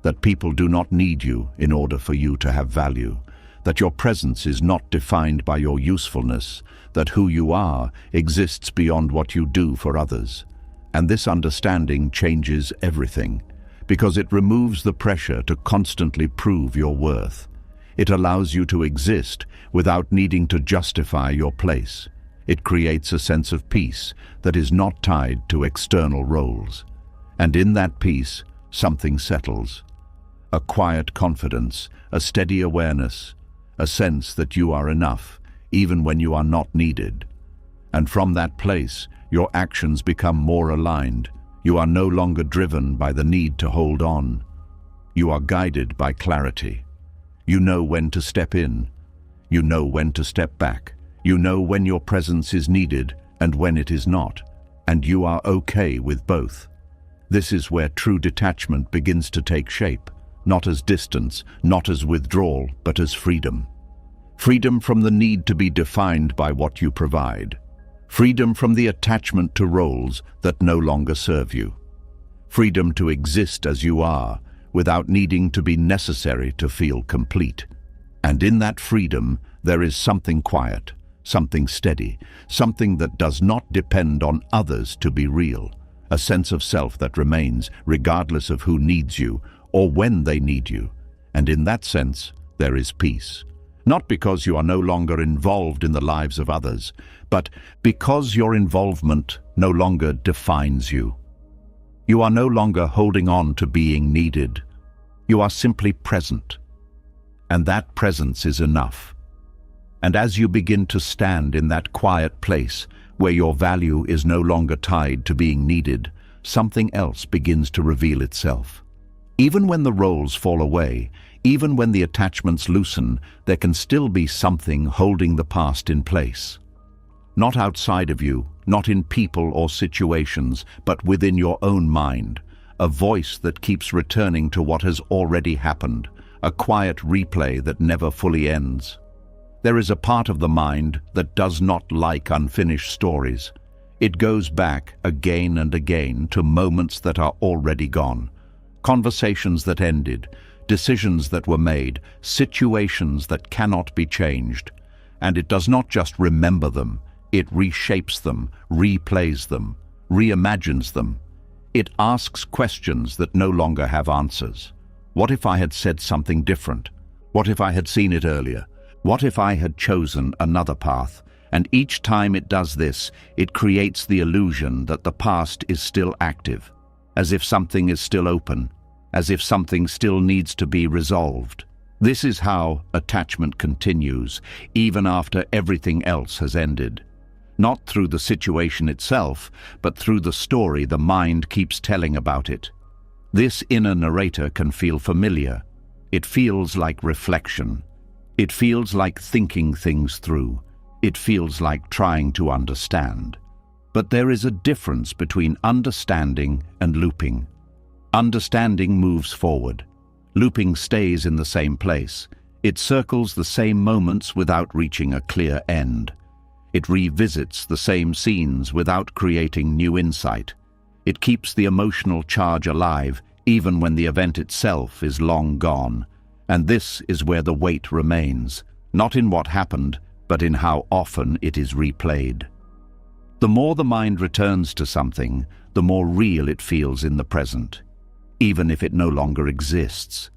that people do not need you in order for you to have value, that your presence is not defined by your usefulness, that who you are exists beyond what you do for others. And this understanding changes everything, because it removes the pressure to constantly prove your worth. It allows you to exist without needing to justify your place. It creates a sense of peace that is not tied to external roles. And in that peace, something settles. A quiet confidence, a steady awareness, a sense that you are enough, even when you are not needed. And from that place, your actions become more aligned. You are no longer driven by the need to hold on. You are guided by clarity. You know when to step in. You know when to step back. You know when your presence is needed and when it is not. And you are okay with both. This is where true detachment begins to take shape. Not as distance, not as withdrawal, but as freedom. Freedom from the need to be defined by what you provide. Freedom from the attachment to roles that no longer serve you. Freedom to exist as you are, without needing to be necessary to feel complete. And in that freedom, there is something quiet, something steady, something that does not depend on others to be real. A sense of self that remains, regardless of who needs you, or when they need you. And in that sense, there is peace. Not because you are no longer involved in the lives of others, but because your involvement no longer defines you. You are no longer holding on to being needed. You are simply present. And that presence is enough. And as you begin to stand in that quiet place where your value is no longer tied to being needed, something else begins to reveal itself. Even when the roles fall away, even when the attachments loosen, there can still be something holding the past in place. Not outside of you, not in people or situations, but within your own mind. A voice that keeps returning to what has already happened, a quiet replay that never fully ends. There is a part of the mind that does not like unfinished stories. It goes back again and again to moments that are already gone. Conversations that ended, decisions that were made, situations that cannot be changed. And it does not just remember them, it reshapes them, replays them, reimagines them. It asks questions that no longer have answers. What if I had said something different? What if I had seen it earlier? What if I had chosen another path? And each time it does this, it creates the illusion that the past is still active, as if something is still open, as if something still needs to be resolved. This is how attachment continues, even after everything else has ended. Not through the situation itself, but through the story the mind keeps telling about it. This inner narrator can feel familiar. It feels like reflection. It feels like thinking things through. It feels like trying to understand. But there is a difference between understanding and looping. Understanding moves forward. Looping stays in the same place. It circles the same moments without reaching a clear end. It revisits the same scenes without creating new insight. It keeps the emotional charge alive, even when the event itself is long gone. And this is where the weight remains, not in what happened, but in how often it is replayed. The more the mind returns to something, the more real it feels in the present, even if it no longer exists.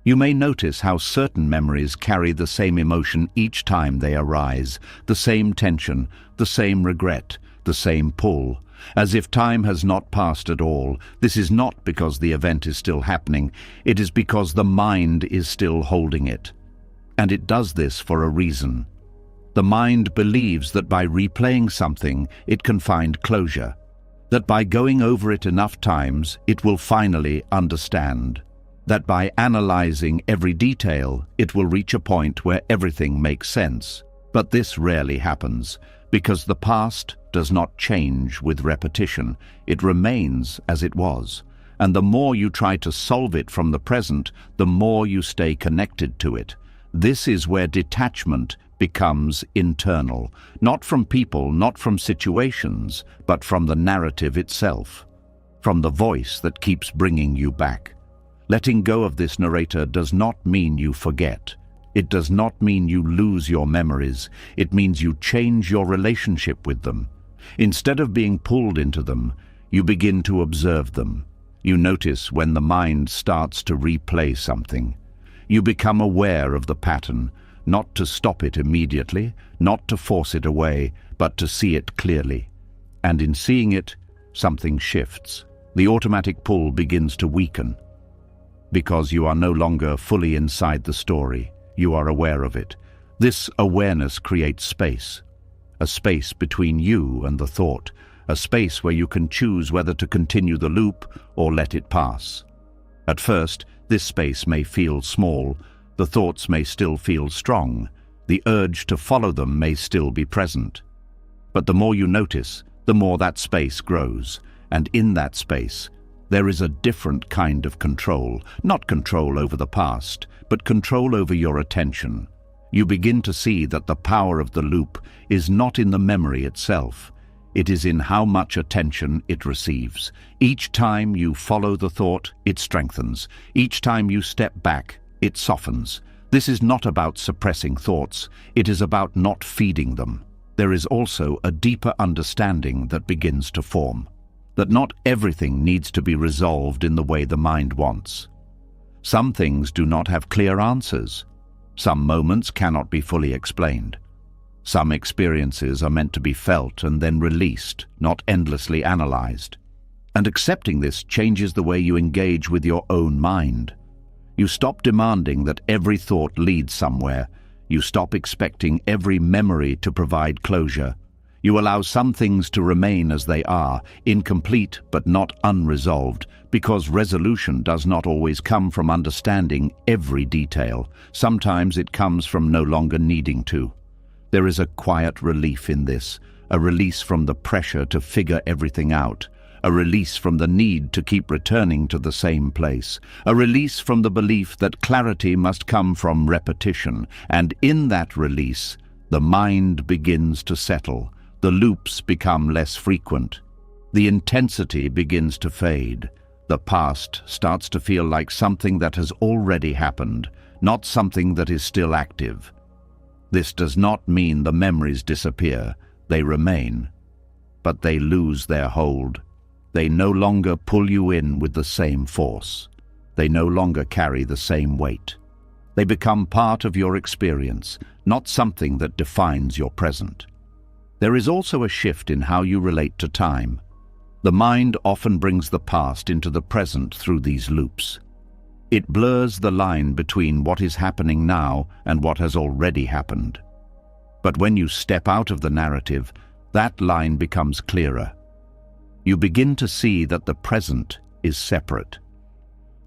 You may notice how certain memories carry the same emotion each time they arise, the same tension, the same regret, the same pull, as if time has not passed at all. This is not because the event is still happening, it is because the mind is still holding it. And it does this for a reason. The mind believes that by replaying something, it can find closure, that by going over it enough times, it will finally understand, that by analyzing every detail, it will reach a point where everything makes sense. But this rarely happens, because the past does not change with repetition. It remains as it was. And the more you try to solve it from the present, the more you stay connected to it. This is where detachment becomes internal, not from people, not from situations, but from the narrative itself, from the voice that keeps bringing you back. Letting go of this narrator does not mean you forget. It does not mean you lose your memories. It means you change your relationship with them. Instead of being pulled into them, you begin to observe them. You notice when the mind starts to replay something. You become aware of the pattern, not to stop it immediately, not to force it away, but to see it clearly. And in seeing it, something shifts. The automatic pull begins to weaken. Because you are no longer fully inside the story, you are aware of it. This awareness creates space. A space between you and the thought. A space where you can choose whether to continue the loop or let it pass. At first, this space may feel small. The thoughts may still feel strong. The urge to follow them may still be present. But the more you notice, the more that space grows. And in that space, there is a different kind of control, not control over the past, but control over your attention. You begin to see that the power of the loop is not in the memory itself. It is in how much attention it receives. Each time you follow the thought, it strengthens. Each time you step back, it softens. This is not about suppressing thoughts. It is about not feeding them. There is also a deeper understanding that begins to form. That not everything needs to be resolved in the way the mind wants. Some things do not have clear answers. Some moments cannot be fully explained. Some experiences are meant to be felt and then released, not endlessly analyzed. And accepting this changes the way you engage with your own mind. You stop demanding that every thought leads somewhere. You stop expecting every memory to provide closure. You allow some things to remain as they are, incomplete but not unresolved, because resolution does not always come from understanding every detail. Sometimes it comes from no longer needing to. There is a quiet relief in this, a release from the pressure to figure everything out, a release from the need to keep returning to the same place, a release from the belief that clarity must come from repetition, and in that release, the mind begins to settle. The loops become less frequent. The intensity begins to fade. The past starts to feel like something that has already happened, not something that is still active. This does not mean the memories disappear. They remain. But they lose their hold. They no longer pull you in with the same force. They no longer carry the same weight. They become part of your experience, not something that defines your present. There is also a shift in how you relate to time. The mind often brings the past into the present through these loops. It blurs the line between what is happening now and what has already happened. But when you step out of the narrative, that line becomes clearer. You begin to see that the present is separate,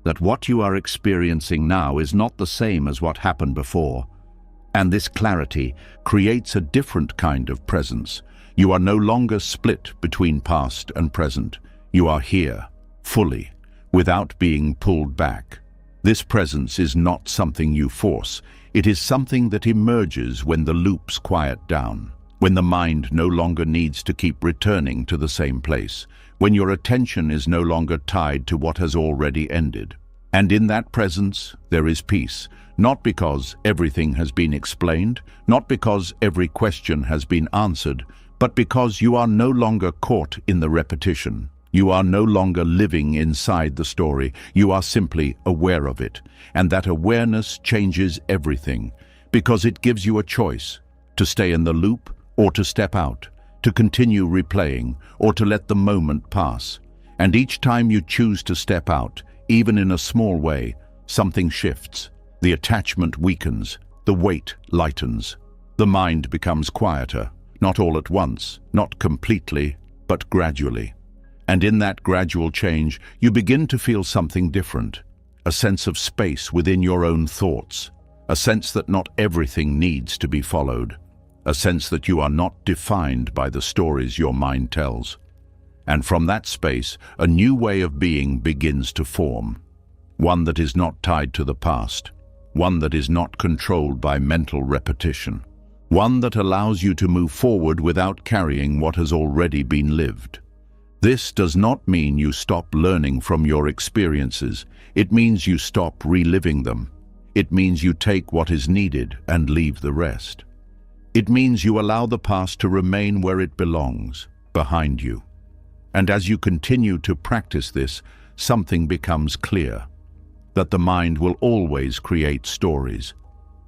that what you are experiencing now is not the same as what happened before. And this clarity creates a different kind of presence. You are no longer split between past and present. You are here, fully, without being pulled back. This presence is not something you force. It is something that emerges when the loops quiet down, when the mind no longer needs to keep returning to the same place, when your attention is no longer tied to what has already ended. And in that presence, there is peace, not because everything has been explained, not because every question has been answered, but because you are no longer caught in the repetition. You are no longer living inside the story. You are simply aware of it. And that awareness changes everything, because it gives you a choice to stay in the loop or to step out, to continue replaying or to let the moment pass. And each time you choose to step out, even in a small way, something shifts. The attachment weakens, the weight lightens. The mind becomes quieter, not all at once, not completely, but gradually. And in that gradual change, you begin to feel something different, a sense of space within your own thoughts, a sense that not everything needs to be followed, a sense that you are not defined by the stories your mind tells. And from that space, a new way of being begins to form, one that is not tied to the past, one that is not controlled by mental repetition, one that allows you to move forward without carrying what has already been lived. This does not mean you stop learning from your experiences. It means you stop reliving them. It means you take what is needed and leave the rest. It means you allow the past to remain where it belongs, behind you. And as you continue to practice this, something becomes clear. That the mind will always create stories.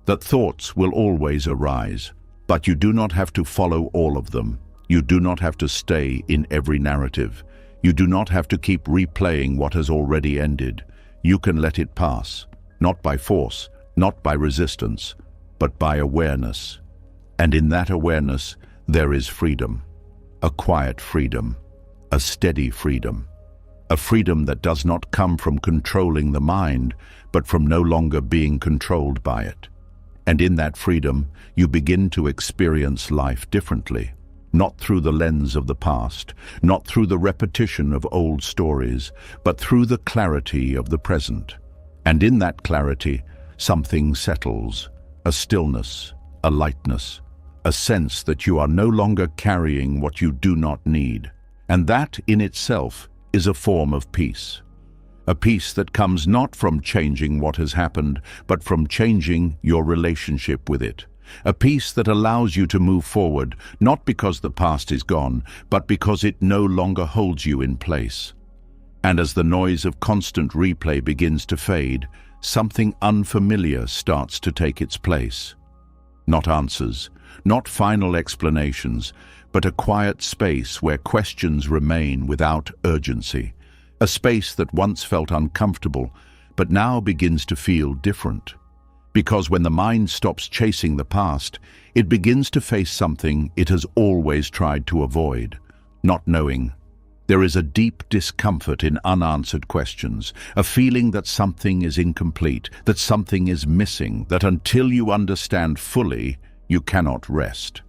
That thoughts will always arise. But you do not have to follow all of them. You do not have to stay in every narrative. You do not have to keep replaying what has already ended. You can let it pass, not by force, not by resistance, but by awareness. And in that awareness, there is freedom. A quiet freedom, a steady freedom. A freedom that does not come from controlling the mind, but from no longer being controlled by it. And in that freedom, you begin to experience life differently. Not through the lens of the past, not through the repetition of old stories, but through the clarity of the present. And in that clarity, something settles, a stillness, a lightness, a sense that you are no longer carrying what you do not need. And that in itself is a form of peace. A peace that comes not from changing what has happened, but from changing your relationship with it. A peace that allows you to move forward, not because the past is gone, but because it no longer holds you in place. And as the noise of constant replay begins to fade, something unfamiliar starts to take its place. Not answers, not final explanations, but a quiet space where questions remain without urgency. A space that once felt uncomfortable, but now begins to feel different. Because when the mind stops chasing the past, it begins to face something it has always tried to avoid, not knowing. There is a deep discomfort in unanswered questions, a feeling that something is incomplete, that something is missing, that until you understand fully, you cannot rest.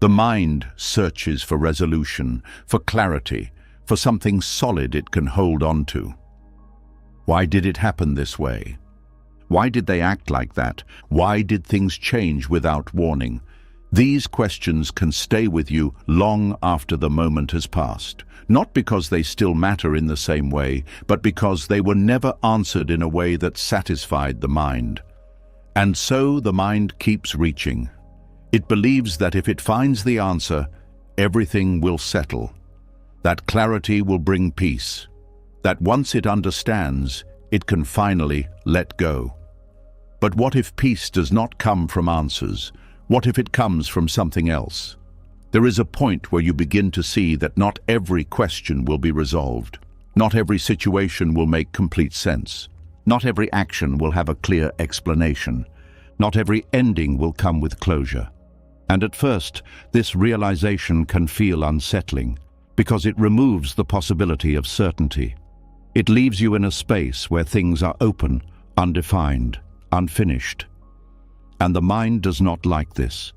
The mind searches for resolution, for clarity, for something solid it can hold on to. Why did it happen this way? Why did they act like that? Why did things change without warning? These questions can stay with you long after the moment has passed, not because they still matter in the same way, but because they were never answered in a way that satisfied the mind. And so the mind keeps reaching. It believes that if it finds the answer, everything will settle. That clarity will bring peace. That once it understands, it can finally let go. But what if peace does not come from answers? What if it comes from something else? There is a point where you begin to see that not every question will be resolved. Not every situation will make complete sense. Not every action will have a clear explanation. Not every ending will come with closure. And at first, this realization can feel unsettling because it removes the possibility of certainty. It leaves you in a space where things are open, undefined, unfinished. And the mind does not like this.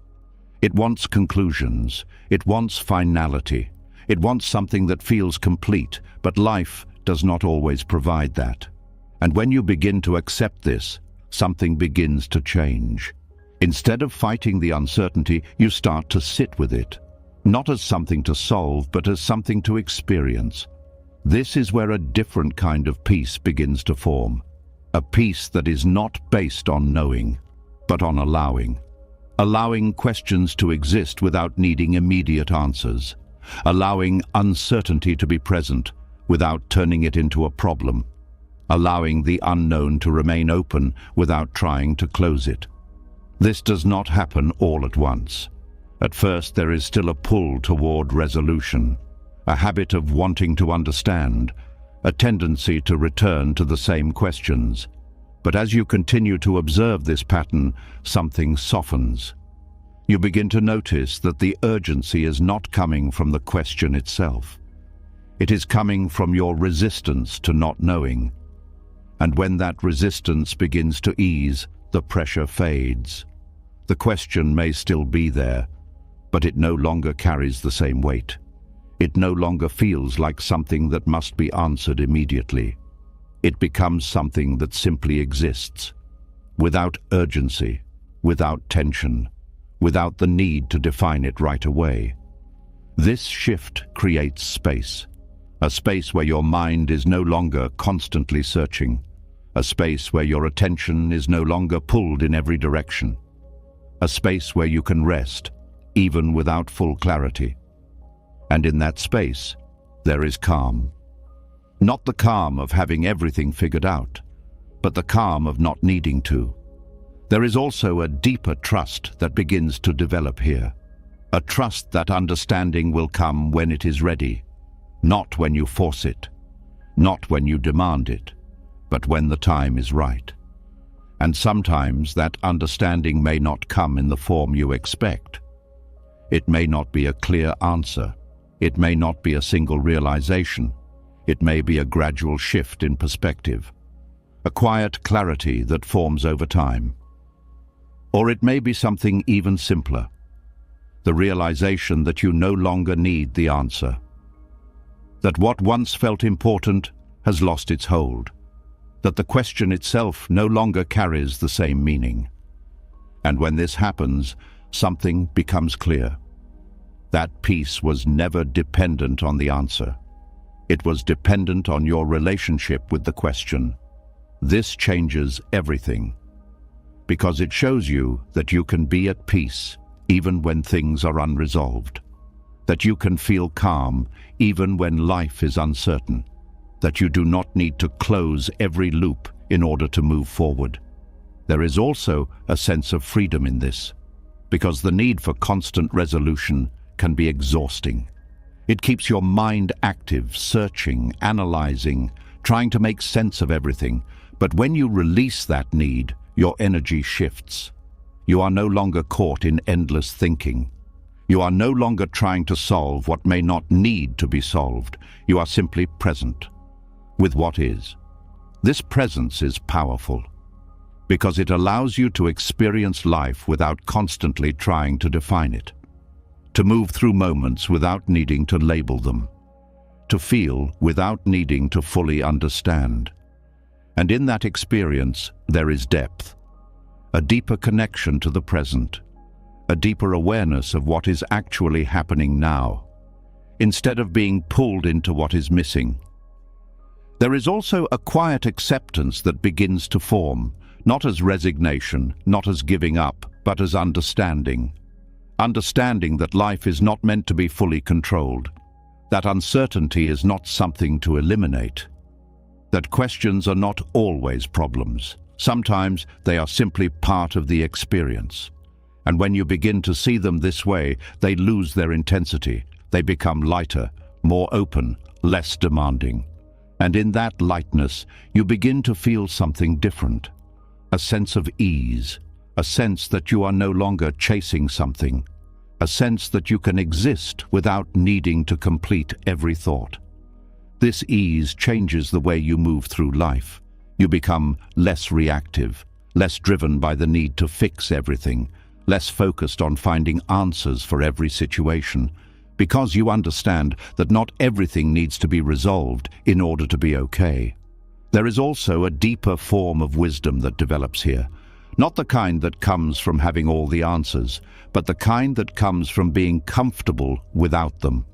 It wants conclusions. It wants finality. It wants something that feels complete, but life does not always provide that. And when you begin to accept this, something begins to change. Instead of fighting the uncertainty, you start to sit with it, not as something to solve, but as something to experience. This is where a different kind of peace begins to form. A peace that is not based on knowing, but on allowing. Allowing questions to exist without needing immediate answers. Allowing uncertainty to be present without turning it into a problem. Allowing the unknown to remain open without trying to close it. This does not happen all at once. At first, there is still a pull toward resolution, a habit of wanting to understand, a tendency to return to the same questions. But as you continue to observe this pattern, something softens. You begin to notice that the urgency is not coming from the question itself. It is coming from your resistance to not knowing. And when that resistance begins to ease, the pressure fades. The question may still be there, but it no longer carries the same weight. It no longer feels like something that must be answered immediately. It becomes something that simply exists, without urgency, without tension, without the need to define it right away. This shift creates space, a space where your mind is no longer constantly searching, a space where your attention is no longer pulled in every direction, a space where you can rest, even without full clarity. And in that space, there is calm. Not the calm of having everything figured out, but the calm of not needing to. There is also a deeper trust that begins to develop here. A trust that understanding will come when it is ready, not when you force it, not when you demand it, but when the time is right. And sometimes that understanding may not come in the form you expect. It may not be a clear answer. It may not be a single realization. It may be a gradual shift in perspective, a quiet clarity that forms over time. Or it may be something even simpler, the realization that you no longer need the answer, that what once felt important has lost its hold, that the question itself no longer carries the same meaning. And when this happens, something becomes clear. That peace was never dependent on the answer. It was dependent on your relationship with the question. This changes everything, because it shows you that you can be at peace even when things are unresolved, that you can feel calm even when life is uncertain, that you do not need to close every loop in order to move forward. There is also a sense of freedom in this, because the need for constant resolution can be exhausting. It keeps your mind active, searching, analyzing, trying to make sense of everything. But when you release that need, your energy shifts. You are no longer caught in endless thinking. You are no longer trying to solve what may not need to be solved. You are simply present with what is. This presence is powerful because it allows you to experience life without constantly trying to define it, to move through moments without needing to label them, to feel without needing to fully understand. And in that experience, there is depth, a deeper connection to the present, a deeper awareness of what is actually happening now, instead of being pulled into what is missing. There is also a quiet acceptance that begins to form, not as resignation, not as giving up, but as understanding. Understanding that life is not meant to be fully controlled, that uncertainty is not something to eliminate, that questions are not always problems. Sometimes they are simply part of the experience. And when you begin to see them this way, they lose their intensity. They become lighter, more open, less demanding. And in that lightness, you begin to feel something different. A sense of ease, a sense that you are no longer chasing something, a sense that you can exist without needing to complete every thought. This ease changes the way you move through life. You become less reactive, less driven by the need to fix everything, less focused on finding answers for every situation, because you understand that not everything needs to be resolved in order to be okay. There is also a deeper form of wisdom that develops here, not the kind that comes from having all the answers, but the kind that comes from being comfortable without them.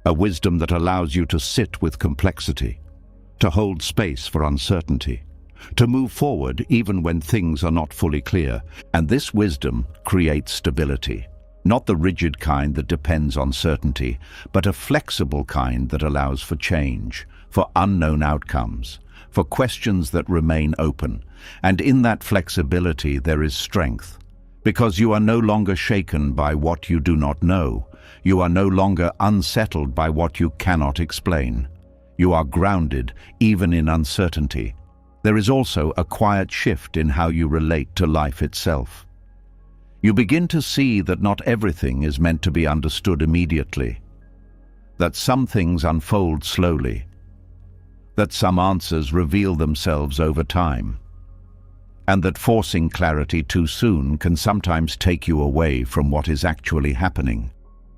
A wisdom that allows you to sit with complexity, to hold space for uncertainty, to move forward even when things are not fully clear. And this wisdom creates stability, not the rigid kind that depends on certainty, but a flexible kind that allows for change, for unknown outcomes, for questions that remain open. And in that flexibility there is strength, because you are no longer shaken by what you do not know. You are no longer unsettled by what you cannot explain. You are grounded even in uncertainty. There is also a quiet shift in how you relate to life itself. You begin to see that not everything is meant to be understood immediately, that some things unfold slowly, that some answers reveal themselves over time, and that forcing clarity too soon can sometimes take you away from what is actually happening.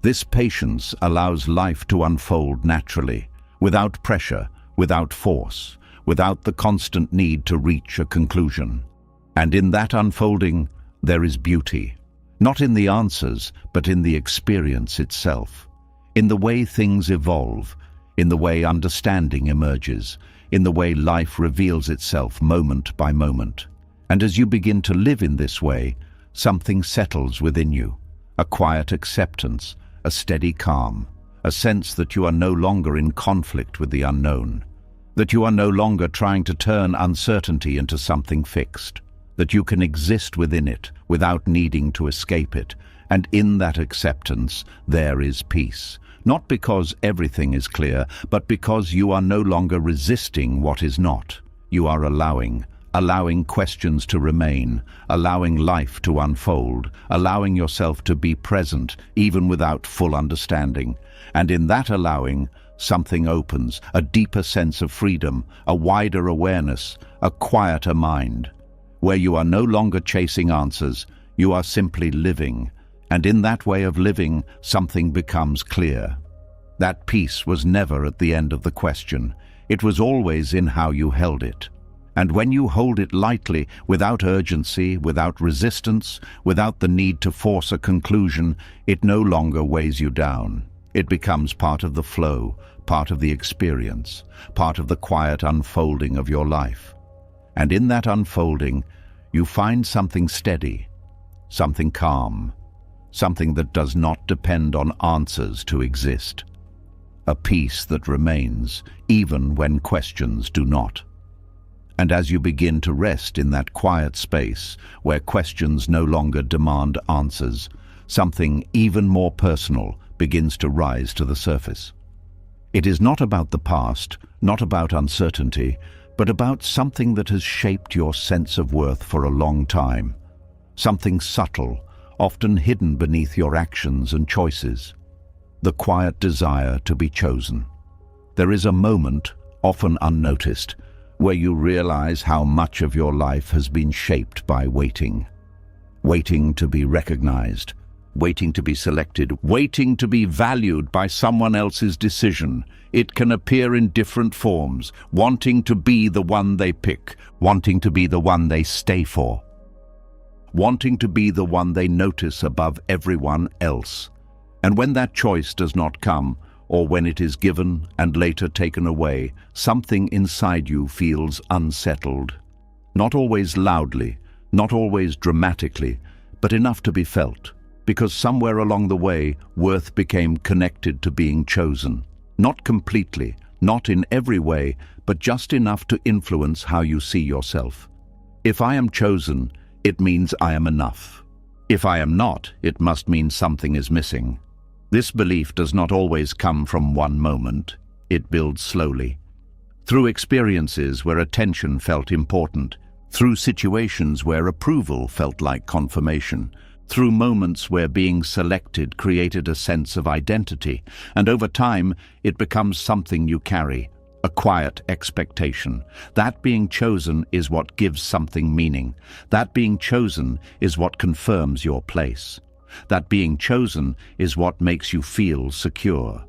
This patience allows life to unfold naturally, without pressure, without force, without the constant need to reach a conclusion. And in that unfolding, there is beauty, not in the answers, but in the experience itself, in the way things evolve, in the way understanding emerges, in the way life reveals itself moment by moment. And as you begin to live in this way, something settles within you, a quiet acceptance, a steady calm, a sense that you are no longer in conflict with the unknown, that you are no longer trying to turn uncertainty into something fixed, that you can exist within it without needing to escape it. And in that acceptance, there is peace. Not because everything is clear, but because you are no longer resisting what is not. You are allowing questions to remain, allowing life to unfold, allowing yourself to be present even without full understanding. And in that allowing, something opens, a deeper sense of freedom, a wider awareness, a quieter mind, where you are no longer chasing answers, you are simply living. And in that way of living, something becomes clear. That peace was never at the end of the question. It was always in how you held it. And when you hold it lightly, without urgency, without resistance, without the need to force a conclusion, it no longer weighs you down. It becomes part of the flow, part of the experience, part of the quiet unfolding of your life. And in that unfolding, you find something steady, something calm, something that does not depend on answers to exist. A peace that remains, even when questions do not. And as you begin to rest in that quiet space, where questions no longer demand answers, something even more personal begins to rise to the surface. It is not about the past, not about uncertainty, but about something that has shaped your sense of worth for a long time. Something subtle, often hidden beneath your actions and choices. The quiet desire to be chosen. There is a moment, often unnoticed, where you realize how much of your life has been shaped by waiting. Waiting to be recognized, waiting to be selected, waiting to be valued by someone else's decision. It can appear in different forms, wanting to be the one they pick, wanting to be the one they stay for, wanting to be the one they notice above everyone else. And when that choice does not come, or when it is given and later taken away, something inside you feels unsettled. Not always loudly, not always dramatically, but enough to be felt, because somewhere along the way, worth became connected to being chosen. Not completely, not in every way, but just enough to influence how you see yourself. If I am chosen, it means I am enough. If I am not, it must mean something is missing. This belief does not always come from one moment. It builds slowly. Through experiences where attention felt important, through situations where approval felt like confirmation, through moments where being selected created a sense of identity, and over time it becomes something you carry, a quiet expectation. That being chosen is what gives something meaning. That being chosen is what confirms your place. That being chosen is what makes you feel secure.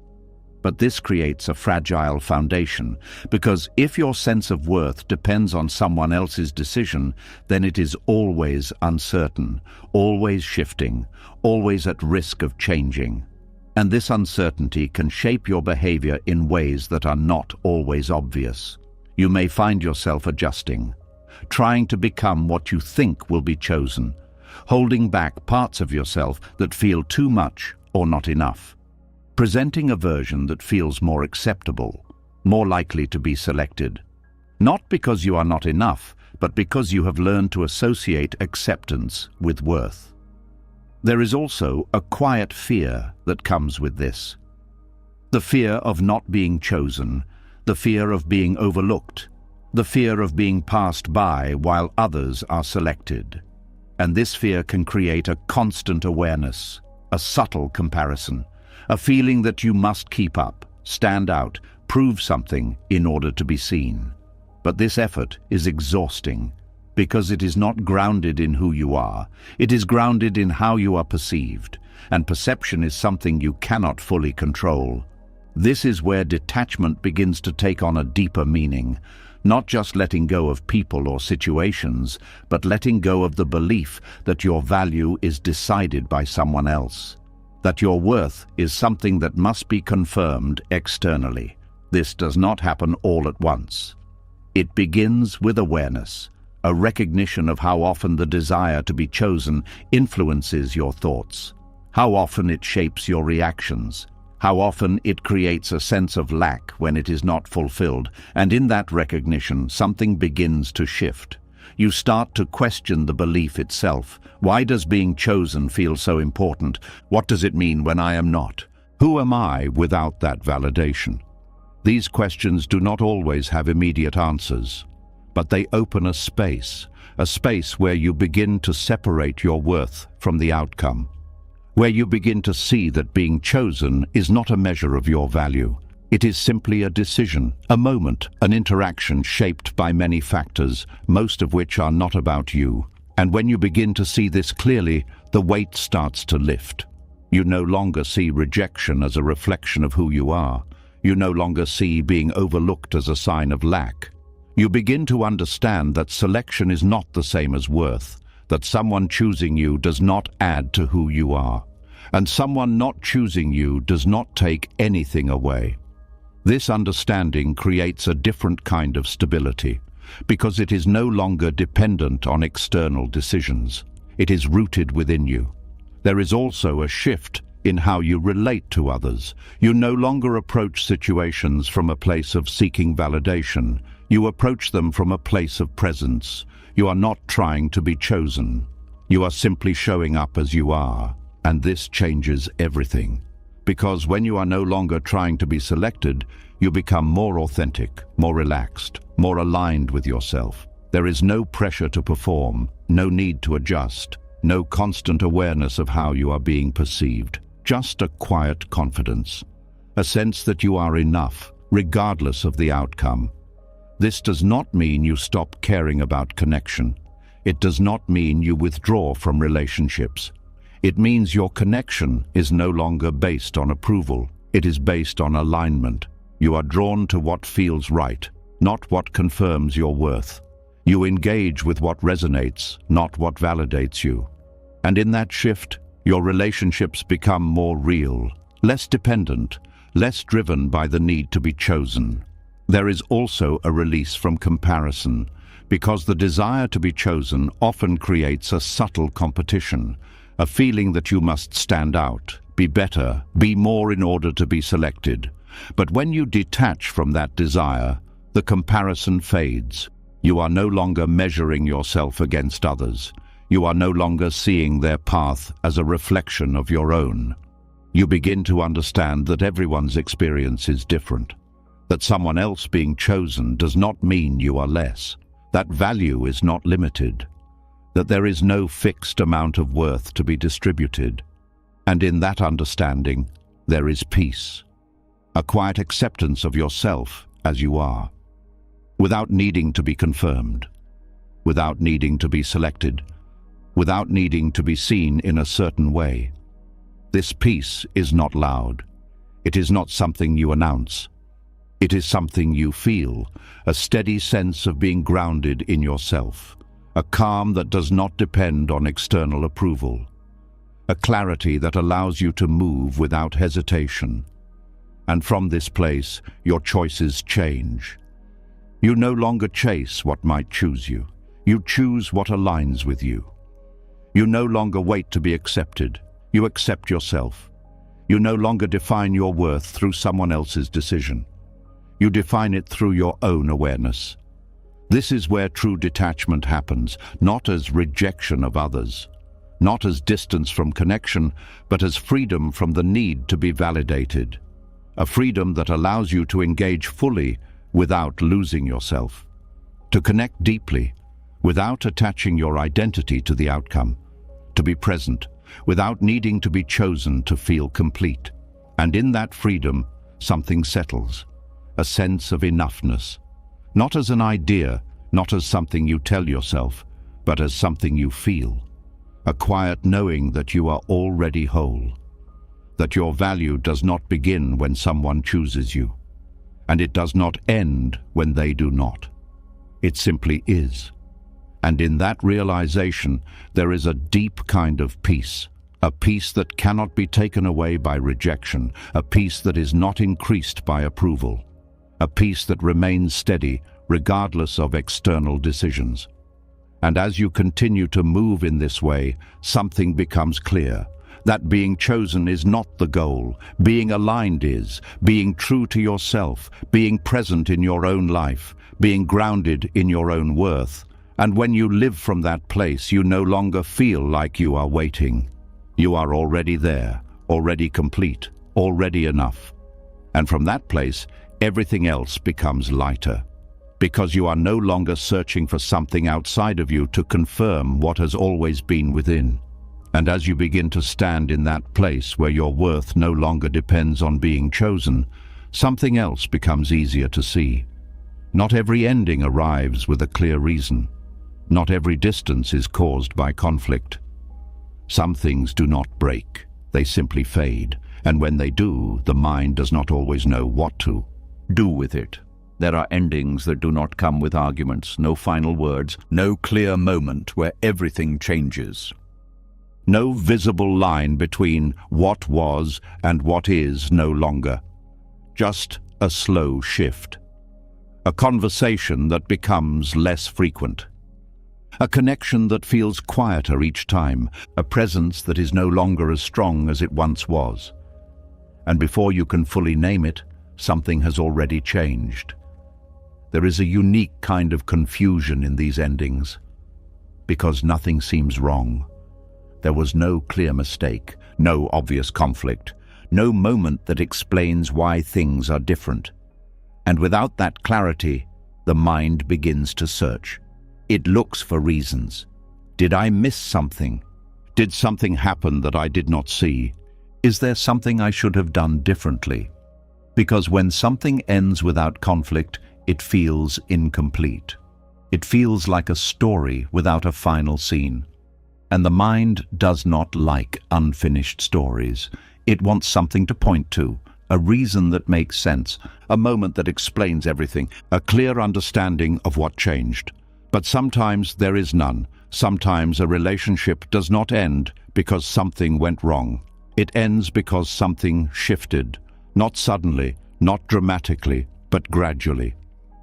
But this creates a fragile foundation, because if your sense of worth depends on someone else's decision, then it is always uncertain, always shifting, always at risk of changing. And this uncertainty can shape your behavior in ways that are not always obvious. You may find yourself adjusting, trying to become what you think will be chosen, holding back parts of yourself that feel too much or not enough, presenting a version that feels more acceptable, more likely to be selected. Not because you are not enough, but because you have learned to associate acceptance with worth. There is also a quiet fear that comes with this. The fear of not being chosen, the fear of being overlooked, the fear of being passed by while others are selected. And this fear can create a constant awareness, a subtle comparison, a feeling that you must keep up, stand out, prove something in order to be seen. But this effort is exhausting, because it is not grounded in who you are. It is grounded in how you are perceived, and perception is something you cannot fully control. This is where detachment begins to take on a deeper meaning, not just letting go of people or situations, but letting go of the belief that your value is decided by someone else, that your worth is something that must be confirmed externally. This does not happen all at once. It begins with awareness, a recognition of how often the desire to be chosen influences your thoughts, how often it shapes your reactions, how often it creates a sense of lack when it is not fulfilled, and in that recognition, something begins to shift. You start to question the belief itself. Why does being chosen feel so important? What does it mean when I am not? Who am I without that validation? These questions do not always have immediate answers, but they open a space where you begin to separate your worth from the outcome, where you begin to see that being chosen is not a measure of your value. It is simply a decision, a moment, an interaction shaped by many factors, most of which are not about you. And when you begin to see this clearly, the weight starts to lift. You no longer see rejection as a reflection of who you are. You no longer see being overlooked as a sign of lack. You begin to understand that selection is not the same as worth, that someone choosing you does not add to who you are, and someone not choosing you does not take anything away. This understanding creates a different kind of stability, because it is no longer dependent on external decisions. It is rooted within you. There is also a shift in how you relate to others. You no longer approach situations from a place of seeking validation. You approach them from a place of presence. You are not trying to be chosen. You are simply showing up as you are. And this changes everything. Because when you are no longer trying to be selected, you become more authentic, more relaxed, more aligned with yourself. There is no pressure to perform, no need to adjust, no constant awareness of how you are being perceived. Just a quiet confidence, a sense that you are enough, regardless of the outcome. This does not mean you stop caring about connection. It does not mean you withdraw from relationships. It means your connection is no longer based on approval. It is based on alignment. You are drawn to what feels right, not what confirms your worth. You engage with what resonates, not what validates you. And in that shift, your relationships become more real, less dependent, less driven by the need to be chosen. There is also a release from comparison, because the desire to be chosen often creates a subtle competition, a feeling that you must stand out, be better, be more in order to be selected. But when you detach from that desire, the comparison fades. You are no longer measuring yourself against others. You are no longer seeing their path as a reflection of your own. You begin to understand that everyone's experience is different, that someone else being chosen does not mean you are less, that value is not limited, that there is no fixed amount of worth to be distributed. And in that understanding, there is peace, a quiet acceptance of yourself as you are, without needing to be confirmed, without needing to be selected, without needing to be seen in a certain way. This peace is not loud. It is not something you announce. It is something you feel, a steady sense of being grounded in yourself, a calm that does not depend on external approval, a clarity that allows you to move without hesitation. And from this place, your choices change. You no longer chase what might choose you. You choose what aligns with you. You no longer wait to be accepted. You accept yourself. You no longer define your worth through someone else's decision. You define it through your own awareness. This is where true detachment happens, not as rejection of others, not as distance from connection, but as freedom from the need to be validated. A freedom that allows you to engage fully without losing yourself, to connect deeply without attaching your identity to the outcome, to be present without needing to be chosen to feel complete. And in that freedom, something settles, a sense of enoughness, not as an idea, not as something you tell yourself, but as something you feel, a quiet knowing that you are already whole, that your value does not begin when someone chooses you, and it does not end when they do not. It simply is. And in that realization, there is a deep kind of peace, a peace that cannot be taken away by rejection, a peace that is not increased by approval, a peace that remains steady regardless of external decisions. And as you continue to move in this way, something becomes clear. That being chosen is not the goal. Being aligned is. Being true to yourself, being present in your own life, being grounded in your own worth. And when you live from that place, you no longer feel like you are waiting. You are already there, already complete, already enough. And from that place, everything else becomes lighter, because you are no longer searching for something outside of you to confirm what has always been within. And as you begin to stand in that place where your worth no longer depends on being chosen, something else becomes easier to see. Not every ending arrives with a clear reason. Not every distance is caused by conflict. Some things do not break, they simply fade, and when they do, the mind does not always know what to do with it. There are endings that do not come with arguments, no final words, no clear moment where everything changes. No visible line between what was and what is no longer. Just a slow shift. A conversation that becomes less frequent. A connection that feels quieter each time, a presence that is no longer as strong as it once was. And before you can fully name it, something has already changed. There is a unique kind of confusion in these endings, because nothing seems wrong. There was no clear mistake, no obvious conflict, no moment that explains why things are different. And without that clarity, the mind begins to search. It looks for reasons. Did I miss something? Did something happen that I did not see? Is there something I should have done differently? Because when something ends without conflict, it feels incomplete. It feels like a story without a final scene. And the mind does not like unfinished stories. It wants something to point to, a reason that makes sense, a moment that explains everything, a clear understanding of what changed. But sometimes there is none. Sometimes a relationship does not end because something went wrong. It ends because something shifted, not suddenly, not dramatically, but gradually.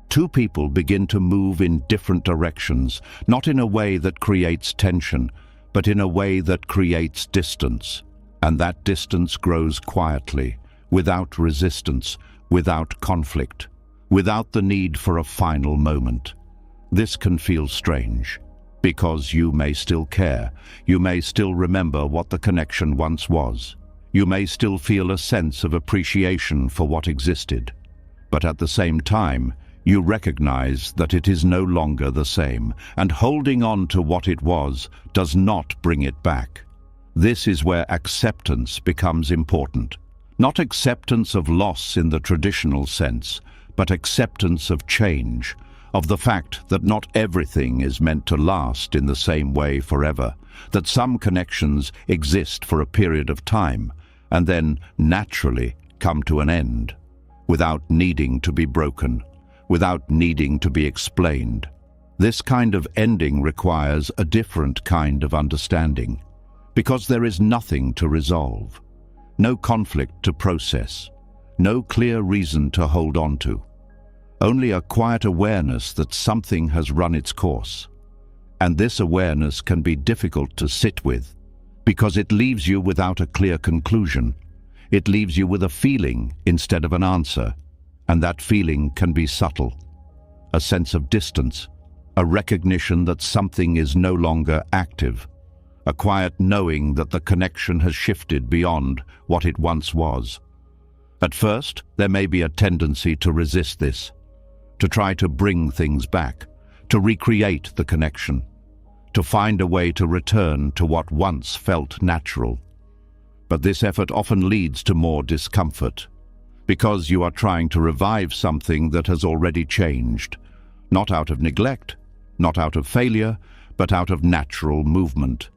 Two people begin to move in different directions, not in a way that creates tension, but in a way that creates distance. And that distance grows quietly, without resistance, without conflict, without the need for a final moment. This can feel strange, because you may still care, you may still remember what the connection once was, you may still feel a sense of appreciation for what existed. But at the same time, you recognize that it is no longer the same, and holding on to what it was does not bring it back. This is where acceptance becomes important. Not acceptance of loss in the traditional sense, but acceptance of change, of the fact that not everything is meant to last in the same way forever, that some connections exist for a period of time and then naturally come to an end, without needing to be broken, without needing to be explained. This kind of ending requires a different kind of understanding, because there is nothing to resolve, no conflict to process, no clear reason to hold on to. Only a quiet awareness that something has run its course. And this awareness can be difficult to sit with, because it leaves you without a clear conclusion. It leaves you with a feeling instead of an answer, and that feeling can be subtle. A sense of distance, a recognition that something is no longer active, a quiet knowing that the connection has shifted beyond what it once was. At first, there may be a tendency to resist this, to try to bring things back, to recreate the connection, to find a way to return to what once felt natural. But this effort often leads to more discomfort, because you are trying to revive something that has already changed, not out of neglect, not out of failure, but out of natural movement.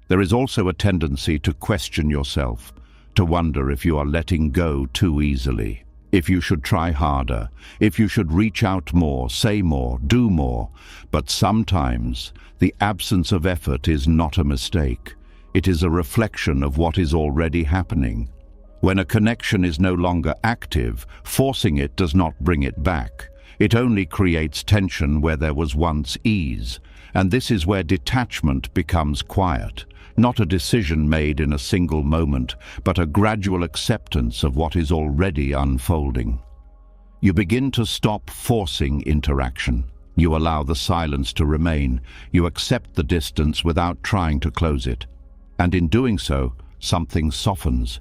There is also a tendency to question yourself, to wonder if you are letting go too easily, if you should try harder, if you should reach out more, say more, do more. But sometimes the absence of effort is not a mistake. It is a reflection of what is already happening. When a connection is no longer active, forcing it does not bring it back. It only creates tension where there was once ease. And this is where detachment becomes quiet. Not a decision made in a single moment, but a gradual acceptance of what is already unfolding. You begin to stop forcing interaction. You allow the silence to remain. You accept the distance without trying to close it. And in doing so, something softens.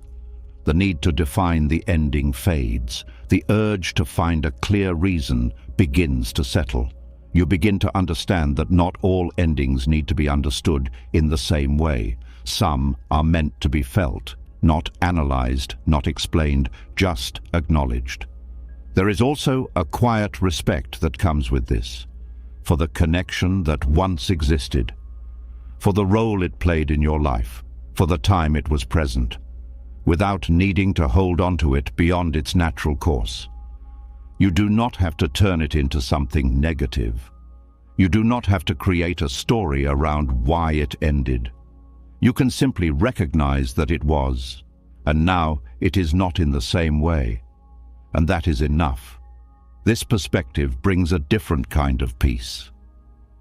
The need to define the ending fades. The urge to find a clear reason begins to settle. You begin to understand that not all endings need to be understood in the same way. Some are meant to be felt, not analyzed, not explained, just acknowledged. There is also a quiet respect that comes with this, for the connection that once existed, for the role it played in your life, for the time it was present, without needing to hold on to it beyond its natural course. You do not have to turn it into something negative. You do not have to create a story around why it ended. You can simply recognize that it was, and now it is not in the same way. And that is enough. This perspective brings a different kind of peace,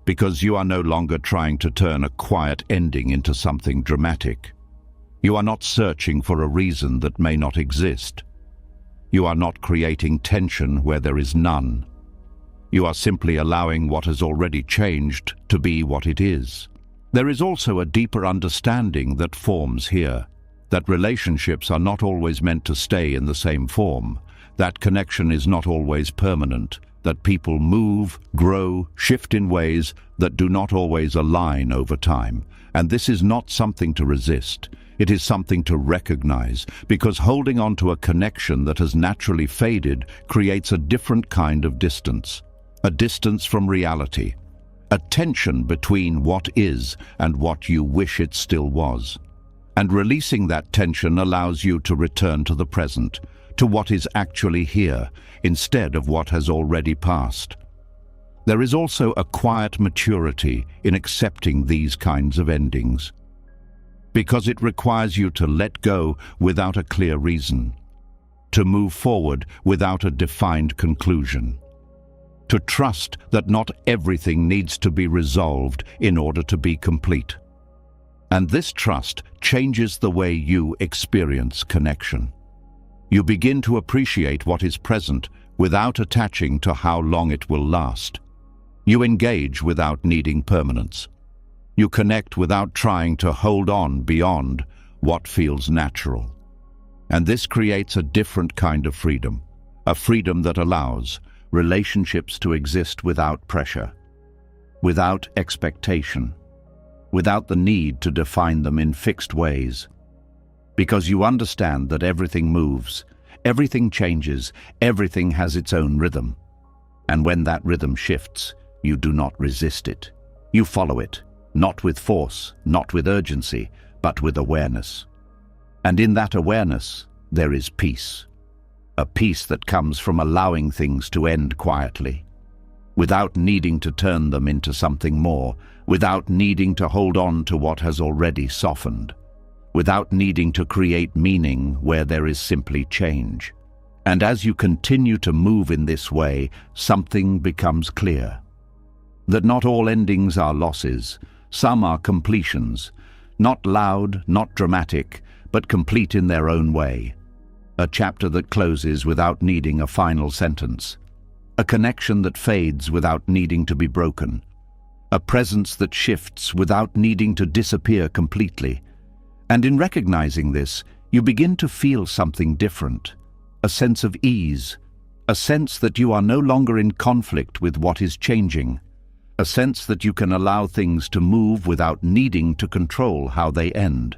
because you are no longer trying to turn a quiet ending into something dramatic. You are not searching for a reason that may not exist. You are not creating tension where there is none. You are simply allowing what has already changed to be what it is. There is also a deeper understanding that forms here, that relationships are not always meant to stay in the same form, that connection is not always permanent, that people move, grow, shift in ways that do not always align over time. And this is not something to resist. It is something to recognize, because holding on to a connection that has naturally faded creates a different kind of distance, a distance from reality, a tension between what is and what you wish it still was. And releasing that tension allows you to return to the present, to what is actually here, instead of what has already passed. There is also a quiet maturity in accepting these kinds of endings, because it requires you to let go without a clear reason, to move forward without a defined conclusion, to trust that not everything needs to be resolved in order to be complete. And this trust changes the way you experience connection. You begin to appreciate what is present without attaching to how long it will last. You engage without needing permanence. You connect without trying to hold on beyond what feels natural. And this creates a different kind of freedom, a freedom that allows relationships to exist without pressure, without expectation, without the need to define them in fixed ways. Because you understand that everything moves, everything changes, everything has its own rhythm. And when that rhythm shifts, you do not resist it. You follow it, not with force, not with urgency, but with awareness. And in that awareness, there is peace. A peace that comes from allowing things to end quietly, without needing to turn them into something more, without needing to hold on to what has already softened, without needing to create meaning where there is simply change. And as you continue to move in this way, something becomes clear. That not all endings are losses, some are completions, not loud, not dramatic, but complete in their own way. A chapter that closes without needing a final sentence. A connection that fades without needing to be broken. A presence that shifts without needing to disappear completely. And in recognizing this, you begin to feel something different. A sense of ease. A sense that you are no longer in conflict with what is changing. A sense that you can allow things to move without needing to control how they end.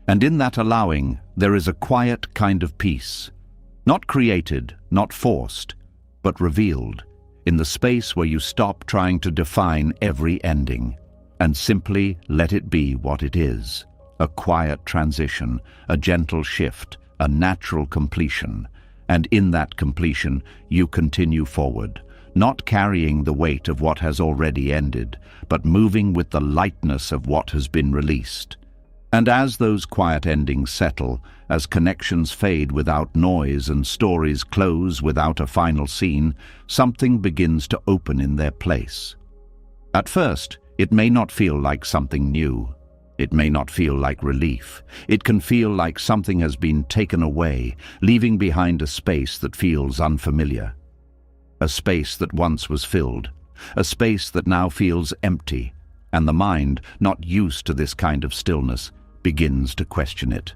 And in that allowing, there is a quiet kind of peace. Not created, not forced, but revealed, in the space where you stop trying to define every ending, and simply let it be what it is. A quiet transition, a gentle shift, a natural completion. And in that completion, you continue forward, not carrying the weight of what has already ended, but moving with the lightness of what has been released. And as those quiet endings settle, as connections fade without noise and stories close without a final scene, something begins to open in their place. At first, it may not feel like something new. It may not feel like relief. It can feel like something has been taken away, leaving behind a space that feels unfamiliar. A space that once was filled. A space that now feels empty. And the mind, not used to this kind of stillness, begins to question it.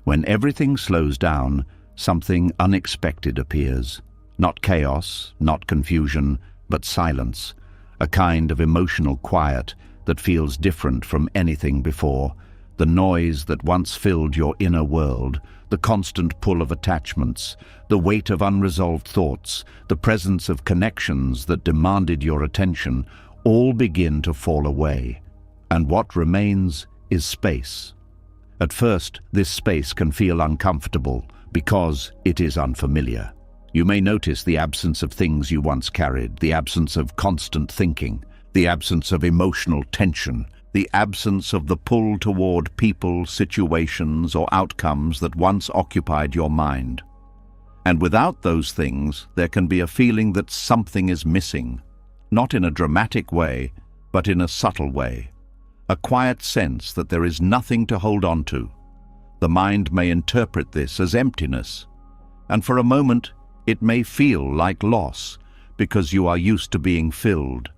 When everything slows down, something unexpected appears. Not chaos, not confusion, but silence. A kind of emotional quiet that feels different from anything before. The noise that once filled your inner world, the constant pull of attachments, the weight of unresolved thoughts, the presence of connections that demanded your attention, all begin to fall away. And what remains is space. At first, this space can feel uncomfortable because it is unfamiliar. You may notice the absence of things you once carried, the absence of constant thinking, the absence of emotional tension, the absence of the pull toward people, situations, or outcomes that once occupied your mind. And without those things, there can be a feeling that something is missing, not in a dramatic way, but in a subtle way. A quiet sense that there is nothing to hold on to. The mind may interpret this as emptiness, and for a moment it may feel like loss because you are used to being filled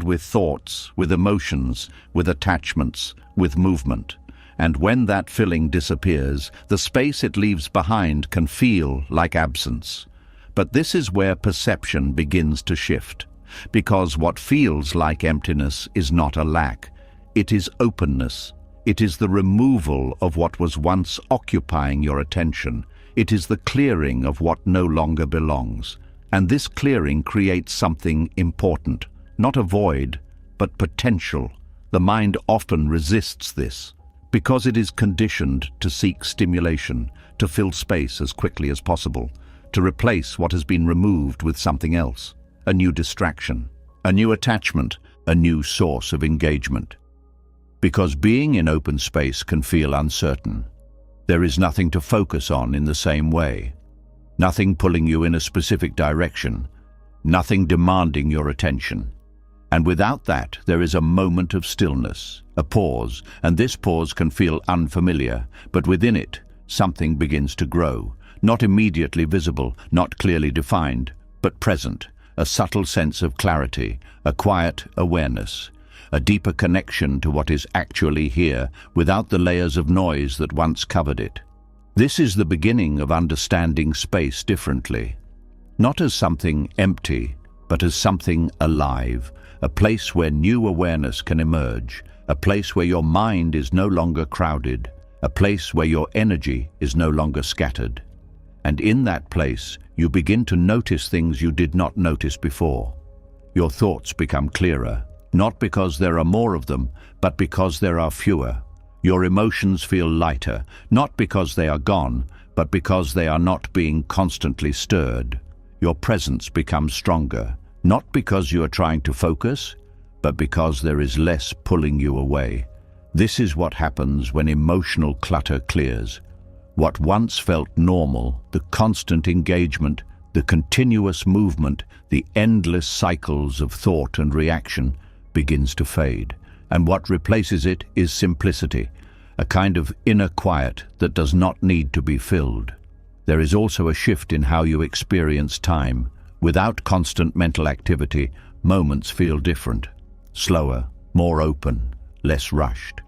with thoughts, with emotions, with attachments, with movement. And when that filling disappears, the space it leaves behind can feel like absence. But this is where perception begins to shift, because what feels like emptiness is not a lack. It is openness. It is the removal of what was once occupying your attention. It is the clearing of what no longer belongs. And this clearing creates something important, not a void, but potential. The mind often resists this because it is conditioned to seek stimulation, to fill space as quickly as possible, to replace what has been removed with something else, a new distraction, a new attachment, a new source of engagement. Because being in open space can feel uncertain. There is nothing to focus on in the same way. Nothing pulling you in a specific direction. Nothing demanding your attention. And without that, there is a moment of stillness, a pause, and this pause can feel unfamiliar, but within it, something begins to grow, not immediately visible, not clearly defined, but present, a subtle sense of clarity, a quiet awareness, a deeper connection to what is actually here without the layers of noise that once covered it. This is the beginning of understanding space differently, not as something empty, but as something alive, a place where new awareness can emerge, a place where your mind is no longer crowded, a place where your energy is no longer scattered. And in that place, you begin to notice things you did not notice before. Your thoughts become clearer, not because there are more of them, but because there are fewer. Your emotions feel lighter, not because they are gone, but because they are not being constantly stirred. Your presence becomes stronger, not because you are trying to focus, but because there is less pulling you away. This is what happens when emotional clutter clears. What once felt normal, the constant engagement, the continuous movement, the endless cycles of thought and reaction, begins to fade. And what replaces it is simplicity, a kind of inner quiet that does not need to be filled. There is also a shift in how you experience time. Without constant mental activity, moments feel different, slower, more open, less rushed.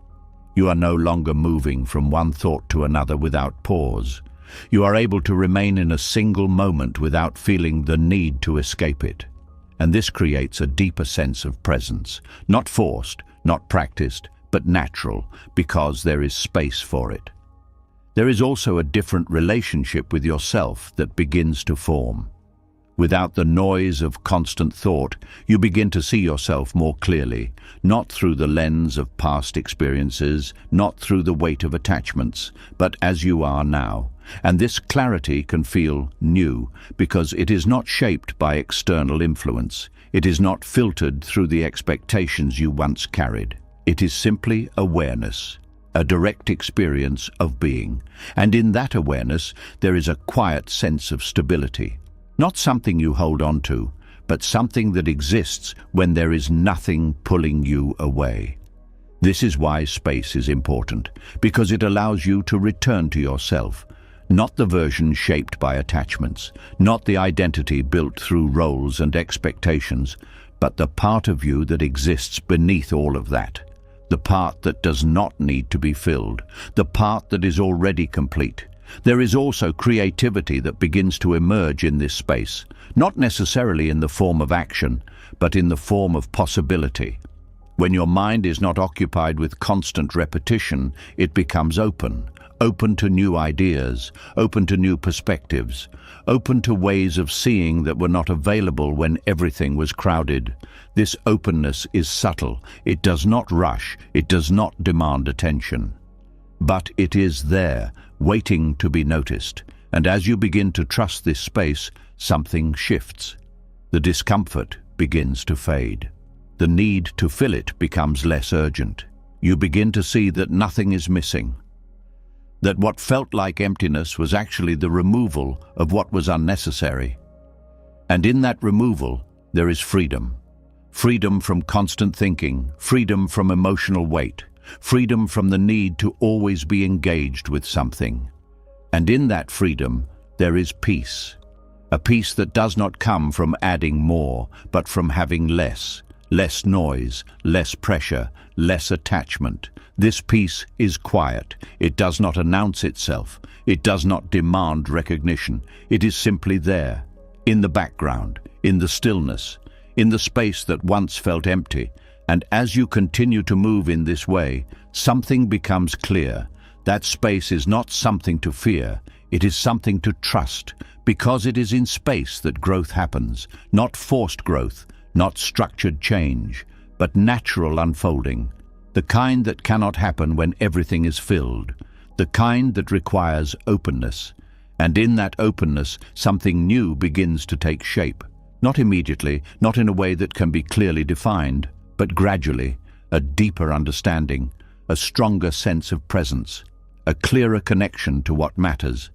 You are no longer moving from one thought to another without pause. You are able to remain in a single moment without feeling the need to escape it. And this creates a deeper sense of presence, not forced, not practiced, but natural, because there is space for it. There is also a different relationship with yourself that begins to form. Without the noise of constant thought, you begin to see yourself more clearly, not through the lens of past experiences, not through the weight of attachments, but as you are now. And this clarity can feel new, because it is not shaped by external influence. It is not filtered through the expectations you once carried. It is simply awareness, a direct experience of being. And in that awareness, there is a quiet sense of stability. Not something you hold on to, but something that exists when there is nothing pulling you away. This is why space is important, because it allows you to return to yourself, not the version shaped by attachments, not the identity built through roles and expectations, but the part of you that exists beneath all of that, the part that does not need to be filled, the part that is already complete. There is also creativity that begins to emerge in this space, not necessarily in the form of action, but in the form of possibility. When your mind is not occupied with constant repetition, it becomes open to new ideas, open to new perspectives, open to ways of seeing that were not available when everything was crowded. This openness is subtle. It does not rush. It does not demand attention. But it is there, waiting to be noticed. And as you begin to trust this space, something shifts. The discomfort begins to fade. The need to fill it becomes less urgent. You begin to see that nothing is missing. That what felt like emptiness was actually the removal of what was unnecessary. And in that removal, there is freedom. Freedom from constant thinking, freedom from emotional weight, freedom from the need to always be engaged with something. And in that freedom, there is peace. A peace that does not come from adding more, but from having less noise, less pressure, less attachment. This peace is quiet. It does not announce itself. It does not demand recognition. It is simply there, in the background, in the stillness, in the space that once felt empty. And as you continue to move in this way, something becomes clear. That space is not something to fear, it is something to trust, because it is in space that growth happens, not forced growth, not structured change, but natural unfolding, the kind that cannot happen when everything is filled, the kind that requires openness. And in that openness, something new begins to take shape, not immediately, not in a way that can be clearly defined, but gradually, a deeper understanding, a stronger sense of presence, a clearer connection to what matters.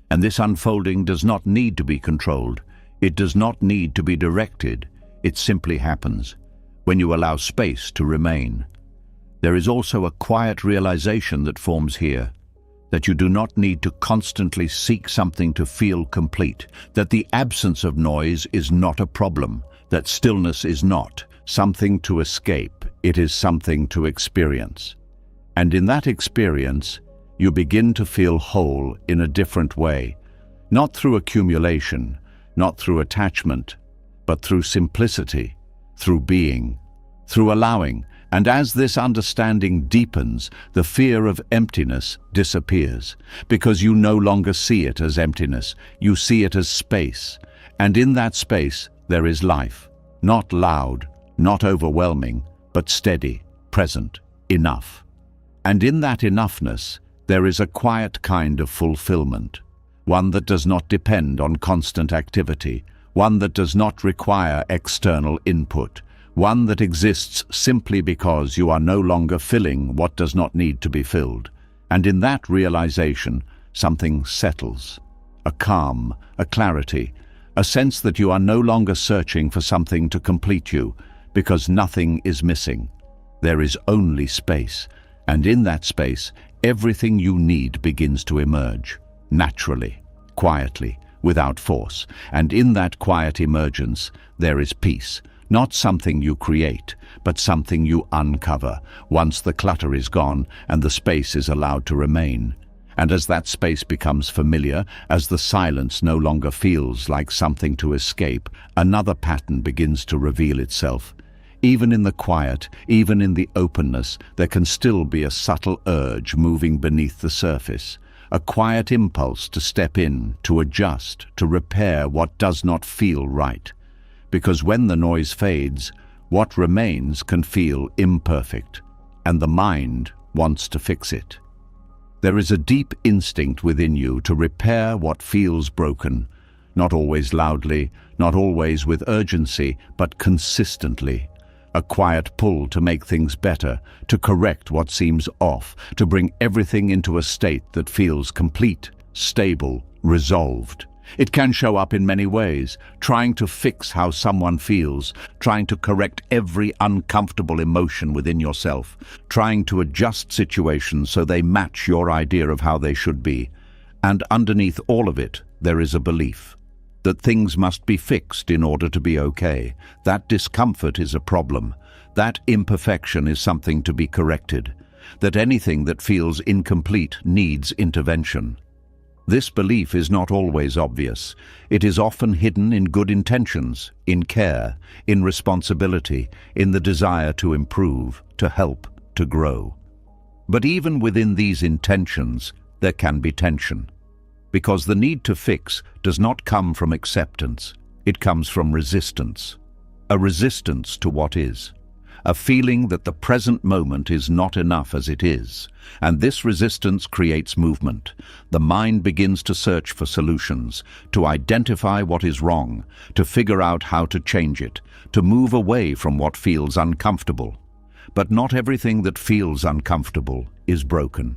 And this unfolding does not need to be controlled. It does not need to be directed. It simply happens when you allow space to remain. There is also a quiet realization that forms here. that you do not need to constantly seek something to feel complete, that the absence of noise is not a problem, that stillness is not something to escape, it is something to experience. And in that experience, you begin to feel whole in a different way, not through accumulation, not through attachment, but through simplicity, through being, through allowing. And as this understanding deepens, the fear of emptiness disappears, because you no longer see it as emptiness, you see it as space. And in that space, there is life, not loud, not overwhelming, but steady, present, enough. And in that enoughness, there is a quiet kind of fulfillment, one that does not depend on constant activity, one that does not require external input, one that exists simply because you are no longer filling what does not need to be filled. And in that realization, something settles, a calm, a clarity, a sense that you are no longer searching for something to complete you, because nothing is missing. There is only space, and in that space, everything you need begins to emerge, naturally, quietly, without force. And in that quiet emergence, there is peace, not something you create, but something you uncover, once the clutter is gone and the space is allowed to remain. And as that space becomes familiar, as the silence no longer feels like something to escape, another pattern begins to reveal itself. Even in the quiet, even in the openness, there can still be a subtle urge moving beneath the surface, a quiet impulse to step in, to adjust, to repair what does not feel right. Because when the noise fades, what remains can feel imperfect, and the mind wants to fix it. There is a deep instinct within you to repair what feels broken, not always loudly, not always with urgency, but consistently. A quiet pull to make things better, to correct what seems off, to bring everything into a state that feels complete, stable, resolved. It can show up in many ways, trying to fix how someone feels, trying to correct every uncomfortable emotion within yourself, trying to adjust situations so they match your idea of how they should be. And underneath all of it, there is a belief that things must be fixed in order to be okay. That discomfort is a problem. That imperfection is something to be corrected. That anything that feels incomplete needs intervention. This belief is not always obvious. It is often hidden in good intentions, in care, in responsibility, in the desire to improve, to help, to grow. But even within these intentions, there can be tension. Because the need to fix does not come from acceptance, it comes from resistance. A resistance to what is. A feeling that the present moment is not enough as it is. And this resistance creates movement. The mind begins to search for solutions, to identify what is wrong, to figure out how to change it, to move away from what feels uncomfortable. But not everything that feels uncomfortable is broken.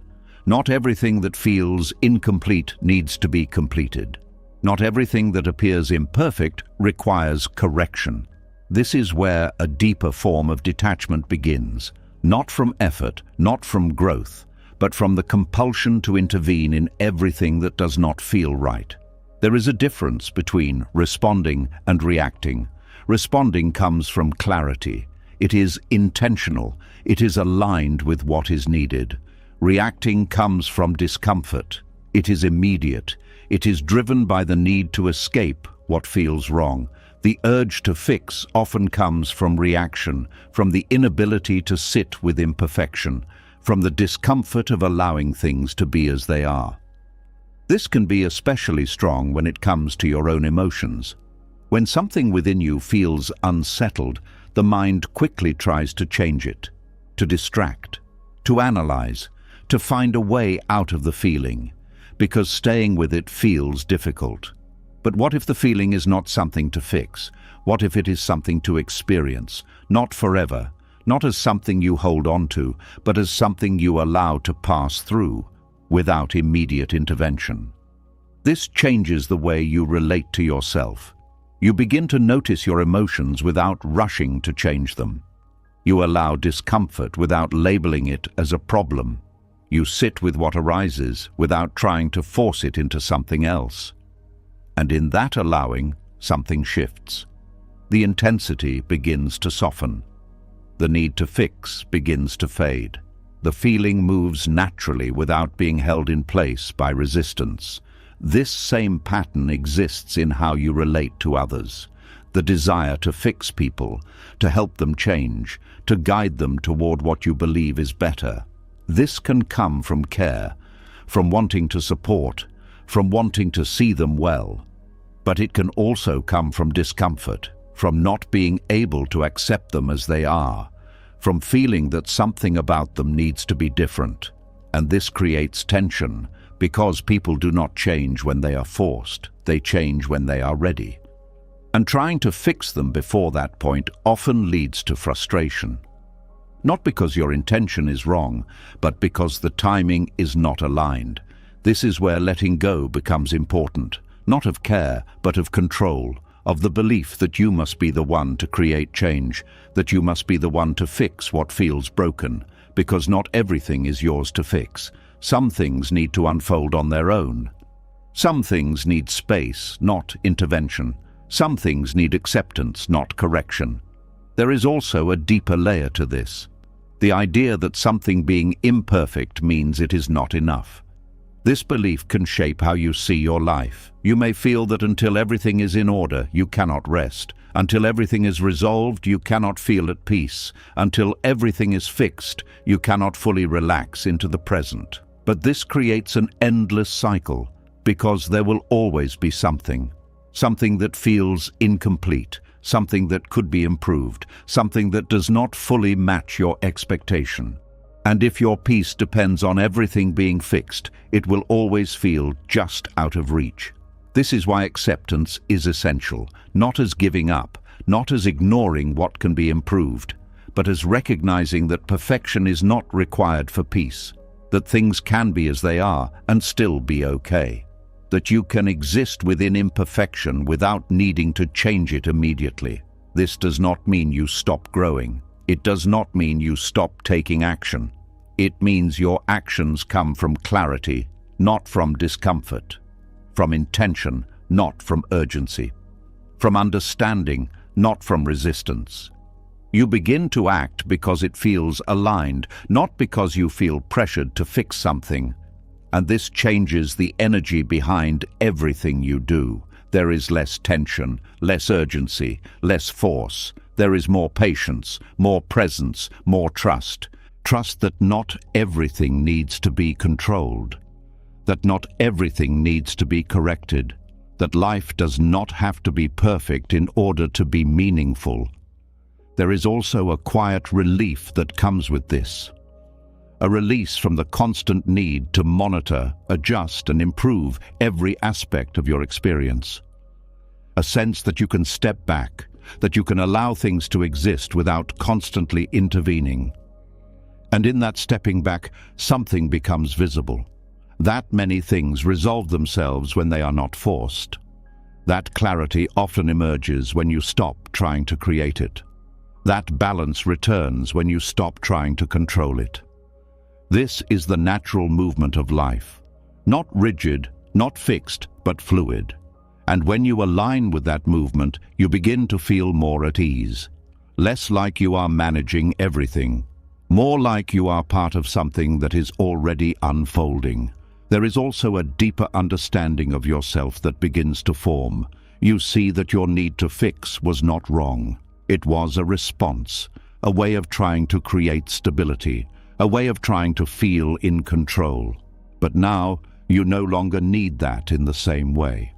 Not everything that feels incomplete needs to be completed. Not everything that appears imperfect requires correction. This is where a deeper form of detachment begins, not from effort, not from growth, but from the compulsion to intervene in everything that does not feel right. There is a difference between responding and reacting. Responding comes from clarity. It is intentional. It is aligned with what is needed. Reacting comes from discomfort. It is immediate. It is driven by the need to escape what feels wrong. The urge to fix often comes from reaction, from the inability to sit with imperfection, from the discomfort of allowing things to be as they are. This can be especially strong when it comes to your own emotions. When something within you feels unsettled, the mind quickly tries to change it, to distract, to analyze, to find a way out of the feeling, because staying with it feels difficult. But what if the feeling is not something to fix? What if it is something to experience, not forever, not as something you hold on to, but as something you allow to pass through, without immediate intervention? This changes the way you relate to yourself. You begin to notice your emotions without rushing to change them. You allow discomfort without labeling it as a problem. You sit with what arises without trying to force it into something else. And in that allowing, something shifts. The intensity begins to soften. The need to fix begins to fade. The feeling moves naturally without being held in place by resistance. This same pattern exists in how you relate to others. The desire to fix people, to help them change, to guide them toward what you believe is better. This can come from care, from wanting to support, from wanting to see them well. But it can also come from discomfort, from not being able to accept them as they are, from feeling that something about them needs to be different. And this creates tension, because people do not change when they are forced, they change when they are ready. And trying to fix them before that point often leads to frustration. Not because your intention is wrong, but because the timing is not aligned. This is where letting go becomes important, not of care, but of control, of the belief that you must be the one to create change, that you must be the one to fix what feels broken, because not everything is yours to fix. Some things need to unfold on their own. Some things need space, not intervention. Some things need acceptance, not correction. There is also a deeper layer to this. The idea that something being imperfect means it is not enough. This belief can shape how you see your life. You may feel that until everything is in order, you cannot rest. Until everything is resolved, you cannot feel at peace. Until everything is fixed, you cannot fully relax into the present. But this creates an endless cycle, because there will always be something that feels incomplete, something that could be improved, something that does not fully match your expectation. And if your peace depends on everything being fixed, it will always feel just out of reach. This is why acceptance is essential, not as giving up, not as ignoring what can be improved, but as recognizing that perfection is not required for peace, that things can be as they are and still be okay, that you can exist within imperfection without needing to change it immediately. This does not mean you stop growing. It does not mean you stop taking action. It means your actions come from clarity, not from discomfort, from intention, not from urgency, from understanding, not from resistance. You begin to act because it feels aligned, not because you feel pressured to fix something. And this changes the energy behind everything you do. There is less tension, less urgency, less force. There is more patience, more presence, more trust. Trust that not everything needs to be controlled, that not everything needs to be corrected, that life does not have to be perfect in order to be meaningful. There is also a quiet relief that comes with this. A release from the constant need to monitor, adjust, and improve every aspect of your experience. A sense that you can step back, that you can allow things to exist without constantly intervening. And in that stepping back, something becomes visible. That many things resolve themselves when they are not forced. That clarity often emerges when you stop trying to create it. That balance returns when you stop trying to control it. This is the natural movement of life. Not rigid, not fixed, but fluid. And when you align with that movement, you begin to feel more at ease. Less like you are managing everything. More like you are part of something that is already unfolding. There is also a deeper understanding of yourself that begins to form. You see that your need to fix was not wrong. It was a response, a way of trying to create stability, a way of trying to feel in control. But now, you no longer need that in the same way.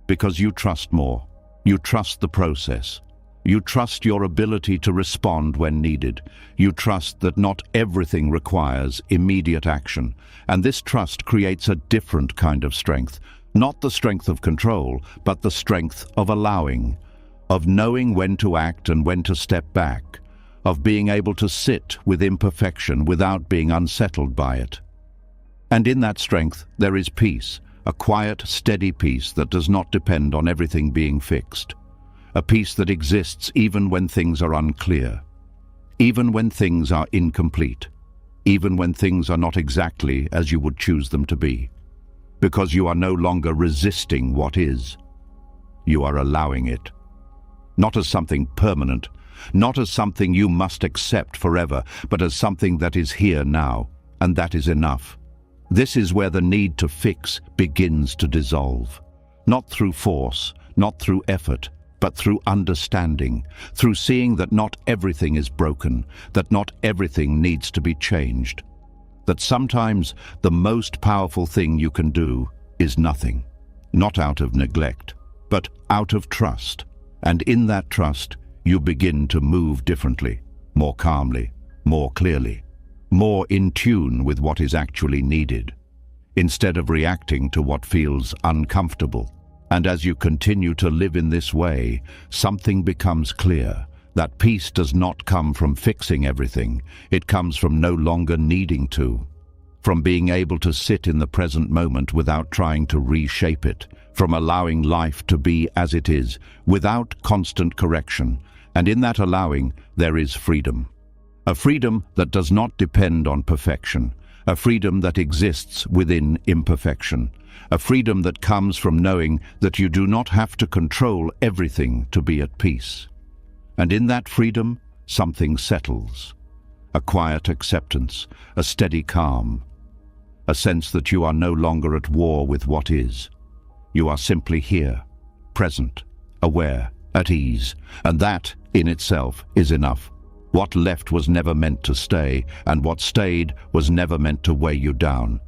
Because you trust more. You trust the process. You trust your ability to respond when needed. You trust that not everything requires immediate action. And this trust creates a different kind of strength. Not the strength of control, but the strength of allowing, of knowing when to act and when to step back, of being able to sit with imperfection without being unsettled by it. And in that strength, there is peace, a quiet, steady peace that does not depend on everything being fixed. A peace that exists even when things are unclear, even when things are incomplete, even when things are not exactly as you would choose them to be. Because you are no longer resisting what is. You are allowing it. Not as something permanent, not as something you must accept forever, but as something that is here now, and that is enough. This is where the need to fix begins to dissolve. Not through force, not through effort, but through understanding, through seeing that not everything is broken, that not everything needs to be changed. That sometimes the most powerful thing you can do is nothing. Not out of neglect, but out of trust. And in that trust, you begin to move differently, more calmly, more clearly, more in tune with what is actually needed, instead of reacting to what feels uncomfortable. And as you continue to live in this way, something becomes clear. That peace does not come from fixing everything. It comes from no longer needing to. From being able to sit in the present moment without trying to reshape it. From allowing life to be as it is, without constant correction. And in that allowing, there is freedom. A freedom that does not depend on perfection. A freedom that exists within imperfection. A freedom that comes from knowing that you do not have to control everything to be at peace. And in that freedom, something settles. A quiet acceptance, a steady calm. A sense that you are no longer at war with what is. You are simply here, present, aware, at ease, and that, in itself, is enough. What left was never meant to stay, and what stayed was never meant to weigh you down.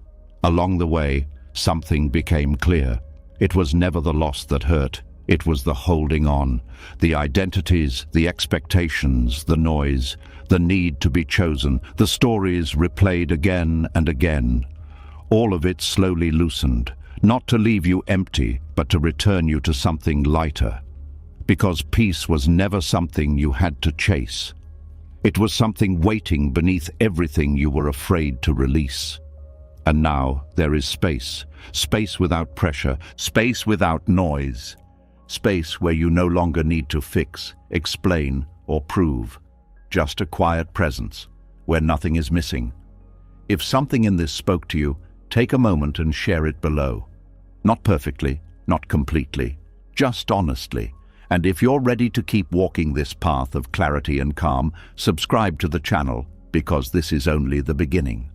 Along the way, something became clear. It was never the loss that hurt. It was the holding on, the identities, the expectations, the noise, the need to be chosen, the stories replayed again and again. All of it slowly loosened, not to leave you empty, but to return you to something lighter. Because peace was never something you had to chase. It was something waiting beneath everything you were afraid to release. And now there is space, space without pressure, space without noise, space where you no longer need to fix, explain, or prove. Just a quiet presence, where nothing is missing. If something in this spoke to you, take a moment and share it below. Not perfectly, not completely, just honestly. And if you're ready to keep walking this path of clarity and calm, subscribe to the channel, because this is only the beginning.